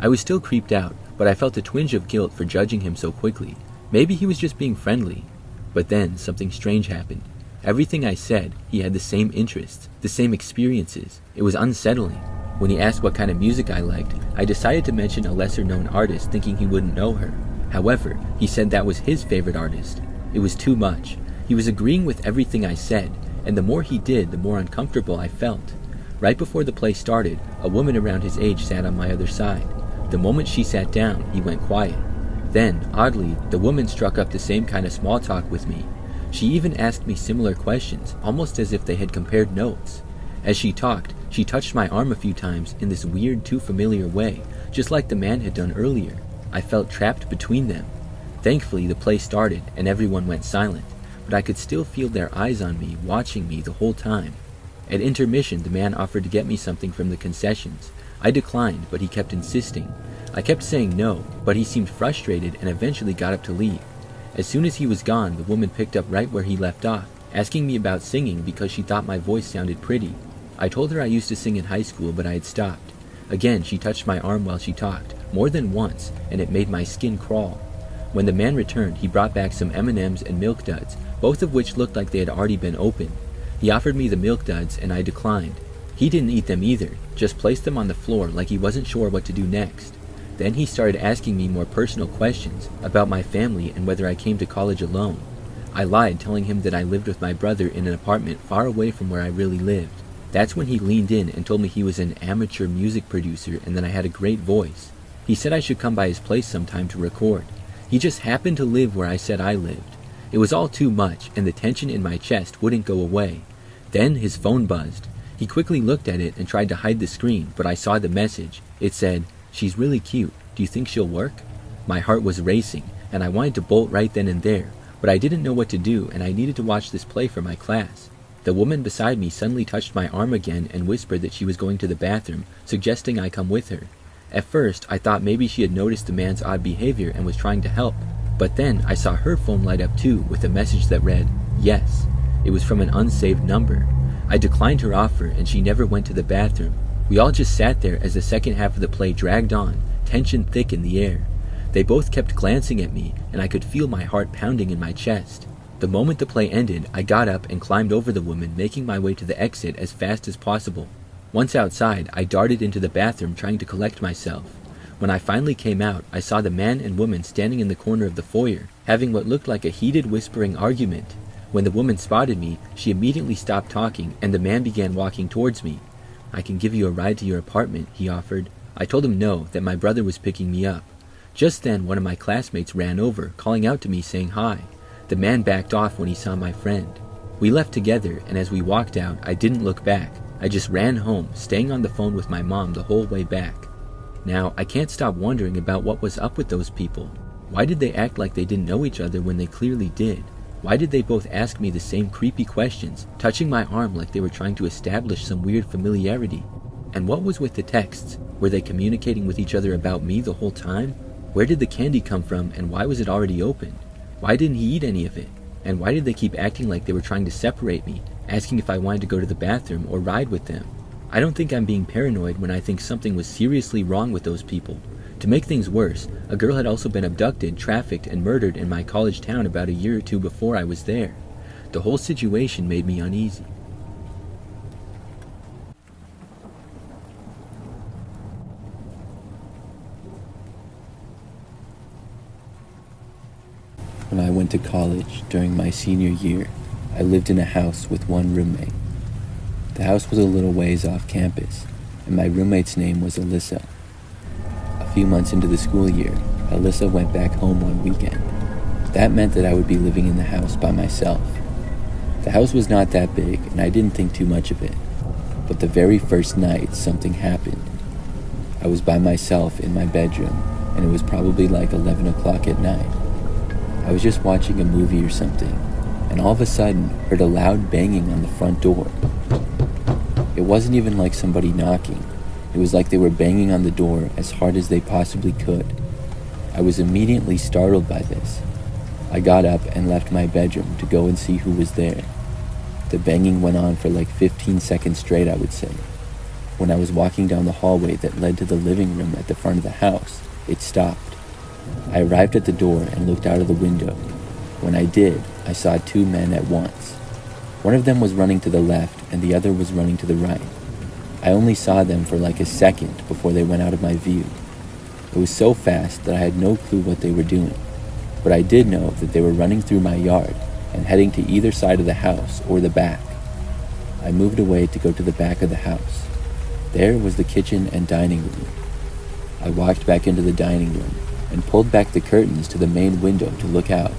I was still creeped out, but I felt a twinge of guilt for judging him so quickly. Maybe he was just being friendly. But then, something strange happened. Everything I said, he had the same interests, the same experiences. It was unsettling. When he asked what kind of music I liked, I decided to mention a lesser-known artist thinking he wouldn't know her. However, he said that was his favorite artist. It was too much. He was agreeing with everything I said, and the more he did, the more uncomfortable I felt. Right before the play started, a woman around his age sat on my other side. The moment she sat down, he went quiet. Then, oddly, the woman struck up the same kind of small talk with me. She even asked me similar questions, almost as if they had compared notes. As she talked, she touched my arm a few times in this weird, too familiar way, just like the man had done earlier. I felt trapped between them. Thankfully, the play started, and everyone went silent, but I could still feel their eyes on me, watching me the whole time. At intermission, the man offered to get me something from the concessions. I declined, but he kept insisting. I kept saying no, but he seemed frustrated and eventually got up to leave. As soon as he was gone, the woman picked up right where he left off, asking me about singing because she thought my voice sounded pretty. I told her I used to sing in high school, but I had stopped. Again, she touched my arm while she talked, more than once, and it made my skin crawl. When the man returned, he brought back some M&Ms and Milk Duds, both of which looked like they had already been opened. He offered me the Milk Duds, and I declined. He didn't eat them either, just placed them on the floor like he wasn't sure what to do next. Then he started asking me more personal questions about my family and whether I came to college alone. I lied, telling him that I lived with my brother in an apartment far away from where I really lived. That's when he leaned in and told me he was an amateur music producer and that I had a great voice. He said I should come by his place sometime to record. He just happened to live where I said I lived. It was all too much, and the tension in my chest wouldn't go away. Then his phone buzzed. He quickly looked at it and tried to hide the screen, but I saw the message. It said, "She's really cute. Do you think she'll work?" My heart was racing, and I wanted to bolt right then and there, but I didn't know what to do, and I needed to watch this play for my class. The woman beside me suddenly touched my arm again and whispered that she was going to the bathroom, suggesting I come with her. At first, I thought maybe she had noticed the man's odd behavior and was trying to help, but then I saw her phone light up too with a message that read, "Yes." It was from an unsaved number. I declined her offer, and she never went to the bathroom. We all just sat there as the second half of the play dragged on, tension thick in the air. They both kept glancing at me, and I could feel my heart pounding in my chest. The moment the play ended, I got up and climbed over the woman, making my way to the exit as fast as possible. Once outside, I darted into the bathroom trying to collect myself. When I finally came out, I saw the man and woman standing in the corner of the foyer, having what looked like a heated whispering argument. When the woman spotted me, she immediately stopped talking, and the man began walking towards me. "I can give you a ride to your apartment," he offered. I told him no, that my brother was picking me up. Just then, one of my classmates ran over, calling out to me saying hi. The man backed off when he saw my friend. We left together, and as we walked out, I didn't look back. I just ran home, staying on the phone with my mom the whole way back. Now, I can't stop wondering about what was up with those people. Why did they act like they didn't know each other when they clearly did? Why did they both ask me the same creepy questions, touching my arm like they were trying to establish some weird familiarity? And what was with the texts? Were they communicating with each other about me the whole time? Where did the candy come from, and why was it already open? Why didn't he eat any of it? And why did they keep acting like they were trying to separate me, asking if I wanted to go to the bathroom or ride with them? I don't think I'm being paranoid when I think something was seriously wrong with those people. To make things worse, a girl had also been abducted, trafficked, and murdered in my college town about a year or two before I was there. The whole situation made me uneasy. When I went to college during my senior year, I lived in a house with one roommate. The house was a little ways off campus, and my roommate's name was Alyssa. A few months into the school year, Alyssa went back home one weekend. That meant that I would be living in the house by myself. The house was not that big, and I didn't think too much of it. But the very first night, something happened. I was by myself in my bedroom, and it was probably like 11 o'clock at night. I was just watching a movie or something, and all of a sudden heard a loud banging on the front door. It wasn't even like somebody knocking. It was like they were banging on the door as hard as they possibly could. I was immediately startled by this. I got up and left my bedroom to go and see who was there. The banging went on for like 15 seconds straight, I would say. When I was walking down the hallway that led to the living room at the front of the house, it stopped. I arrived at the door and looked out of the window. When I did, I saw two men at once. One of them was running to the left and the other was running to the right. I only saw them for like a second before they went out of my view. It was so fast that I had no clue what they were doing, but I did know that they were running through my yard and heading to either side of the house or the back. I moved away to go to the back of the house. There was the kitchen and dining room. I walked back into the dining room and pulled back the curtains to the main window to look out.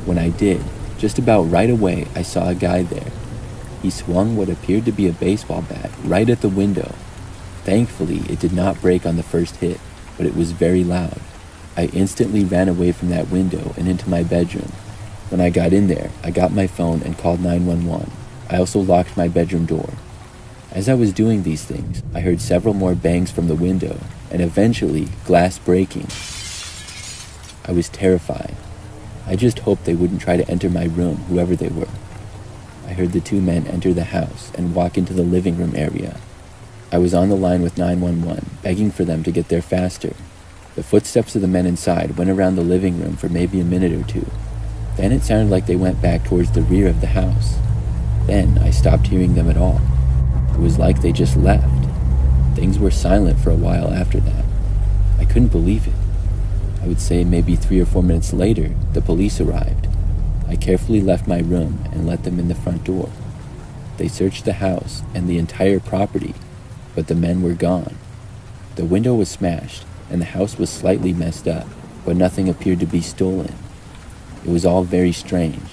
When I did, just about right away I saw a guy there. He swung what appeared to be a baseball bat right at the window. Thankfully, it did not break on the first hit, but it was very loud. I instantly ran away from that window and into my bedroom. When I got in there, I got my phone and called 911. I also locked my bedroom door. As I was doing these things, I heard several more bangs from the window, and eventually, glass breaking. I was terrified. I just hoped they wouldn't try to enter my room, whoever they were. I heard the two men enter the house and walk into the living room area. I was on the line with 911, begging for them to get there faster. The footsteps of the men inside went around the living room for maybe a minute or two. Then it sounded like they went back towards the rear of the house. Then I stopped hearing them at all. It was like they just left. Things were silent for a while after that. I couldn't believe it. I would say maybe 3 or 4 minutes later, the police arrived. I carefully left my room and let them in the front door. They searched the house and the entire property, but the men were gone. The window was smashed and the house was slightly messed up, but nothing appeared to be stolen. It was all very strange.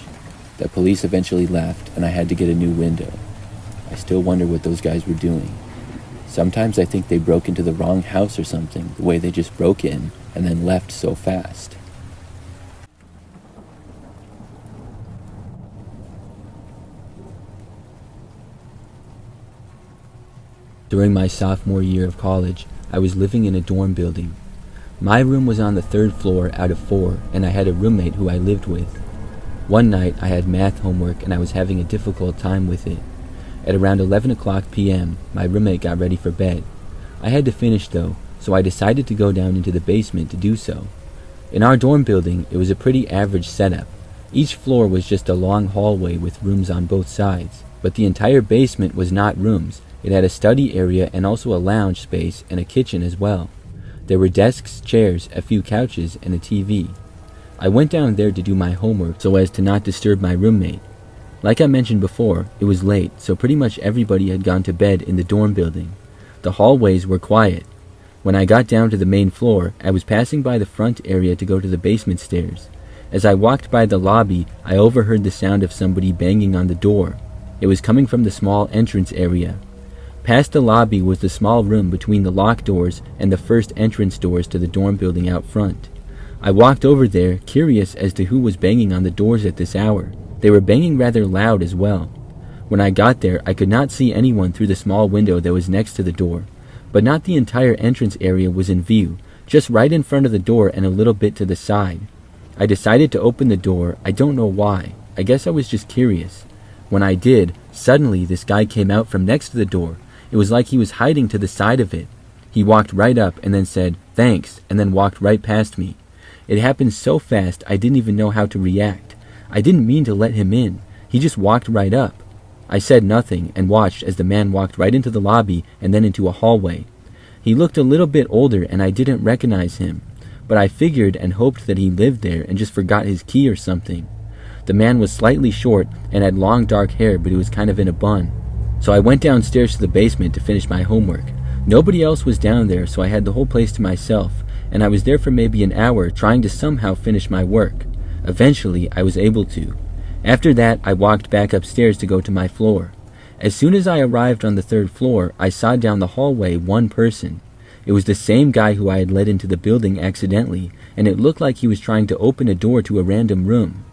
The police eventually left and I had to get a new window. I still wonder what those guys were doing. Sometimes I think they broke into the wrong house or something, the way they just broke in and then left so fast. During my sophomore year of college, I was living in a dorm building. My room was on the 3rd floor out of 4, and I had a roommate who I lived with. One night, I had math homework and I was having a difficult time with it. At around 11 o'clock p.m., my roommate got ready for bed. I had to finish though, so I decided to go down into the basement to do so. In our dorm building, it was a pretty average setup. Each floor was just a long hallway with rooms on both sides, but the entire basement was not rooms. It had a study area and also a lounge space and a kitchen as well. There were desks, chairs, a few couches, and a TV. I went down there to do my homework so as to not disturb my roommate. Like I mentioned before, it was late, so pretty much everybody had gone to bed in the dorm building. The hallways were quiet. When I got down to the main floor, I was passing by the front area to go to the basement stairs. As I walked by the lobby, I overheard the sound of somebody banging on the door. It was coming from the small entrance area. Past the lobby was the small room between the locked doors and the first entrance doors to the dorm building out front. I walked over there, curious as to who was banging on the doors at this hour. They were banging rather loud as well. When I got there, I could not see anyone through the small window that was next to the door, but not the entire entrance area was in view, just right in front of the door and a little bit to the side. I decided to open the door. I don't know why. I guess I was just curious. When I did, suddenly this guy came out from next to the door. It was like he was hiding to the side of it. He walked right up and then said, "Thanks," and then walked right past me. It happened so fast I didn't even know how to react. I didn't mean to let him in. He just walked right up. I said nothing and watched as the man walked right into the lobby and then into a hallway. He looked a little bit older and I didn't recognize him, but I figured and hoped that he lived there and just forgot his key or something. The man was slightly short and had long dark hair, but it was kind of in a bun. So I went downstairs to the basement to finish my homework. Nobody else was down there, so I had the whole place to myself, and I was there for maybe an hour trying to somehow finish my work. Eventually, I was able to. After that, I walked back upstairs to go to my floor. As soon as I arrived on the third floor, I saw down the hallway one person. It was the same guy who I had led into the building accidentally, and it looked like he was trying to open a door to a random room.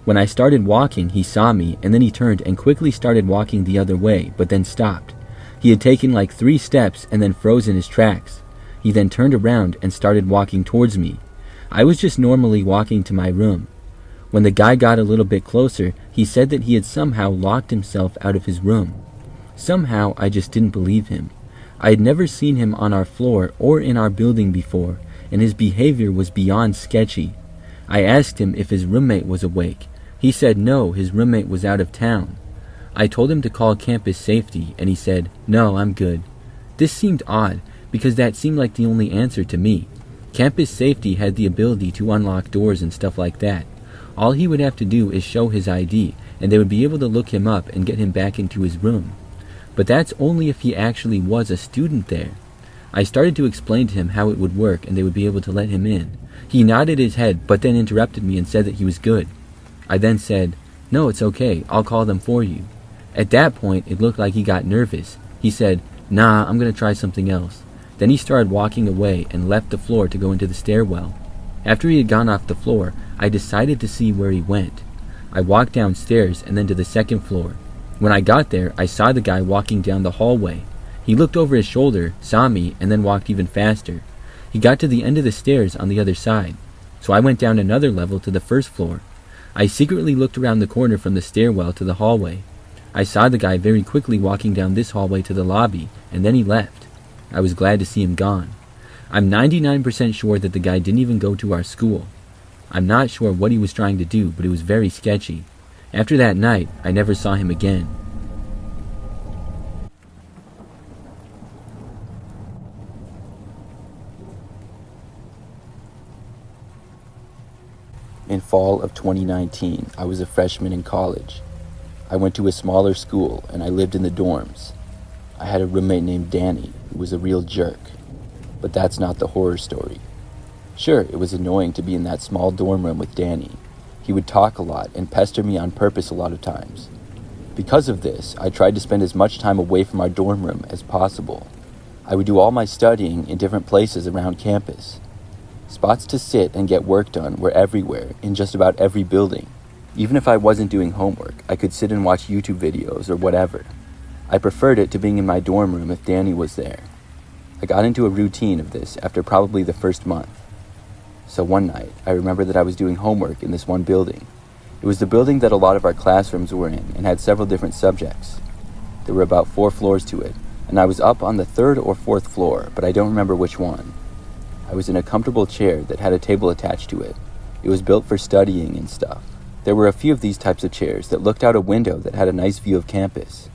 When I started walking, he saw me, and then he turned and quickly started walking the other way, but then stopped. He had taken like 3 steps and then froze in his tracks. He then turned around and started walking towards me. I was just normally walking to my room. When the guy got a little bit closer, he said that he had somehow locked himself out of his room. Somehow, I just didn't believe him. I had never seen him on our floor or in our building before, and his behavior was beyond sketchy. I asked him if his roommate was awake. He said no, his roommate was out of town. I told him to call campus safety, and he said, "No, I'm good." This seemed odd, because that seemed like the only answer to me. Campus safety had the ability to unlock doors and stuff like that. All he would have to do is show his ID, and they would be able to look him up and get him back into his room. But that's only if he actually was a student there. I started to explain to him how it would work and they would be able to let him in. He nodded his head, but then interrupted me and said that he was good. I then said, "No, it's okay, I'll call them for you." At that point, it looked like he got nervous. He said, "Nah, I'm gonna try something else." Then he started walking away and left the floor to go into the stairwell. After he had gone off the floor, I decided to see where he went. I walked downstairs and then to the second floor. When I got there, I saw the guy walking down the hallway. He looked over his shoulder, saw me, and then walked even faster. He got to the end of the stairs on the other side, so I went down another level to the first floor. I secretly looked around the corner from the stairwell to the hallway. I saw the guy very quickly walking down this hallway to the lobby, and then he left. I was glad to see him gone. I'm 99% sure that the guy didn't even go to our school. I'm not sure what he was trying to do, but it was very sketchy. After that night, I never saw him again. In fall of 2019, I was a freshman in college. I went to a smaller school and I lived in the dorms. I had a roommate named Danny who was a real jerk. But that's not the horror story. Sure, it was annoying to be in that small dorm room with Danny. He would talk a lot and pester me on purpose a lot of times. Because of this, I tried to spend as much time away from our dorm room as possible. I would do all my studying in different places around campus. Spots to sit and get work done were everywhere, in just about every building. Even if I wasn't doing homework, I could sit and watch YouTube videos or whatever. I preferred it to being in my dorm room if Danny was there. I got into a routine of this after probably the first month. So one night, I remember that I was doing homework in this one building. It was the building that a lot of our classrooms were in and had several different subjects. There were about 4 floors to it, and I was up on the 3rd or 4th floor, but I don't remember which one. I was in a comfortable chair that had a table attached to it. It was built for studying and stuff. There were a few of these types of chairs that looked out a window that had a nice view of campus.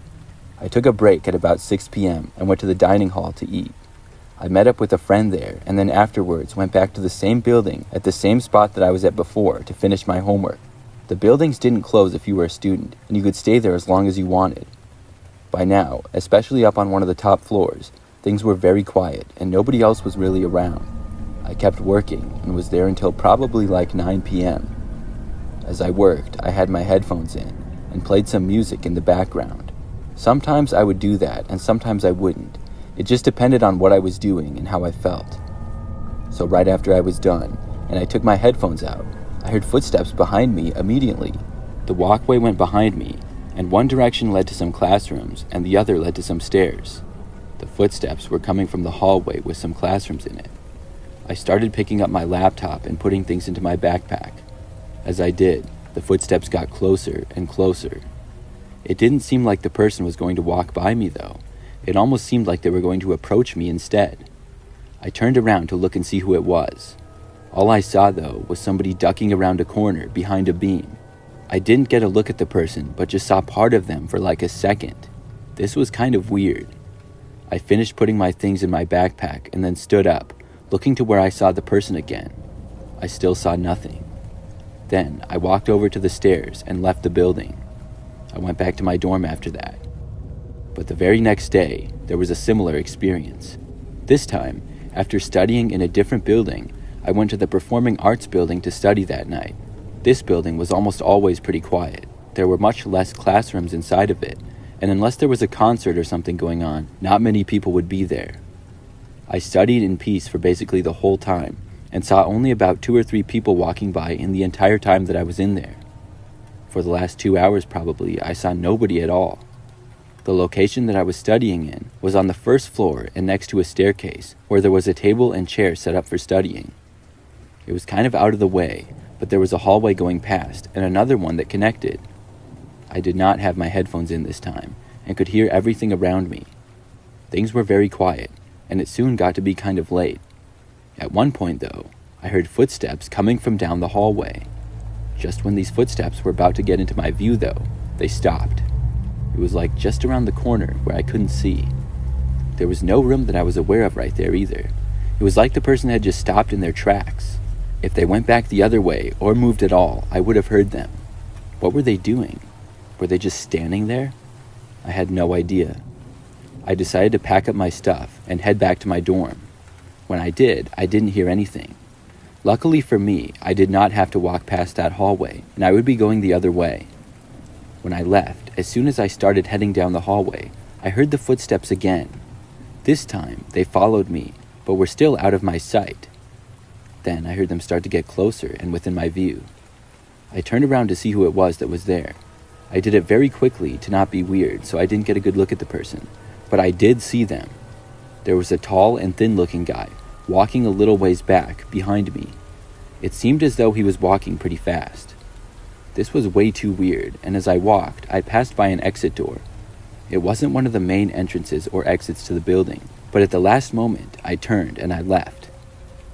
I took a break at about 6 p.m. and went to the dining hall to eat. I met up with a friend there and then afterwards went back to the same building at the same spot that I was at before to finish my homework. The buildings didn't close if you were a student, and you could stay there as long as you wanted. By now, especially up on one of the top floors, things were very quiet and nobody else was really around. I kept working and was there until probably like 9 p.m. As I worked, I had my headphones in and played some music in the background. Sometimes I would do that and sometimes I wouldn't. It just depended on what I was doing and how I felt. So right after I was done and I took my headphones out, I heard footsteps behind me immediately. The walkway went behind me, and one direction led to some classrooms and the other led to some stairs. The footsteps were coming from the hallway with some classrooms in it. I started picking up my laptop and putting things into my backpack. As I did, the footsteps got closer and closer. It didn't seem like the person was going to walk by me though. It almost seemed like they were going to approach me instead. I turned around to look and see who it was. All I saw, though, was somebody ducking around a corner behind a beam. I didn't get a look at the person, but just saw part of them for like a second. This was kind of weird. I finished putting my things in my backpack and then stood up, looking to where I saw the person again. I still saw nothing. Then I walked over to the stairs and left the building. I went back to my dorm after that. But the very next day, there was a similar experience. This time, after studying in a different building, I went to the performing arts building to study that night. This building was almost always pretty quiet. There were much less classrooms inside of it, and unless there was a concert or something going on, not many people would be there. I studied in peace for basically the whole time, and saw only about 2 or 3 people walking by in the entire time that I was in there. For the last 2 hours probably, I saw nobody at all. The location that I was studying in was on the first floor and next to a staircase, where there was a table and chair set up for studying. It was kind of out of the way, but there was a hallway going past and another one that connected. I did not have my headphones in this time and could hear everything around me. Things were very quiet, and it soon got to be kind of late. At one point, though, I heard footsteps coming from down the hallway. Just when these footsteps were about to get into my view, though, they stopped. It was like just around the corner where I couldn't see. There was no room that I was aware of right there either. It was like the person had just stopped in their tracks. If they went back the other way or moved at all, I would have heard them. What were they doing? Were they just standing there? I had no idea. I decided to pack up my stuff and head back to my dorm. When I did, I didn't hear anything. Luckily for me, I did not have to walk past that hallway, and I would be going the other way. When I left, as soon as I started heading down the hallway, I heard the footsteps again. This time, they followed me, but were still out of my sight. Then I heard them start to get closer and within my view. I turned around to see who it was that was there. I did it very quickly to not be weird, so I didn't get a good look at the person, but I did see them. There was a tall and thin-looking guy, walking a little ways back, behind me. It seemed as though he was walking pretty fast. This was way too weird, and as I walked, I passed by an exit door. It wasn't one of the main entrances or exits to the building, but at the last moment, I turned and I left.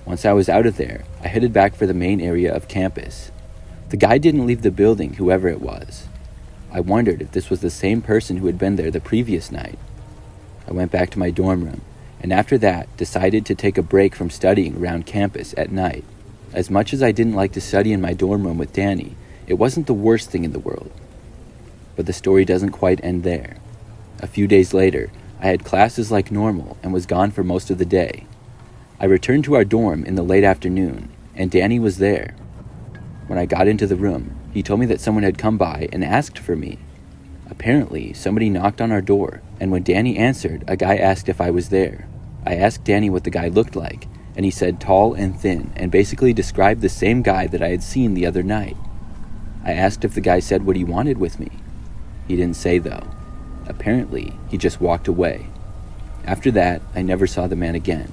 Once I was out of there, I headed back for the main area of campus. The guy didn't leave the building, whoever it was. I wondered if this was the same person who had been there the previous night. I went back to my dorm room, and after that, decided to take a break from studying around campus at night. As much as I didn't like to study in my dorm room with Danny, it wasn't the worst thing in the world. But the story doesn't quite end there. A few days later, I had classes like normal and was gone for most of the day. I returned to our dorm in the late afternoon, and Danny was there. When I got into the room, he told me that someone had come by and asked for me. Apparently, somebody knocked on our door, and when Danny answered, a guy asked if I was there. I asked Danny what the guy looked like, and he said tall and thin, and basically described the same guy that I had seen the other night. I asked if the guy said what he wanted with me. He didn't say, though. Apparently, he just walked away. After that, I never saw the man again.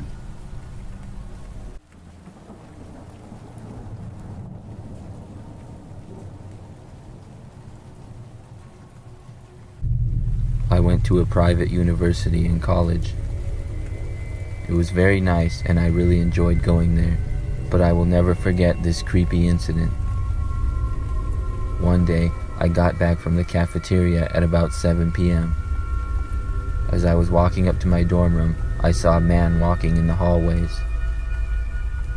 I went to a private university in college. It was very nice and I really enjoyed going there, but I will never forget this creepy incident. One day, I got back from the cafeteria at about 7 p.m. As I was walking up to my dorm room, I saw a man walking in the hallways.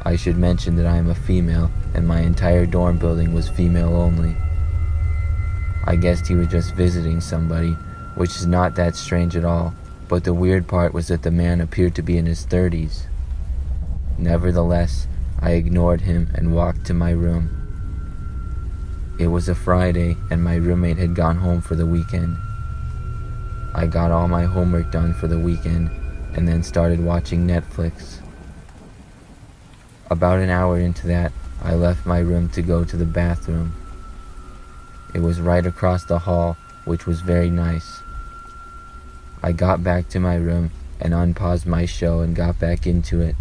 I should mention that I am a female, and my entire dorm building was female only. I guessed he was just visiting somebody, which is not that strange at all, but the weird part was that the man appeared to be in his 30s. Nevertheless, I ignored him and walked to my room. It was a Friday, and my roommate had gone home for the weekend. I got all my homework done for the weekend, and then started watching Netflix. About an hour into that, I left my room to go to the bathroom. It was right across the hall, which was very nice. I got back to my room and unpaused my show and got back into it.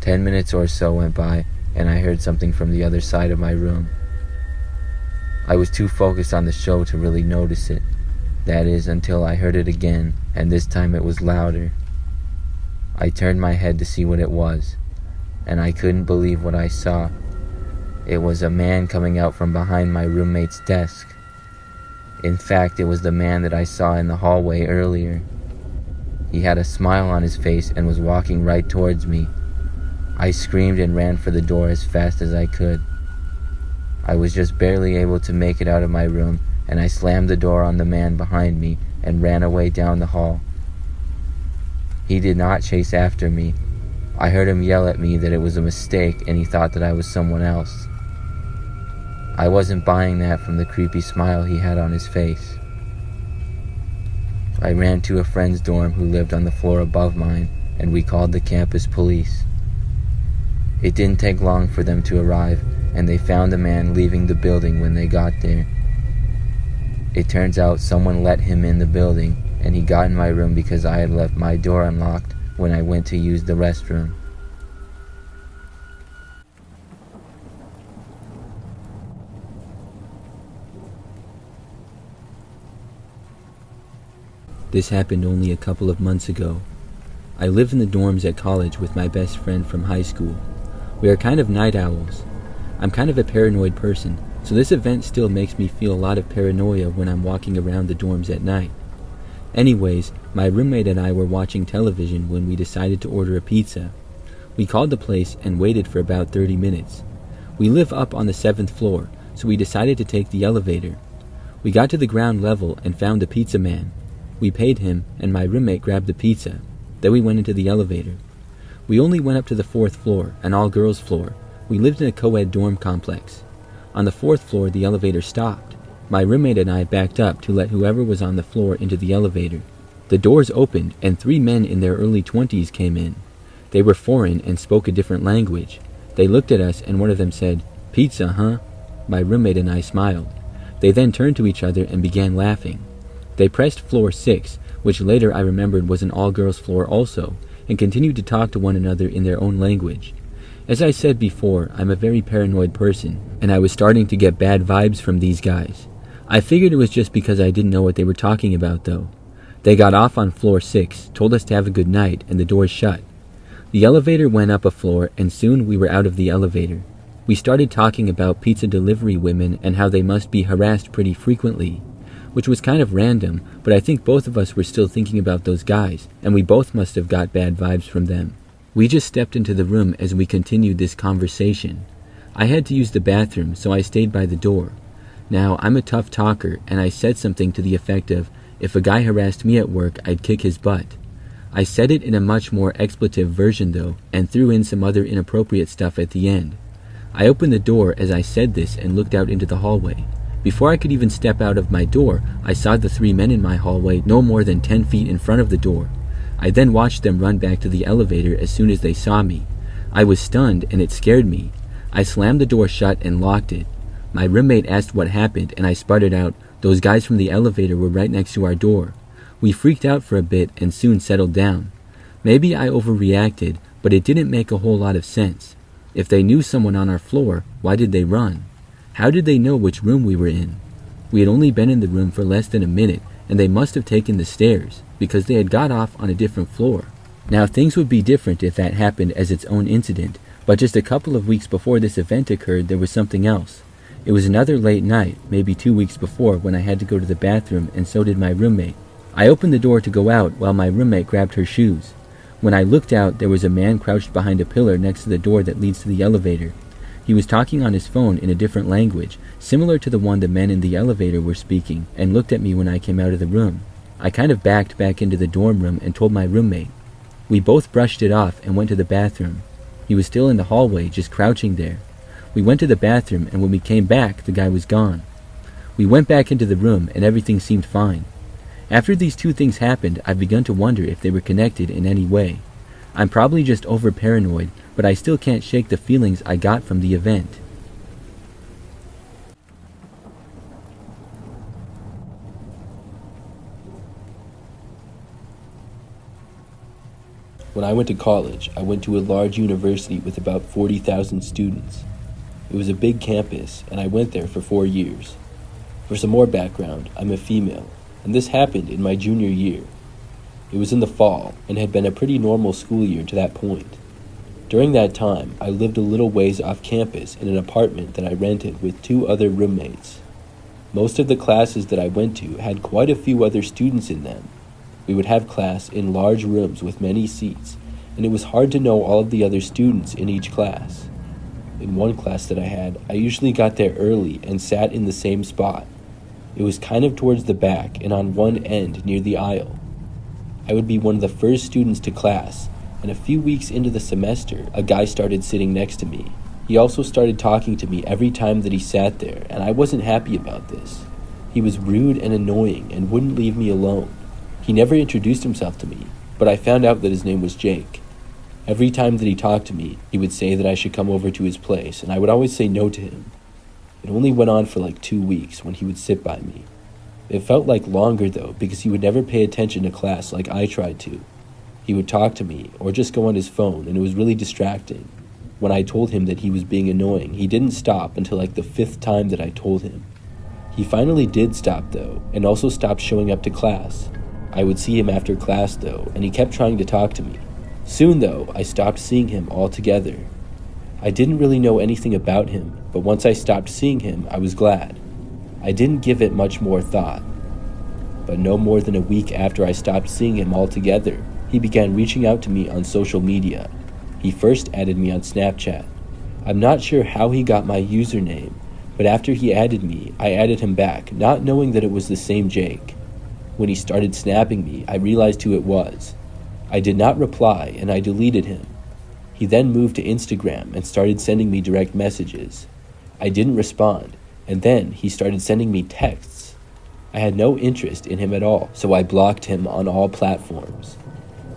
10 minutes or so went by, and I heard something from the other side of my room. I was too focused on the show to really notice it. That is, until I heard it again, and this time it was louder. I turned my head to see what it was, and I couldn't believe what I saw. It was a man coming out from behind my roommate's desk. In fact, it was the man that I saw in the hallway earlier. He had a smile on his face and was walking right towards me. I screamed and ran for the door as fast as I could. I was just barely able to make it out of my room, and I slammed the door on the man behind me and ran away down the hall. He did not chase after me. I heard him yell at me that it was a mistake and he thought that I was someone else. I wasn't buying that from the creepy smile he had on his face. I ran to a friend's dorm who lived on the floor above mine, and we called the campus police. It didn't take long for them to arrive, and they found the man leaving the building when they got there. It turns out someone let him in the building, and he got in my room because I had left my door unlocked when I went to use the restroom. This happened only a couple of months ago. I live in the dorms at college with my best friend from high school. We are kind of night owls. I'm kind of a paranoid person, so this event still makes me feel a lot of paranoia when I'm walking around the dorms at night. Anyways, my roommate and I were watching television when we decided to order a pizza. We called the place and waited for about 30 minutes. We live up on the 7th floor, so we decided to take the elevator. We got to the ground level and found a pizza man. We paid him, and my roommate grabbed the pizza. Then we went into the elevator. We only went up to the 4th floor, an all-girls floor. We lived in a co-ed dorm complex. On the 4th floor, the elevator stopped. My roommate and I backed up to let whoever was on the floor into the elevator. The doors opened, and 3 men in their early 20s came in. They were foreign and spoke a different language. They looked at us, and one of them said, "Pizza, huh?" My roommate and I smiled. They then turned to each other and began laughing. They pressed floor 6, which later I remembered was an all-girls floor also, and continued to talk to one another in their own language. As I said before, I'm a very paranoid person, and I was starting to get bad vibes from these guys. I figured it was just because I didn't know what they were talking about, though. They got off on floor 6, told us to have a good night, and the doors shut. The elevator went up a floor, and soon we were out of the elevator. We started talking about pizza delivery women and how they must be harassed pretty frequently, which was kind of random, but I think both of us were still thinking about those guys, and we both must have got bad vibes from them. We just stepped into the room as we continued this conversation. I had to use the bathroom, so I stayed by the door. Now, I'm a tough talker, and I said something to the effect of, if a guy harassed me at work, I'd kick his butt. I said it in a much more expletive version though, and threw in some other inappropriate stuff at the end. I opened the door as I said this and looked out into the hallway. Before I could even step out of my door, I saw the 3 men in my hallway no more than 10 feet in front of the door. I then watched them run back to the elevator as soon as they saw me. I was stunned and it scared me. I slammed the door shut and locked it. My roommate asked what happened and I sputtered out, "Those guys from the elevator were right next to our door." We freaked out for a bit and soon settled down. Maybe I overreacted, but it didn't make a whole lot of sense. If they knew someone on our floor, why did they run? How did they know which room we were in? We had only been in the room for less than a minute, and they must have taken the stairs, because they had got off on a different floor. Now things would be different if that happened as its own incident, but just a couple of weeks before this event occurred, there was something else. It was another late night, maybe 2 weeks before, when I had to go to the bathroom, and so did my roommate. I opened the door to go out while my roommate grabbed her shoes. When I looked out, there was a man crouched behind a pillar next to the door that leads to the elevator. He was talking on his phone in a different language, similar to the one the men in the elevator were speaking, and looked at me when I came out of the room. I kind of backed back into the dorm room and told my roommate. We both brushed it off and went to the bathroom. He was still in the hallway, just crouching there. We went to the bathroom, and when we came back, the guy was gone. We went back into the room, and everything seemed fine. After these two things happened, I've begun to wonder if they were connected in any way. I'm probably just over-paranoid, but I still can't shake the feelings I got from the event. When I went to college, I went to a large university with about 40,000 students. It was a big campus, and I went there for 4 years. For some more background, I'm a female, and this happened in my junior year. It was in the fall, and had been a pretty normal school year to that point. During that time, I lived a little ways off campus in an apartment that I rented with 2 other roommates. Most of the classes that I went to had quite a few other students in them. We would have class in large rooms with many seats, and it was hard to know all of the other students in each class. In one class that I had, I usually got there early and sat in the same spot. It was kind of towards the back and on one end near the aisle. I would be one of the first students to class, and a few weeks into the semester, a guy started sitting next to me. He also started talking to me every time that he sat there, and I wasn't happy about this. He was rude and annoying and wouldn't leave me alone. He never introduced himself to me, but I found out that his name was Jake. Every time that he talked to me, he would say that I should come over to his place, and I would always say no to him. It only went on for like 2 weeks when he would sit by me. It felt like longer though, because he would never pay attention to class like I tried to. He would talk to me, or just go on his phone, and it was really distracting. When I told him that he was being annoying, he didn't stop until like the 5th time that I told him. He finally did stop though, and also stopped showing up to class. I would see him after class though, and he kept trying to talk to me. Soon though, I stopped seeing him altogether. I didn't really know anything about him, but once I stopped seeing him, I was glad. I didn't give it much more thought. But no more than a week after I stopped seeing him altogether, he began reaching out to me on social media. He first added me on Snapchat. I'm not sure how he got my username, but after he added me, I added him back, not knowing that it was the same Jake. When he started snapping me, I realized who it was. I did not reply, and I deleted him. He then moved to Instagram and started sending me direct messages. I didn't respond, and then he started sending me texts. I had no interest in him at all, so I blocked him on all platforms.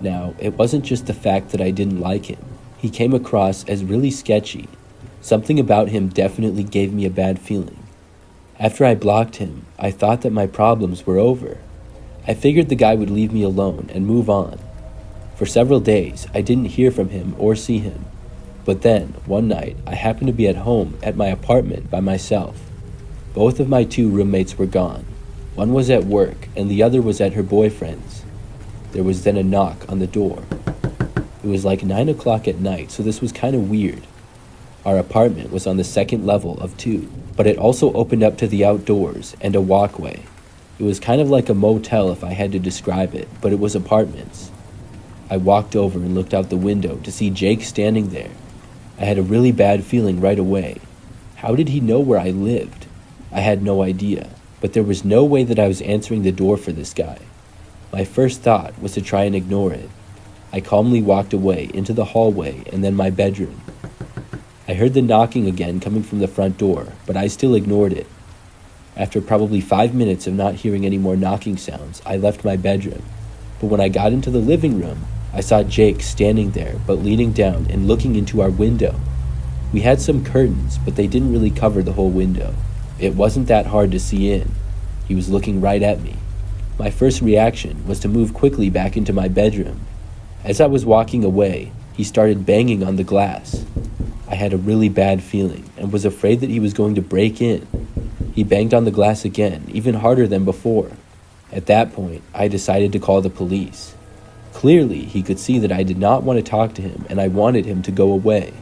Now, it wasn't just the fact that I didn't like him. He came across as really sketchy. Something about him definitely gave me a bad feeling. After I blocked him, I thought that my problems were over. I figured the guy would leave me alone and move on. For several days, I didn't hear from him or see him. But then, one night, I happened to be at home at my apartment by myself. Both of my 2 roommates were gone. One was at work, and the other was at her boyfriend's. There was then a knock on the door. It was like 9 o'clock at night, so this was kind of weird. Our apartment was on the 2nd level of 2, but it also opened up to the outdoors and a walkway. It was kind of like a motel if I had to describe it, but it was apartments. I walked over and looked out the window to see Jake standing there. I had a really bad feeling right away. How did he know where I lived? I had no idea, but there was no way that I was answering the door for this guy. My first thought was to try and ignore it. I calmly walked away into the hallway and then my bedroom. I heard the knocking again coming from the front door, but I still ignored it. After probably 5 minutes of not hearing any more knocking sounds, I left my bedroom. But when I got into the living room, I saw Jake standing there, but leaning down and looking into our window. We had some curtains, but they didn't really cover the whole window. It wasn't that hard to see in. He was looking right at me. My first reaction was to move quickly back into my bedroom. As I was walking away, he started banging on the glass. I had a really bad feeling and was afraid that he was going to break in. He banged on the glass again, even harder than before. At that point, I decided to call the police. Clearly, he could see that I did not want to talk to him and I wanted him to go away.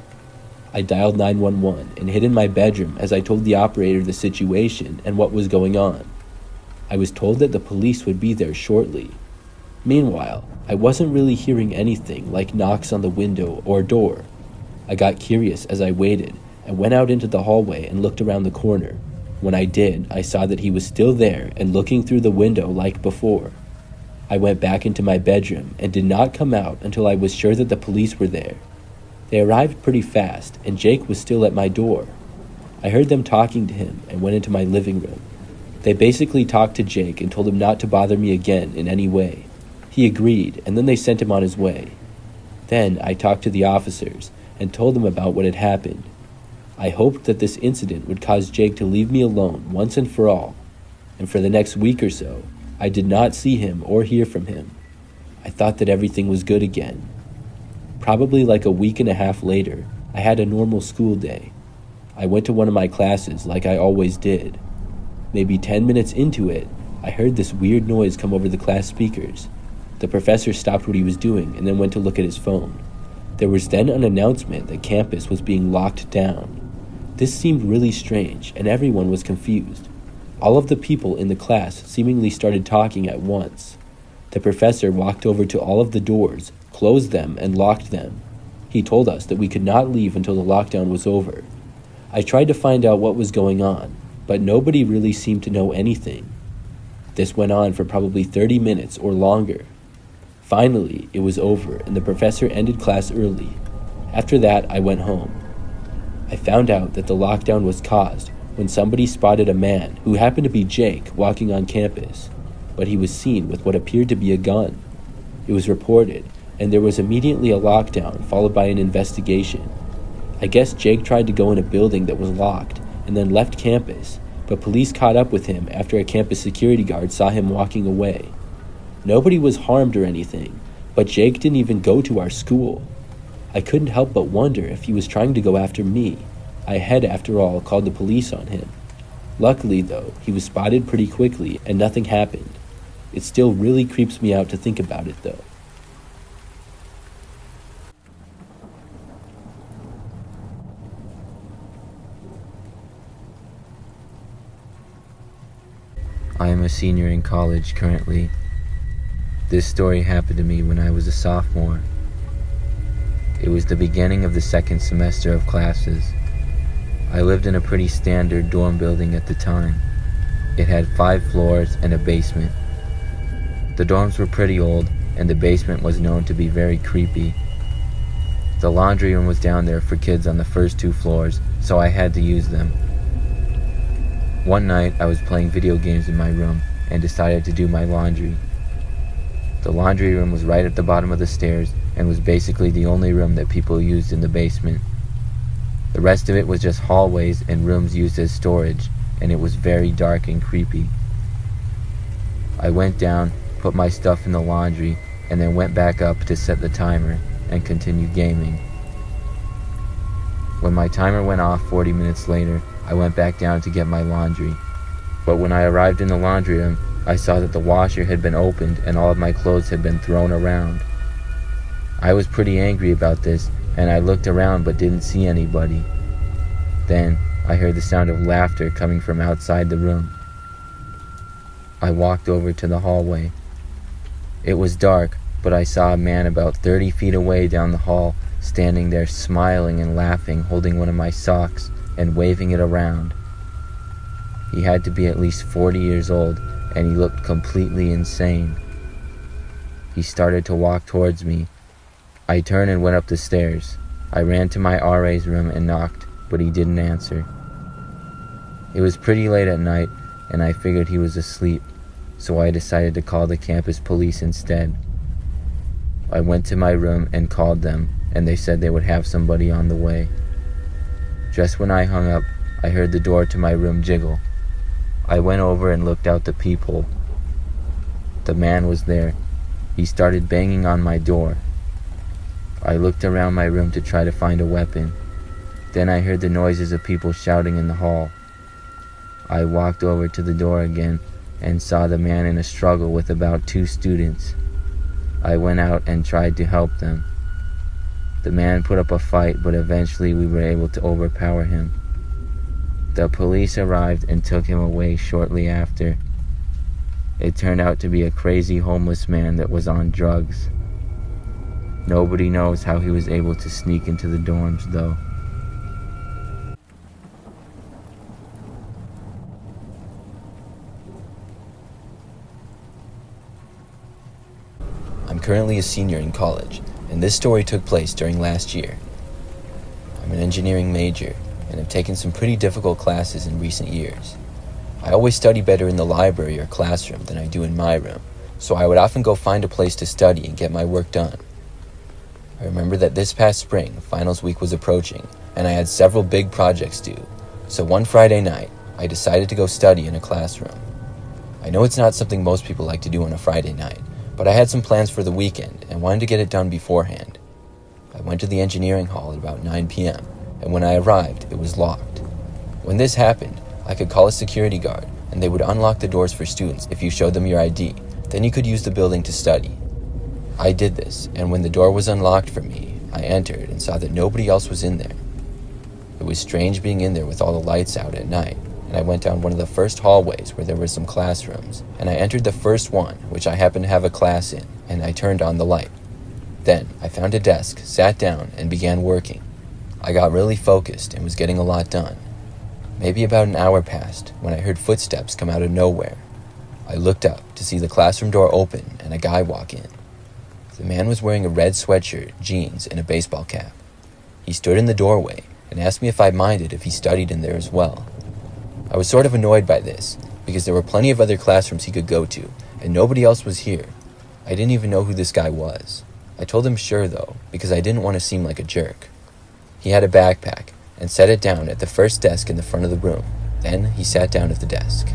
I dialed 911 and hid in my bedroom as I told the operator the situation and what was going on. I was told that the police would be there shortly. Meanwhile, I wasn't really hearing anything like knocks on the window or door. I got curious as I waited and went out into the hallway and looked around the corner. When I did, I saw that he was still there and looking through the window like before. I went back into my bedroom and did not come out until I was sure that the police were there. They arrived pretty fast, and Jake was still at my door. I heard them talking to him and went into my living room. They basically talked to Jake and told him not to bother me again in any way. He agreed, and then they sent him on his way. Then I talked to the officers and told them about what had happened. I hoped that this incident would cause Jake to leave me alone once and for all, and for the next week or so, I did not see him or hear from him. I thought that everything was good again. Probably like a week and a half later, I had a normal school day. I went to one of my classes like I always did. Maybe 10 minutes into it, I heard this weird noise come over the class speakers. The professor stopped what he was doing and then went to look at his phone. There was then an announcement that campus was being locked down. This seemed really strange, and everyone was confused. All of the people in the class seemingly started talking at once. The professor walked over to all of the doors, closed them, and locked them. He told us that we could not leave until the lockdown was over. I tried to find out what was going on, but nobody really seemed to know anything. This went on for probably 30 minutes or longer. Finally, it was over, and the professor ended class early. After that, I went home. I found out that the lockdown was caused when somebody spotted a man who happened to be Jake walking on campus, but he was seen with what appeared to be a gun. It was reported, and there was immediately a lockdown followed by an investigation. I guess Jake tried to go in a building that was locked and then left campus, but police caught up with him after a campus security guard saw him walking away. Nobody was harmed or anything, but Jake didn't even go to our school. I couldn't help but wonder if he was trying to go after me. I had, after all, called the police on him. Luckily, though, he was spotted pretty quickly and nothing happened. It still really creeps me out to think about it, though. I am a senior in college currently. This story happened to me when I was a sophomore. It was the beginning of the second semester of classes. I lived in a pretty standard dorm building at the time. It had 5 floors and a basement. The dorms were pretty old, and the basement was known to be very creepy. The laundry room was down there for kids on the first 2 floors, so I had to use them. One night, I was playing video games in my room and decided to do my laundry. The laundry room was right at the bottom of the stairs and was basically the only room that people used in the basement. The rest of it was just hallways and rooms used as storage, and it was very dark and creepy. I went down, put my stuff in the laundry, and then went back up to set the timer and continue gaming. When my timer went off 40 minutes later, I went back down to get my laundry. But when I arrived in the laundry room, I saw that the washer had been opened and all of my clothes had been thrown around. I was pretty angry about this, and I looked around but didn't see anybody. Then, I heard the sound of laughter coming from outside the room. I walked over to the hallway. It was dark, but I saw a man about 30 feet away down the hall, standing there smiling and laughing, holding one of my socks and waving it around. He had to be at least 40 years old, and he looked completely insane. He started to walk towards me. I turned and went up the stairs. I ran to my RA's room and knocked, but he didn't answer. It was pretty late at night, and I figured he was asleep, so I decided to call the campus police instead. I went to my room and called them, and they said they would have somebody on the way. Just when I hung up, I heard the door to my room jiggle. I went over and looked out the peephole. The man was there. He started banging on my door. I looked around my room to try to find a weapon. Then I heard the noises of people shouting in the hall. I walked over to the door again and saw the man in a struggle with about 2 students. I went out and tried to help them. The man put up a fight, but eventually we were able to overpower him. The police arrived and took him away shortly after. It turned out to be a crazy homeless man that was on drugs. Nobody knows how he was able to sneak into the dorms, though. I'm currently a senior in college, and this story took place during last year. I'm an engineering major, and have taken some pretty difficult classes in recent years. I always study better in the library or classroom than I do in my room, so I would often go find a place to study and get my work done. I remember that this past spring, finals week was approaching, and I had several big projects due, so one Friday night, I decided to go study in a classroom. I know it's not something most people like to do on a Friday night, but I had some plans for the weekend and wanted to get it done beforehand. I went to the engineering hall at about 9 p.m., and when I arrived, it was locked. When this happened, I could call a security guard, and they would unlock the doors for students if you showed them your ID. Then you could use the building to study. I did this, and when the door was unlocked for me, I entered and saw that nobody else was in there. It was strange being in there with all the lights out at night, and I went down one of the first hallways where there were some classrooms, and I entered the first one, which I happened to have a class in, and I turned on the light. Then, I found a desk, sat down, and began working. I got really focused and was getting a lot done. Maybe about an hour passed when I heard footsteps come out of nowhere. I looked up to see the classroom door open and a guy walk in. The man was wearing a red sweatshirt, jeans, and a baseball cap. He stood in the doorway and asked me if I minded if he studied in there as well. I was sort of annoyed by this, because there were plenty of other classrooms he could go to, and nobody else was here. I didn't even know who this guy was. I told him sure though, because I didn't want to seem like a jerk. He had a backpack, and set it down at the first desk in the front of the room. Then he sat down at the desk.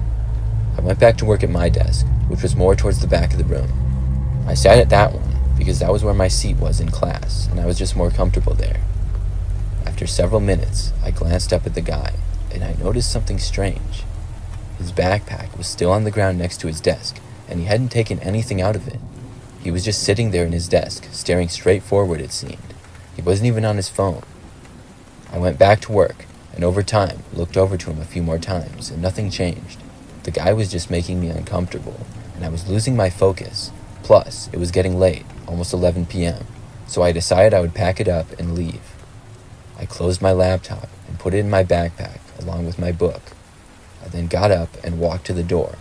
I went back to work at my desk, which was more towards the back of the room. I sat at that one, because that was where my seat was in class, and I was just more comfortable there. After several minutes, I glanced up at the guy, and I noticed something strange. His backpack was still on the ground next to his desk, and he hadn't taken anything out of it. He was just sitting there in his desk, staring straight forward, it seemed. He wasn't even on his phone. I went back to work, and over time, looked over to him a few more times, and nothing changed. The guy was just making me uncomfortable, and I was losing my focus. Plus, it was getting late, almost 11 p.m., so I decided I would pack it up and leave. I closed my laptop and put it in my backpack, along with my book. I then got up and walked to the door.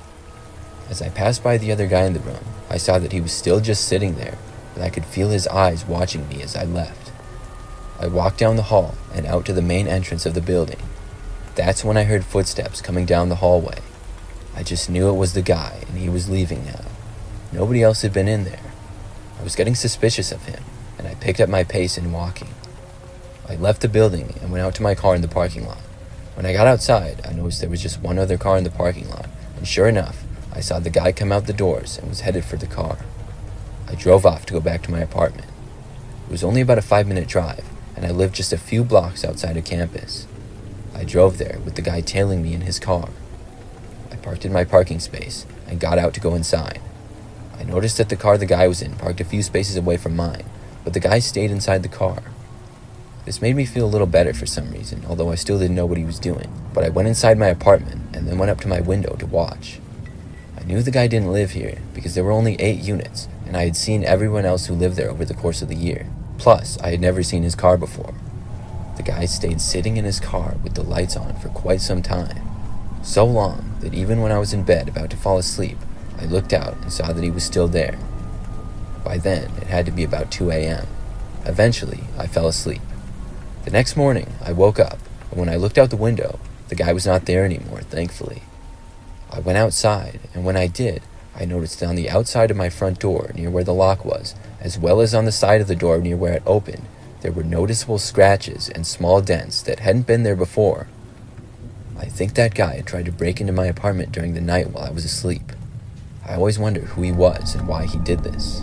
As I passed by the other guy in the room, I saw that he was still just sitting there, and I could feel his eyes watching me as I left. I walked down the hall and out to the main entrance of the building. That's when I heard footsteps coming down the hallway. I just knew it was the guy, and he was leaving now. Nobody else had been in there. I was getting suspicious of him, and I picked up my pace in walking. I left the building and went out to my car in the parking lot. When I got outside, I noticed there was just one other car in the parking lot, and sure enough, I saw the guy come out the doors and was headed for the car. I drove off to go back to my apartment. It was only about a 5-minute drive, and I lived just a few blocks outside of campus. I drove there with the guy tailing me in his car. I parked in my parking space and got out to go inside. I noticed that the car the guy was in parked a few spaces away from mine, but the guy stayed inside the car. This made me feel a little better for some reason, although I still didn't know what he was doing. But I went inside my apartment and then went up to my window to watch. I knew the guy didn't live here because there were only 8 units, and I had seen everyone else who lived there over the course of the year. Plus, I had never seen his car before. The guy stayed sitting in his car with the lights on for quite some time. So long that even when I was in bed about to fall asleep, I looked out and saw that he was still there. By then, it had to be about 2 a.m. Eventually, I fell asleep. The next morning, I woke up, and when I looked out the window, the guy was not there anymore, thankfully. I went outside, and when I did, I noticed that on the outside of my front door, near where the lock was, as well as on the side of the door near where it opened, there were noticeable scratches and small dents that hadn't been there before. I think that guy had tried to break into my apartment during the night while I was asleep. I always wondered who he was and why he did this.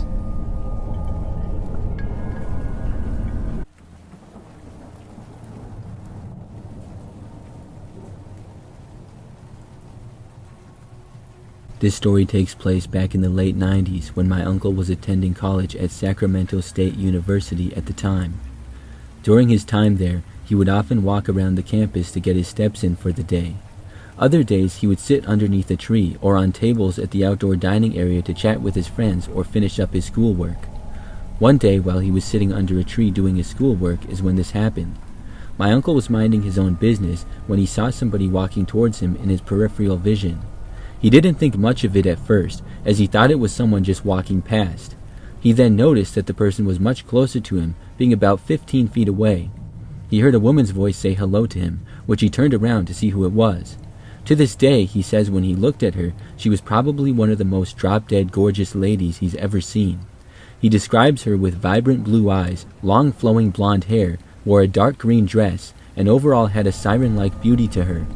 This story takes place back in the late 90s when my uncle was attending college at Sacramento State University at the time. During his time there, he would often walk around the campus to get his steps in for the day. Other days he would sit underneath a tree or on tables at the outdoor dining area to chat with his friends or finish up his schoolwork. One day while he was sitting under a tree doing his schoolwork is when this happened. My uncle was minding his own business when he saw somebody walking towards him in his peripheral vision. He didn't think much of it at first, as he thought it was someone just walking past. He then noticed that the person was much closer to him, being about 15 feet away. He heard a woman's voice say hello to him, which he turned around to see who it was. To this day, he says when he looked at her, she was probably one of the most drop-dead gorgeous ladies he's ever seen. He describes her with vibrant blue eyes, long flowing blonde hair, wore a dark green dress, and overall had a siren-like beauty to her.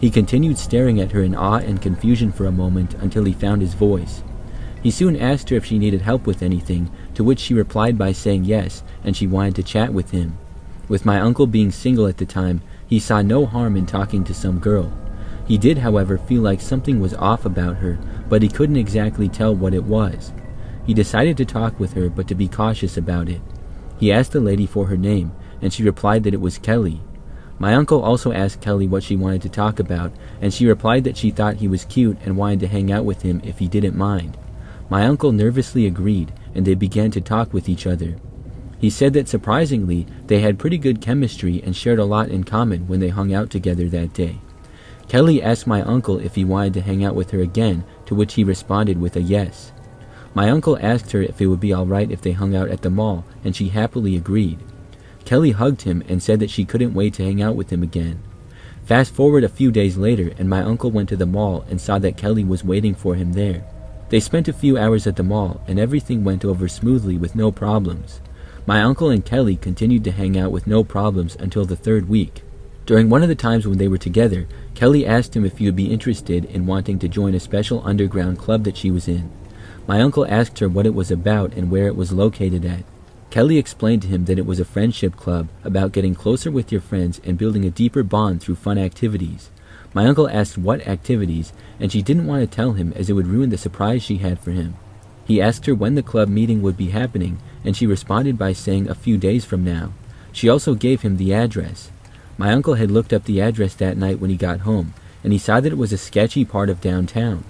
He continued staring at her in awe and confusion for a moment until he found his voice. He soon asked her if she needed help with anything, to which she replied by saying yes, and she wanted to chat with him. With my uncle being single at the time, he saw no harm in talking to some girl. He did, however, feel like something was off about her, but he couldn't exactly tell what it was. He decided to talk with her, but to be cautious about it. He asked the lady for her name, and she replied that it was Kelly. My uncle also asked Kelly what she wanted to talk about, and she replied that she thought he was cute and wanted to hang out with him if he didn't mind. My uncle nervously agreed, and they began to talk with each other. He said that surprisingly, they had pretty good chemistry and shared a lot in common when they hung out together that day. Kelly asked my uncle if he wanted to hang out with her again, to which he responded with a yes. My uncle asked her if it would be alright if they hung out at the mall, and she happily agreed. Kelly hugged him and said that she couldn't wait to hang out with him again. Fast forward a few days later, and my uncle went to the mall and saw that Kelly was waiting for him there. They spent a few hours at the mall, and everything went over smoothly with no problems. My uncle and Kelly continued to hang out with no problems until the third week. During one of the times when they were together, Kelly asked him if he would be interested in wanting to join a special underground club that she was in. My uncle asked her what it was about and where it was located at. Kelly explained to him that it was a friendship club about getting closer with your friends and building a deeper bond through fun activities. My uncle asked what activities, and she didn't want to tell him as it would ruin the surprise she had for him. He asked her when the club meeting would be happening, and she responded by saying a few days from now. She also gave him the address. My uncle had looked up the address that night when he got home, and he saw that it was a sketchy part of downtown.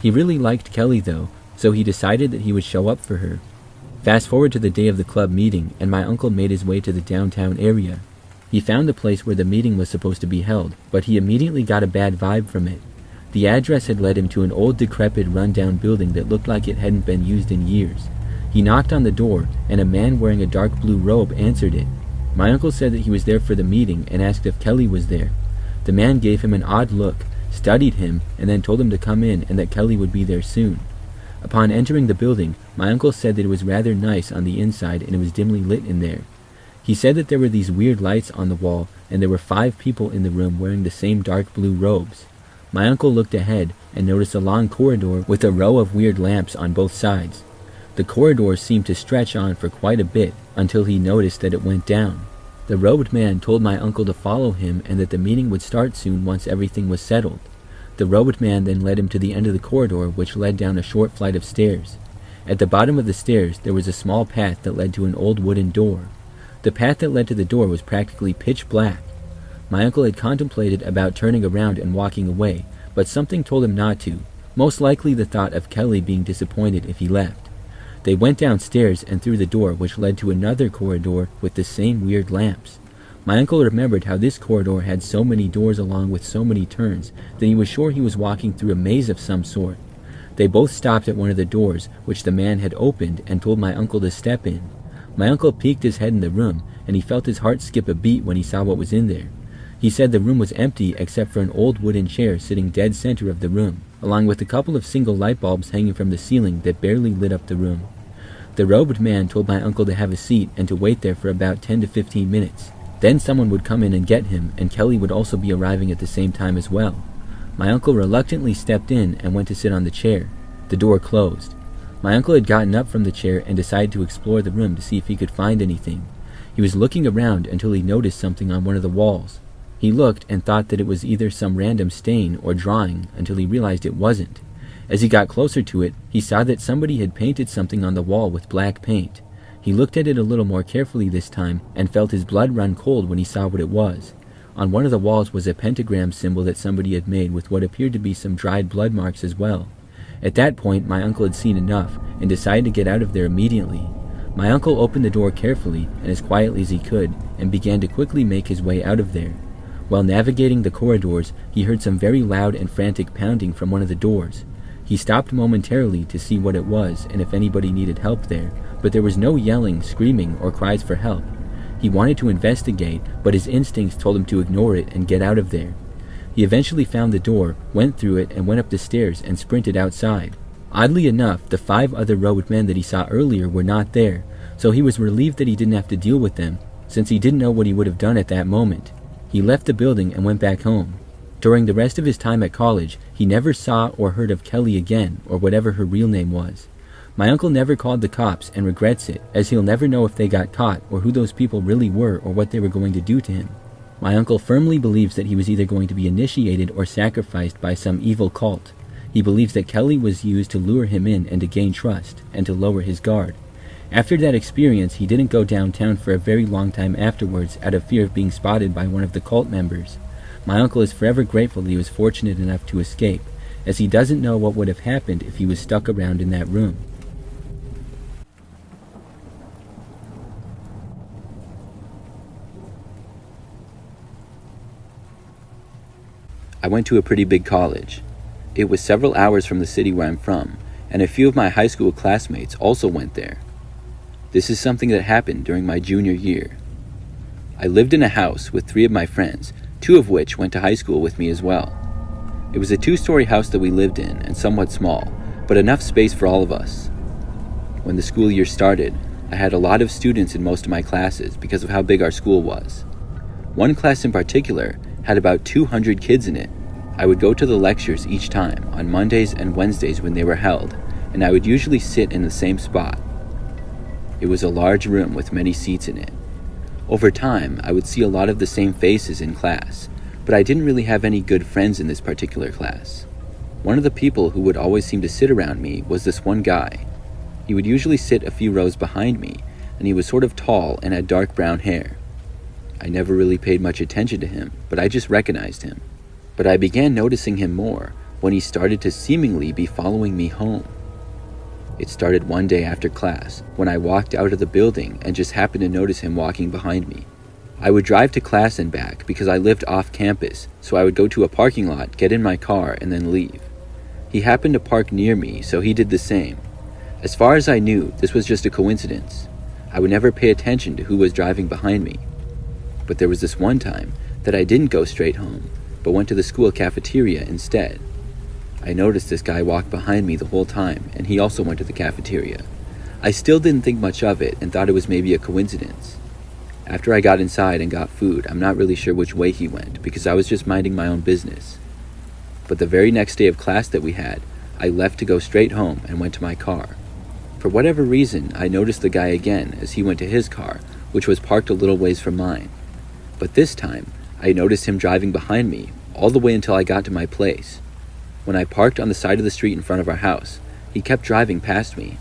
He really liked Kelly though, so he decided that he would show up for her. Fast forward to the day of the club meeting, and my uncle made his way to the downtown area. He found the place where the meeting was supposed to be held, but he immediately got a bad vibe from it. The address had led him to an old decrepit rundown building that looked like it hadn't been used in years. He knocked on the door, and a man wearing a dark blue robe answered it. My uncle said that he was there for the meeting and asked if Kelly was there. The man gave him an odd look, studied him, and then told him to come in and that Kelly would be there soon. Upon entering the building, my uncle said that it was rather nice on the inside and it was dimly lit in there. He said that there were these weird lights on the wall and there were 5 people in the room wearing the same dark blue robes. My uncle looked ahead and noticed a long corridor with a row of weird lamps on both sides. The corridor seemed to stretch on for quite a bit until he noticed that it went down. The robed man told my uncle to follow him and that the meeting would start soon once everything was settled. The robed man then led him to the end of the corridor, which led down a short flight of stairs. At the bottom of the stairs, there was a small path that led to an old wooden door. The path that led to the door was practically pitch black. My uncle had contemplated about turning around and walking away, but something told him not to, most likely the thought of Kelly being disappointed if he left. They went downstairs and through the door, which led to another corridor with the same weird lamps. My uncle remembered how this corridor had so many doors along with so many turns that he was sure he was walking through a maze of some sort. They both stopped at one of the doors, which the man had opened, and told my uncle to step in. My uncle peeked his head in the room, and he felt his heart skip a beat when he saw what was in there. He said the room was empty except for an old wooden chair sitting dead center of the room, along with a couple of single light bulbs hanging from the ceiling that barely lit up the room. The robed man told my uncle to have a seat and to wait there for about 10 to 15 minutes. Then someone would come in and get him, and Kelly would also be arriving at the same time as well. My uncle reluctantly stepped in and went to sit on the chair. The door closed. My uncle had gotten up from the chair and decided to explore the room to see if he could find anything. He was looking around until he noticed something on one of the walls. He looked and thought that it was either some random stain or drawing until he realized it wasn't. As he got closer to it, he saw that somebody had painted something on the wall with black paint. He looked at it a little more carefully this time and felt his blood run cold when he saw what it was. On one of the walls was a pentagram symbol that somebody had made with what appeared to be some dried blood marks as well. At that point, my uncle had seen enough and decided to get out of there immediately. My uncle opened the door carefully and as quietly as he could and began to quickly make his way out of there. While navigating the corridors, he heard some very loud and frantic pounding from one of the doors. He stopped momentarily to see what it was and if anybody needed help there, but there was no yelling, screaming, or cries for help. He wanted to investigate, but his instincts told him to ignore it and get out of there. He eventually found the door, went through it, and went up the stairs and sprinted outside. Oddly enough, the 5 other robed men that he saw earlier were not there, so he was relieved that he didn't have to deal with them, since he didn't know what he would have done at that moment. He left the building and went back home. During the rest of his time at college, he never saw or heard of Kelly again, or whatever her real name was. My uncle never called the cops and regrets it, as he'll never know if they got caught or who those people really were or what they were going to do to him. My uncle firmly believes that he was either going to be initiated or sacrificed by some evil cult. He believes that Kelly was used to lure him in and to gain trust, and to lower his guard. After that experience, he didn't go downtown for a very long time afterwards out of fear of being spotted by one of the cult members. My uncle is forever grateful that he was fortunate enough to escape, as he doesn't know what would have happened if he was stuck around in that room. I went to a pretty big college. It was several hours from the city where I'm from, and a few of my high school classmates also went there. This is something that happened during my junior year. I lived in a house with 3 of my friends, 2 of which went to high school with me as well. It was a 2-story house that we lived in, and somewhat small, but enough space for all of us. When the school year started, I had a lot of students in most of my classes because of how big our school was. One class in particular had about 200 kids in it. I would go to the lectures each time, on Mondays and Wednesdays when they were held, and I would usually sit in the same spot. It was a large room with many seats in it. Over time, I would see a lot of the same faces in class, but I didn't really have any good friends in this particular class. One of the people who would always seem to sit around me was this one guy. He would usually sit a few rows behind me, and he was sort of tall and had dark brown hair. I never really paid much attention to him, but I just recognized him. But I began noticing him more when he started to seemingly be following me home. It started one day after class, when I walked out of the building and just happened to notice him walking behind me. I would drive to class and back because I lived off campus, so I would go to a parking lot, get in my car, and then leave. He happened to park near me, so he did the same. As far as I knew, this was just a coincidence. I would never pay attention to who was driving behind me. But there was this one time that I didn't go straight home, but went to the school cafeteria instead. I noticed this guy walked behind me the whole time, and he also went to the cafeteria. I still didn't think much of it and thought it was maybe a coincidence. After I got inside and got food, I'm not really sure which way he went, because I was just minding my own business. But the very next day of class that we had, I left to go straight home and went to my car. For whatever reason, I noticed the guy again as he went to his car, which was parked a little ways from mine. But this time, I noticed him driving behind me all the way until I got to my place. When I parked on the side of the street in front of our house, he kept driving past me.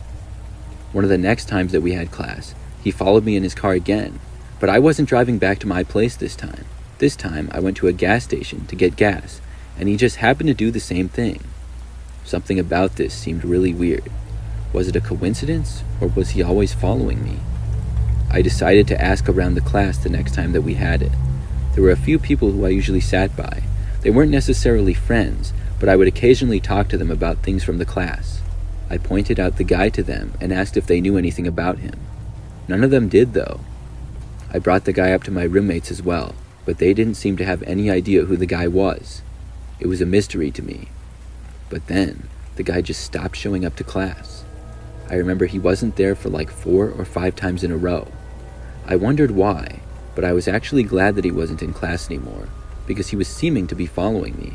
One of the next times that we had class, he followed me in his car again, but I wasn't driving back to my place this time. This time, I went to a gas station to get gas, and he just happened to do the same thing. Something about this seemed really weird. Was it a coincidence, or was he always following me? I decided to ask around the class the next time that we had it. There were a few people who I usually sat by. They weren't necessarily friends, but I would occasionally talk to them about things from the class. I pointed out the guy to them and asked if they knew anything about him. None of them did, though. I brought the guy up to my roommates as well, but they didn't seem to have any idea who the guy was. It was a mystery to me. But then, the guy just stopped showing up to class. I remember he wasn't there for like 4 or 5 times in a row. I wondered why, but I was actually glad that he wasn't in class anymore, because he was seeming to be following me.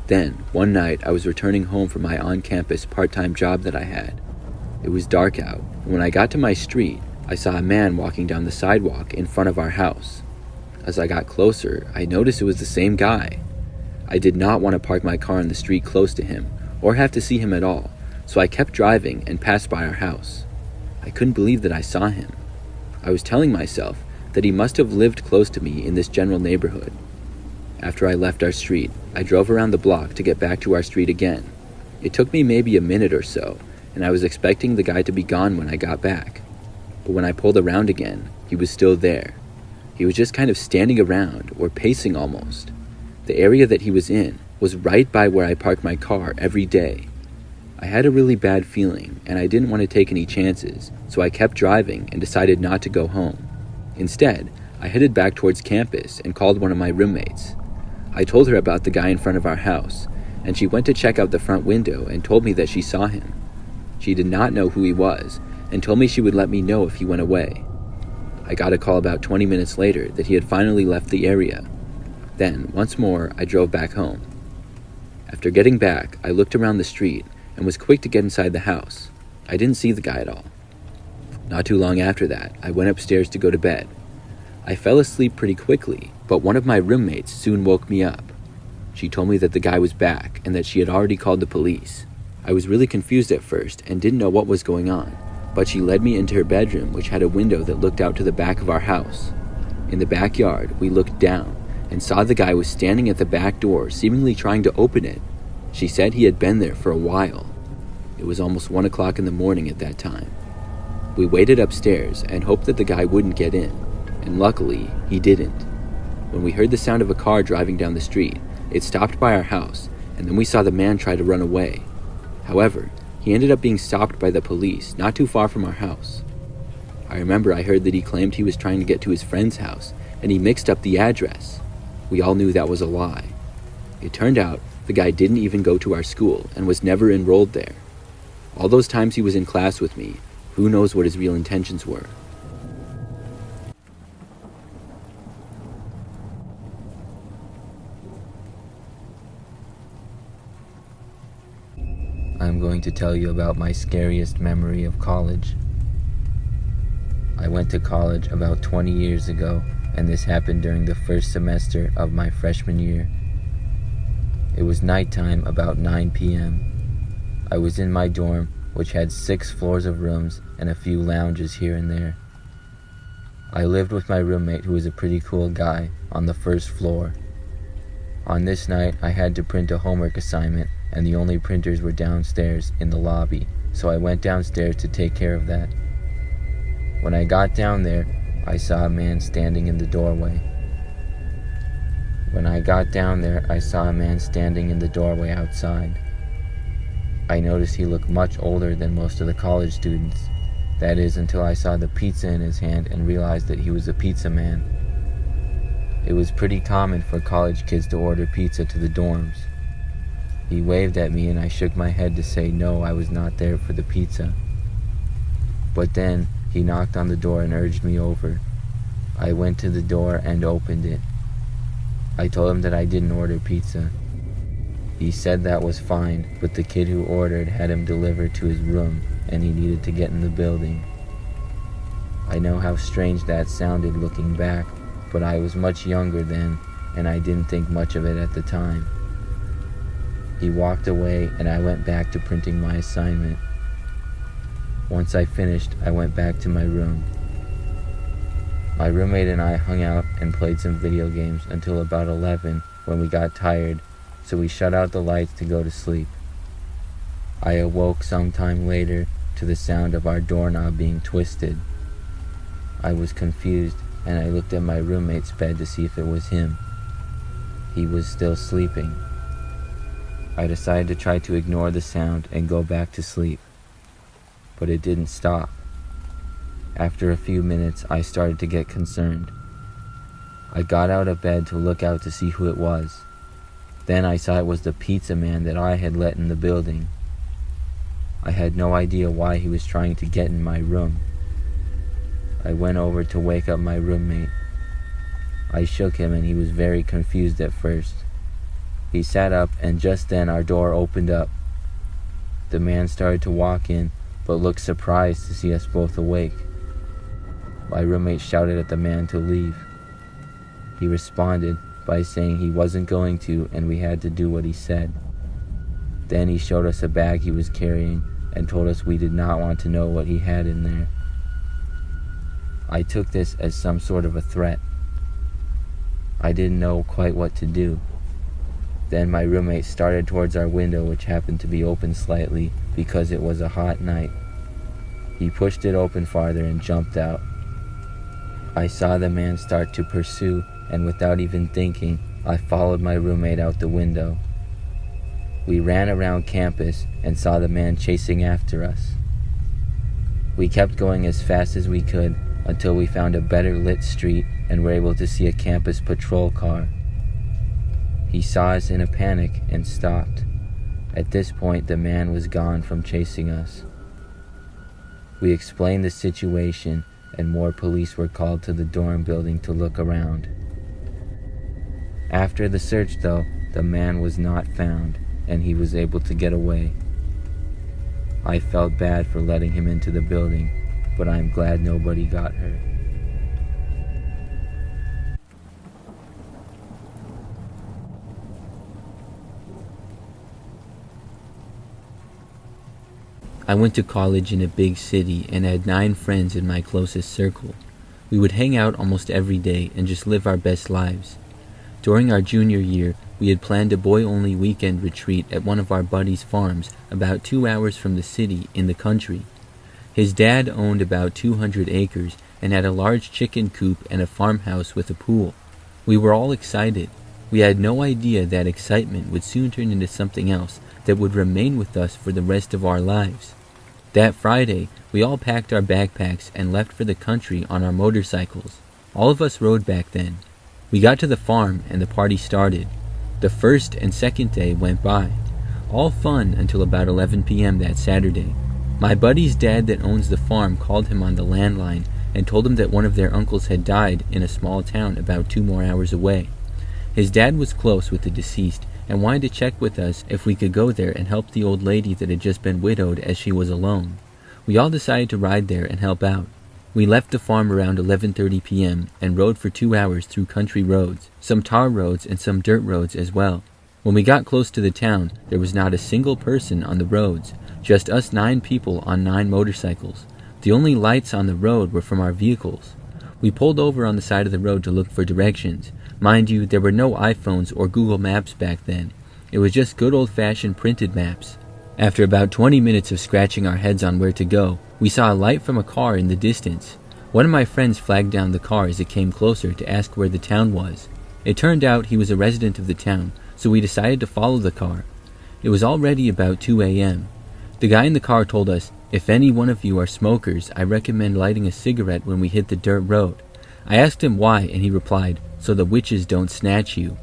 Then, one night, I was returning home from my on-campus part-time job that I had. It was dark out, and when I got to my street, I saw a man walking down the sidewalk in front of our house. As I got closer, I noticed it was the same guy. I did not want to park my car in the street close to him, or have to see him at all, so I kept driving and passed by our house. I couldn't believe that I saw him. I was telling myself that he must have lived close to me in this general neighborhood, After I left our street, I drove around the block to get back to our street again. It took me maybe a minute or so, and I was expecting the guy to be gone when I got back. But when I pulled around again, he was still there. He was just kind of standing around, or pacing almost. The area that he was in was right by where I park my car every day. I had a really bad feeling, and I didn't want to take any chances, so I kept driving and decided not to go home. Instead, I headed back towards campus and called one of my roommates. I told her about the guy in front of our house, and she went to check out the front window and told me that she saw him. She did not know who he was, and told me she would let me know if he went away. I got a call about 20 minutes later that he had finally left the area. Then, once more, I drove back home. After getting back, I looked around the street and was quick to get inside the house. I didn't see the guy at all. Not too long after that, I went upstairs to go to bed. I fell asleep pretty quickly, but one of my roommates soon woke me up. She told me that the guy was back and that she had already called the police. I was really confused at first and didn't know what was going on, but she led me into her bedroom, which had a window that looked out to the back of our house. In the backyard, we looked down and saw the guy was standing at the back door, seemingly trying to open it. She said he had been there for a while. It was almost 1 o'clock in the morning at that time. We waited upstairs and hoped that the guy wouldn't get in, and luckily, he didn't. When we heard the sound of a car driving down the street, it stopped by our house, and then we saw the man try to run away. However, he ended up being stopped by the police not too far from our house. I remember I heard that he claimed he was trying to get to his friend's house, and he mixed up the address. We all knew that was a lie. It turned out the guy didn't even go to our school and was never enrolled there. All those times he was in class with me, who knows what his real intentions were. I'm going to tell you about my scariest memory of college. I went to college about 20 years ago, and this happened during the first semester of my freshman year. It was nighttime, about 9 p.m. I was in my dorm, which had 6 floors of rooms and a few lounges here and there. I lived with my roommate, who was a pretty cool guy, on the first floor. On this night, I had to print a homework assignment, and the only printers were downstairs in the lobby, so I went downstairs to take care of that. When I got down there, I saw a man standing in the doorway. Outside. I noticed he looked much older than most of the college students. That is, until I saw the pizza in his hand and realized that he was a pizza man. It was pretty common for college kids to order pizza to the dorms. He waved at me and I shook my head to say no, I was not there for the pizza. But then he knocked on the door and urged me over. I went to the door and opened it. I told him that I didn't order pizza. He said that was fine, but the kid who ordered had him delivered to his room and he needed to get in the building. I know how strange that sounded looking back, but I was much younger then and I didn't think much of it at the time. He walked away and I went back to printing my assignment. Once I finished, I went back to my room. My roommate and I hung out and played some video games until about 11 when we got tired, so we shut out the lights to go to sleep. I awoke sometime later to the sound of our doorknob being twisted. I was confused and I looked at my roommate's bed to see if it was him. He was still sleeping. I decided to try to ignore the sound and go back to sleep, but it didn't stop. After a few minutes, I started to get concerned. I got out of bed to look out to see who it was. Then I saw it was the pizza man that I had let in the building. I had no idea why he was trying to get in my room. I went over to wake up my roommate. I shook him and he was very confused at first. He sat up and just then our door opened up. The man started to walk in, but looked surprised to see us both awake. My roommate shouted at the man to leave. He responded by saying he wasn't going to and we had to do what he said. Then he showed us a bag he was carrying and told us we did not want to know what he had in there. I took this as some sort of a threat. I didn't know quite what to do. Then my roommate started towards our window, which happened to be open slightly because it was a hot night. He pushed it open farther and jumped out. I saw the man start to pursue, and without even thinking, I followed my roommate out the window. We ran around campus and saw the man chasing after us. We kept going as fast as we could until we found a better lit street and were able to see a campus patrol car. He saw us in a panic and stopped. At this point, the man was gone from chasing us. We explained the situation, and more police were called to the dorm building to look around. After the search, though, the man was not found, and he was able to get away. I felt bad for letting him into the building, but I'm glad nobody got hurt. I went to college in a big city and had 9 friends in my closest circle. We would hang out almost every day and just live our best lives. During our junior year, we had planned a boy-only weekend retreat at one of our buddies' farms about 2 hours from the city in the country. His dad owned about 200 acres and had a large chicken coop and a farmhouse with a pool. We were all excited. We had no idea that excitement would soon turn into something else that would remain with us for the rest of our lives. That Friday, we all packed our backpacks and left for the country on our motorcycles. All of us rode back then. We got to the farm and the party started. The first and second day went by. All fun until about 11 p.m. that Saturday. My buddy's dad that owns the farm called him on the landline and told him that one of their uncles had died in a small town about 2 more hours away. His dad was close with the deceased and wanted to check with us if we could go there and help the old lady that had just been widowed as she was alone. We all decided to ride there and help out. We left the farm around 11:30 p.m. and rode for 2 hours through country roads, some tar roads and some dirt roads as well. When we got close to the town, there was not a single person on the roads, just us 9 people on 9 motorcycles. The only lights on the road were from our vehicles. We pulled over on the side of the road to look for directions. Mind you, there were no iPhones or Google Maps back then. It was just good old-fashioned printed maps. After about 20 minutes of scratching our heads on where to go, we saw a light from a car in the distance. One of my friends flagged down the car as it came closer to ask where the town was. It turned out he was a resident of the town, so we decided to follow the car. It was already about 2 a.m. The guy in the car told us, "If any one of you are smokers, I recommend lighting a cigarette when we hit the dirt road." I asked him why, and he replied, "So the witches don't snatch you."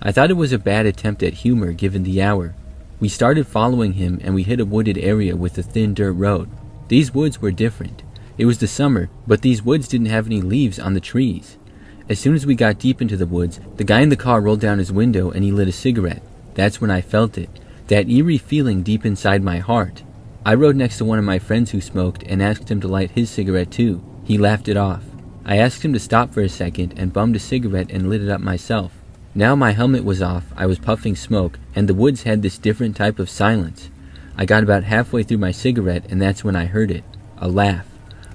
I thought it was a bad attempt at humor given the hour. We started following him and we hit a wooded area with a thin dirt road. These woods were different. It was the summer, but these woods didn't have any leaves on the trees. As soon as we got deep into the woods, the guy in the car rolled down his window and he lit a cigarette. That's when I felt it, that eerie feeling deep inside my heart. I rode next to one of my friends who smoked and asked him to light his cigarette too. He laughed it off. I asked him to stop for a second and bummed a cigarette and lit it up myself. Now my helmet was off, I was puffing smoke, and the woods had this different type of silence. I got about halfway through my cigarette and that's when I heard it. A laugh.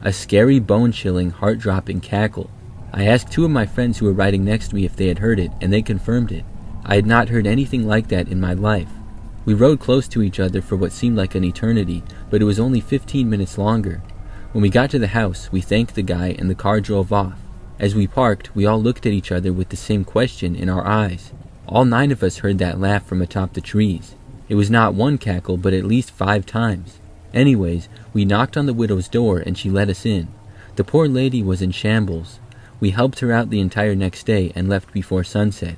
A scary, bone-chilling, heart-dropping cackle. I asked 2 of my friends who were riding next to me if they had heard it, and they confirmed it. I had not heard anything like that in my life. We rode close to each other for what seemed like an eternity, but it was only 15 minutes longer. When we got to the house, we thanked the guy and the car drove off. As we parked, we all looked at each other with the same question in our eyes. All 9 of us heard that laugh from atop the trees. It was not one cackle, but at least 5 times. Anyways, we knocked on the widow's door and she let us in. The poor lady was in shambles. We helped her out the entire next day and left before sunset.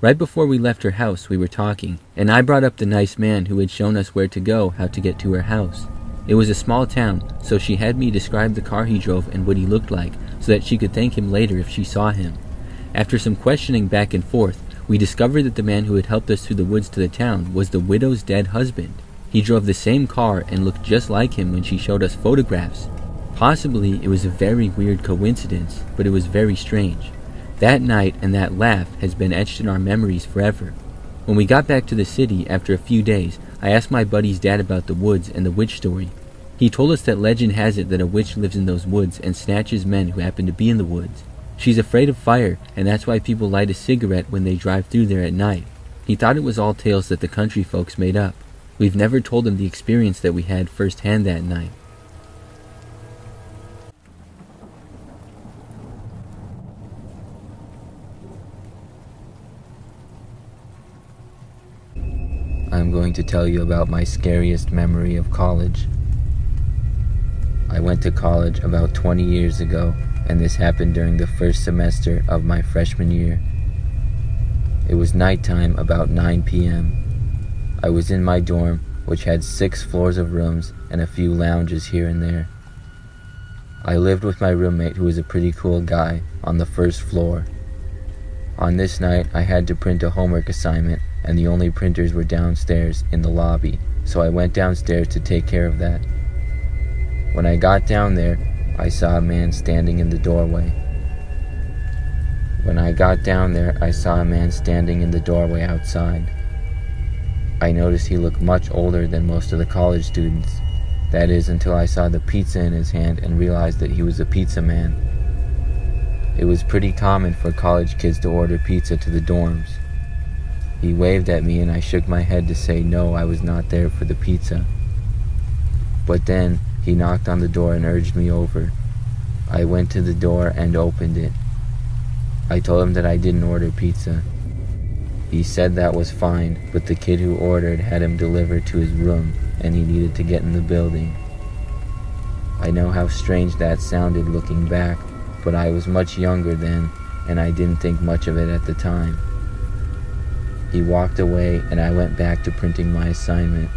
Right before we left her house, we were talking, and I brought up the nice man who had shown us where to go, how to get to her house. It was a small town, so she had me describe the car he drove and what he looked like, so that she could thank him later if she saw him. After some questioning back and forth, we discovered that the man who had helped us through the woods to the town was the widow's dead husband. He drove the same car and looked just like him when she showed us photographs. Possibly it was a very weird coincidence, but it was very strange. That night and that laugh has been etched in our memories forever. When we got back to the city after a few days, I asked my buddy's dad about the woods and the witch story. He told us that legend has it that a witch lives in those woods and snatches men who happen to be in the woods. She's afraid of fire, and that's why people light a cigarette when they drive through there at night. He thought it was all tales that the country folks made up. We've never told him the experience that we had firsthand that night. I'm going to tell you about my scariest memory of college. I went to college about 20 years ago, and this happened during the first semester of my freshman year. It was nighttime, about 9 p.m. I was in my dorm, which had 6 floors of rooms and a few lounges here and there. I lived with my roommate, who was a pretty cool guy, on the first floor. On this night, I had to print a homework assignment, and the only printers were downstairs in the lobby, so I went downstairs to take care of that. When I got down there, I saw a man standing in the doorway. Outside. I noticed he looked much older than most of the college students. That is, until I saw the pizza in his hand and realized that he was a pizza man. It was pretty common for college kids to order pizza to the dorms. He waved at me and I shook my head to say no, I was not there for the pizza. But then he knocked on the door and urged me over. I went to the door and opened it. I told him that I didn't order pizza. He said that was fine, but the kid who ordered had him delivered to his room and he needed to get in the building. I know how strange that sounded looking back, but I was much younger then and I didn't think much of it at the time. He walked away and I went back to printing my assignment.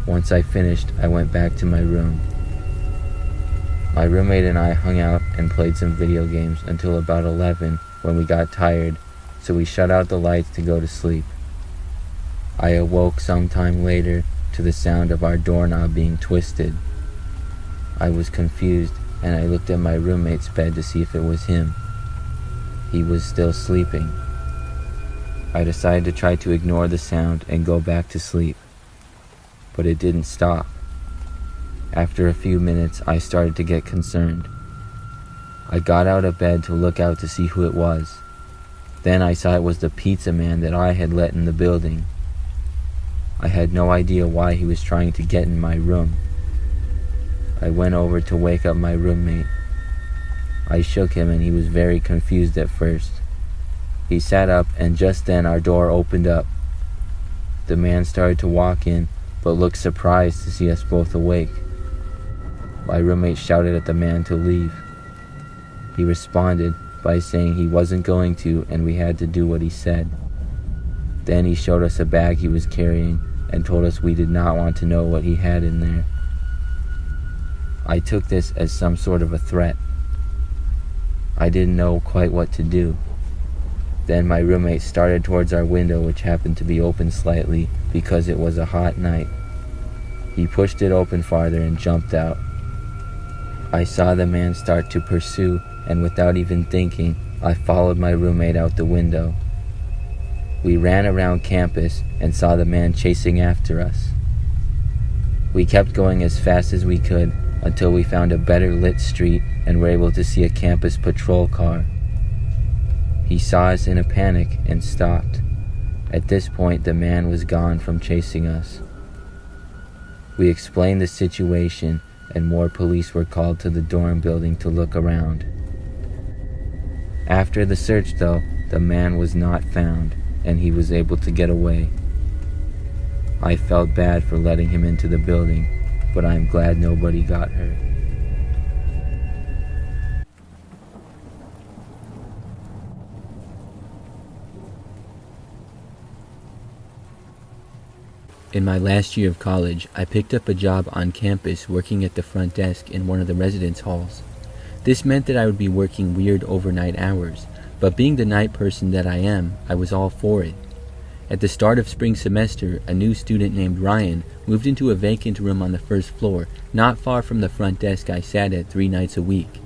Once I finished, I went back to my room. My roommate and I hung out and played some video games until about 11 when we got tired, so we shut out the lights to go to sleep. I awoke sometime later to the sound of our doorknob being twisted. I was confused and I looked at my roommate's bed to see if it was him. He was still sleeping. I decided to try to ignore the sound and go back to sleep, but it didn't stop. After a few minutes, I started to get concerned. I got out of bed to look out to see who it was. Then I saw it was the pizza man that I had let in the building. I had no idea why he was trying to get in my room. I went over to wake up my roommate. I shook him and he was very confused at first. He sat up and just then our door opened up. The man started to walk in, but looked surprised to see us both awake. My roommate shouted at the man to leave. He responded by saying he wasn't going to and we had to do what he said. Then he showed us a bag he was carrying and told us we did not want to know what he had in there. I took this as some sort of a threat. I didn't know quite what to do. Then my roommate started towards our window, which happened to be open slightly because it was a hot night. He pushed it open farther and jumped out. I saw the man start to pursue, and without even thinking, I followed my roommate out the window. We ran around campus and saw the man chasing after us. We kept going as fast as we could until we found a better lit street and were able to see a campus patrol car. He saw us in a panic and stopped. At this point, the man was gone from chasing us. We explained the situation and more police were called to the dorm building to look around. After the search though, the man was not found and he was able to get away. I felt bad for letting him into the building, but I'm glad nobody got hurt. In my last year of college, I picked up a job on campus working at the front desk in one of the residence halls. This meant that I would be working weird overnight hours, but being the night person that I am, I was all for it. At the start of spring semester, a new student named Ryan moved into a vacant room on the first floor, not far from the front desk I sat at 3 nights a week.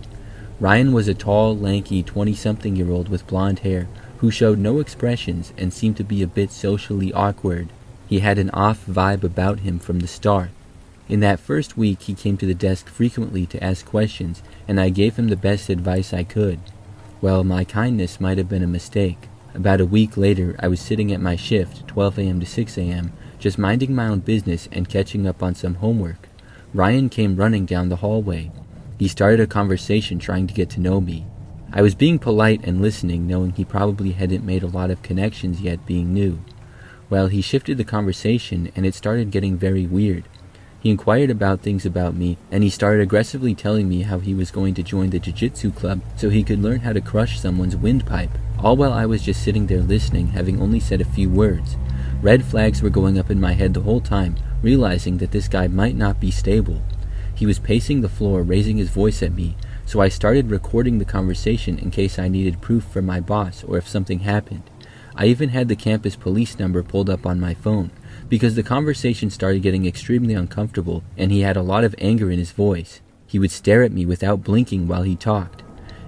Ryan was a tall, lanky 20-something-year-old with blonde hair who showed no expressions and seemed to be a bit socially awkward. He had an off vibe about him from the start. In that first week, he came to the desk frequently to ask questions, and I gave him the best advice I could. Well, my kindness might have been a mistake. About a week later, I was sitting at my shift, 12 a.m. to 6 a.m., just minding my own business and catching up on some homework. Ryan came running down the hallway. He started a conversation trying to get to know me. I was being polite and listening, knowing he probably hadn't made a lot of connections yet being new. Well, he shifted the conversation, and it started getting very weird. He inquired about things about me, and he started aggressively telling me how he was going to join the jiu-jitsu club so he could learn how to crush someone's windpipe, all while I was just sitting there listening, having only said a few words. Red flags were going up in my head the whole time, realizing that this guy might not be stable. He was pacing the floor, raising his voice at me, so I started recording the conversation in case I needed proof from my boss or if something happened. I even had the campus police number pulled up on my phone, because the conversation started getting extremely uncomfortable and he had a lot of anger in his voice. He would stare at me without blinking while he talked.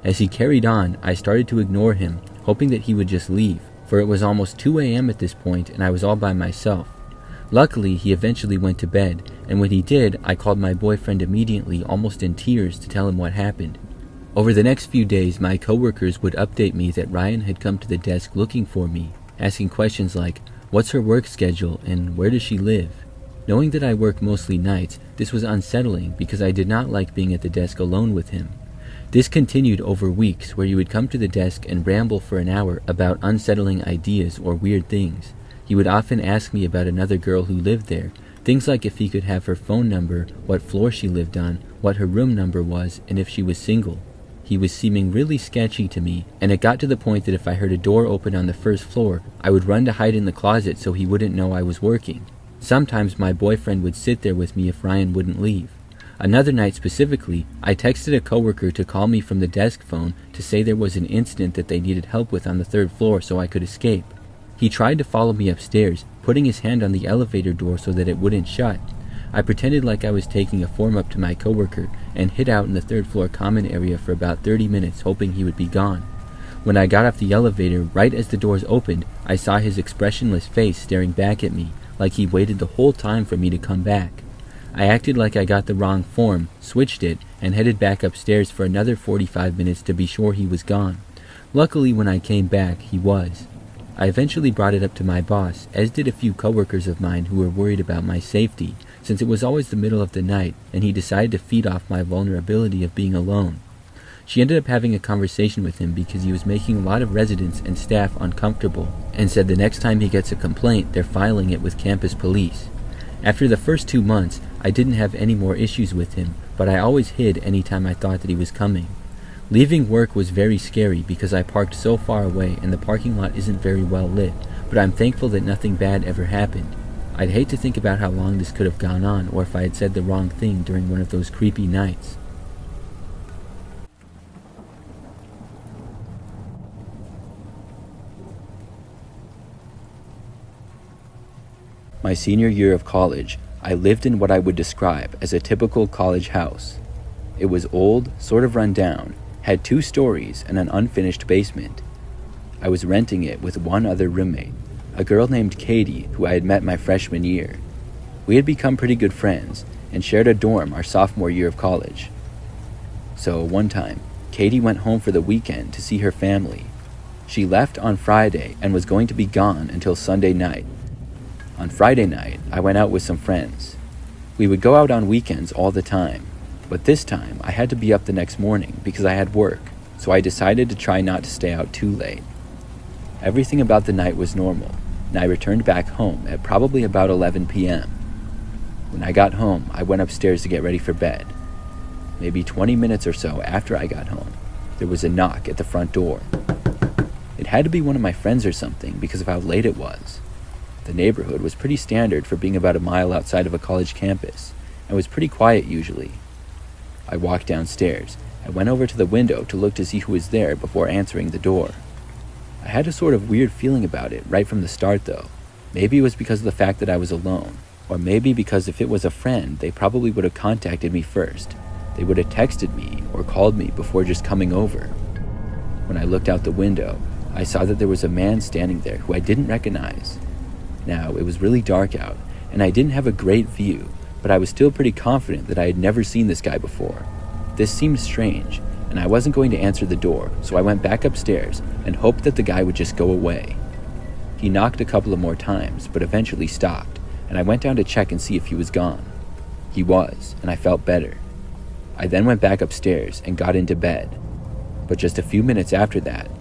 As he carried on, I started to ignore him, hoping that he would just leave, for it was almost 2 a.m. at this point and I was all by myself. Luckily, he eventually went to bed, and when he did, I called my boyfriend immediately, almost in tears, to tell him what happened. Over the next few days, my coworkers would update me that Ryan had come to the desk looking for me, asking questions like, what's her work schedule and where does she live? Knowing that I work mostly nights, this was unsettling because I did not like being at the desk alone with him. This continued over weeks, where he would come to the desk and ramble for an hour about unsettling ideas or weird things. He would often ask me about another girl who lived there, things like if he could have her phone number, what floor she lived on, what her room number was, and if she was single. He was seeming really sketchy to me, and it got to the point that if I heard a door open on the first floor, I would run to hide in the closet so he wouldn't know I was working. Sometimes my boyfriend would sit there with me if Ryan wouldn't leave. Another night specifically, I texted a coworker to call me from the desk phone to say there was an incident that they needed help with on the 3rd floor so I could escape. He tried to follow me upstairs, putting his hand on the elevator door so that it wouldn't shut. I pretended like I was taking a form up to my coworker and hid out in the 3rd floor common area for about 30 minutes, hoping he would be gone. When I got off the elevator, right as the doors opened, I saw his expressionless face staring back at me, like he waited the whole time for me to come back. I acted like I got the wrong form, switched it, and headed back upstairs for another 45 minutes to be sure he was gone. Luckily, when I came back, he was. I eventually brought it up to my boss, as did a few coworkers of mine who were worried about my safety, since it was always the middle of the night, and he decided to feed off my vulnerability of being alone. She ended up having a conversation with him because he was making a lot of residents and staff uncomfortable, and said the next time he gets a complaint, they're filing it with campus police. After the first 2 months, I didn't have any more issues with him, but I always hid any time I thought that he was coming. Leaving work was very scary because I parked so far away and the parking lot isn't very well lit, but I'm thankful that nothing bad ever happened. I'd hate to think about how long this could have gone on, or if I had said the wrong thing during one of those creepy nights. My senior year of college, I lived in what I would describe as a typical college house. It was old, sort of run down, had 2 stories and an unfinished basement. I was renting it with one other roommate, a girl named Katie who I had met my freshman year. We had become pretty good friends and shared a dorm our sophomore year of college. So one time, Katie went home for the weekend to see her family. She left on Friday and was going to be gone until Sunday night. On Friday night, I went out with some friends. We would go out on weekends all the time, but this time I had to be up the next morning because I had work, so I decided to try not to stay out too late. Everything about the night was normal, and I returned back home at probably about 11 p.m. When I got home, I went upstairs to get ready for bed. Maybe 20 minutes or so after I got home, there was a knock at the front door. It had to be one of my friends or something because of how late it was. The neighborhood was pretty standard for being about a mile outside of a college campus, and was pretty quiet usually. I walked downstairs and went over to the window to look to see who was there before answering the door. I had a sort of weird feeling about it right from the start though. Maybe it was because of the fact that I was alone, or maybe because if it was a friend, they probably would have contacted me first. They would have texted me or called me before just coming over. When I looked out the window, I saw that there was a man standing there who I didn't recognize. Now, it was really dark out, and I didn't have a great view, but I was still pretty confident that I had never seen this guy before. This seemed strange, and I wasn't going to answer the door, so I went back upstairs and hoped that the guy would just go away. He knocked a couple of more times, but eventually stopped, and I went down to check and see if he was gone. He was, and I felt better. I then went back upstairs and got into bed, but just a few minutes after that,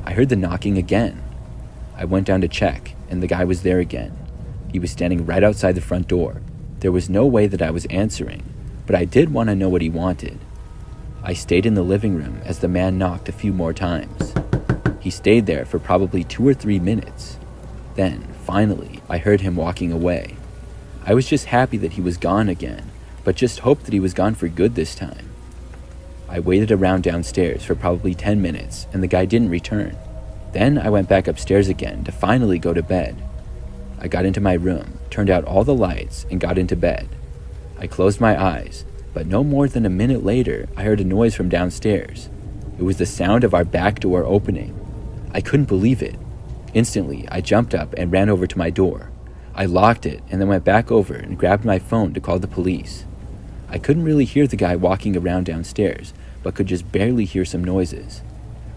I heard the knocking again. I went down to check, and the guy was there again. He was standing right outside the front door. There was no way that I was answering, but I did want to know what he wanted. I stayed in the living room as the man knocked a few more times. He stayed there for probably 2 or 3 minutes. Then, finally, I heard him walking away. I was just happy that he was gone again, but just hoped that he was gone for good this time. I waited around downstairs for probably 10 minutes, and the guy didn't return. Then I went back upstairs again to finally go to bed. I got into my room, turned out all the lights, and got into bed. I closed my eyes, but no more than a minute later, I heard a noise from downstairs. It was the sound of our back door opening. I couldn't believe it. Instantly, I jumped up and ran over to my door. I locked it and then went back over and grabbed my phone to call the police. I couldn't really hear the guy walking around downstairs, but could just barely hear some noises.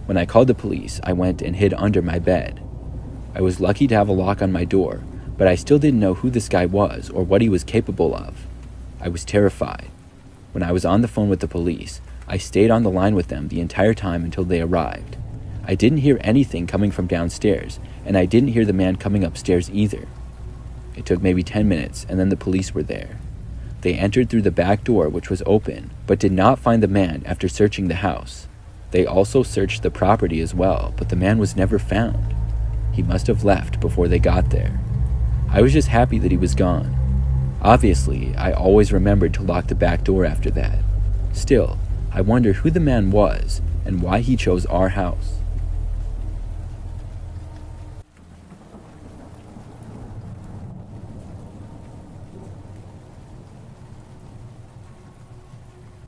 When I called the police, I went and hid under my bed. I was lucky to have a lock on my door, but I still didn't know who this guy was or what he was capable of. I was terrified. When I was on the phone with the police, I stayed on the line with them the entire time until they arrived. I didn't hear anything coming from downstairs, and I didn't hear the man coming upstairs either. It took maybe 10 minutes, and then the police were there. They entered through the back door, which was open, but did not find the man after searching the house. They also searched the property as well, but the man was never found. He must have left before they got there. I was just happy that he was gone. Obviously, I always remembered to lock the back door after that. Still, I wonder who the man was and why he chose our house.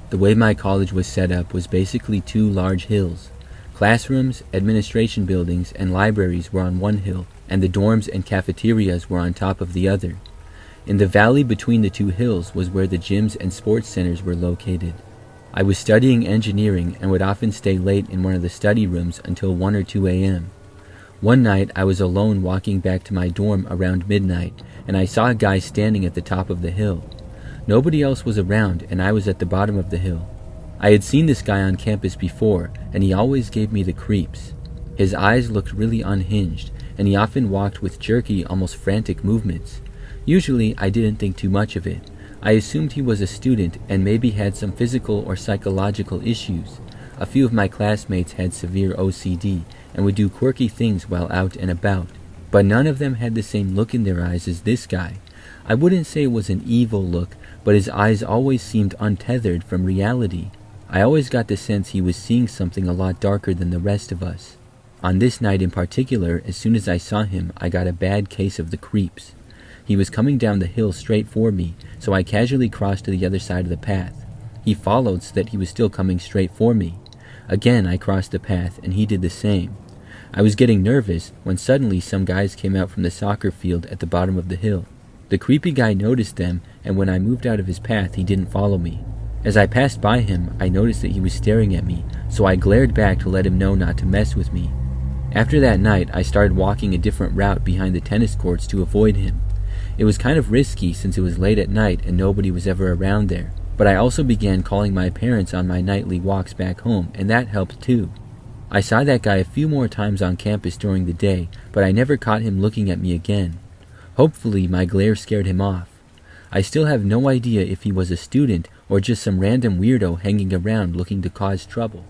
The way my college was set up was basically 2 large hills. Classrooms, administration buildings, and libraries were on one hill, and the dorms and cafeterias were on top of the other. In the valley between the 2 hills was where the gyms and sports centers were located. I was studying engineering and would often stay late in one of the study rooms until 1 or 2 a.m. One night I was alone walking back to my dorm around midnight, and I saw a guy standing at the top of the hill. Nobody else was around, and I was at the bottom of the hill. I had seen this guy on campus before, and he always gave me the creeps. His eyes looked really unhinged, and he often walked with jerky, almost frantic movements. Usually, I didn't think too much of it. I assumed he was a student and maybe had some physical or psychological issues. A few of my classmates had severe OCD and would do quirky things while out and about, but none of them had the same look in their eyes as this guy. I wouldn't say it was an evil look, but his eyes always seemed untethered from reality. I always got the sense he was seeing something a lot darker than the rest of us. On this night in particular, as soon as I saw him, I got a bad case of the creeps. He was coming down the hill straight for me, so I casually crossed to the other side of the path. He followed so that he was still coming straight for me. Again, I crossed the path, and he did the same. I was getting nervous when suddenly some guys came out from the soccer field at the bottom of the hill. The creepy guy noticed them, and when I moved out of his path, he didn't follow me. As I passed by him, I noticed that he was staring at me, so I glared back to let him know not to mess with me. After that night, I started walking a different route behind the tennis courts to avoid him. It was kind of risky since it was late at night and nobody was ever around there, but I also began calling my parents on my nightly walks back home, and that helped too. I saw that guy a few more times on campus during the day, but I never caught him looking at me again. Hopefully, my glare scared him off. I still have no idea if he was a student or just some random weirdo hanging around looking to cause trouble.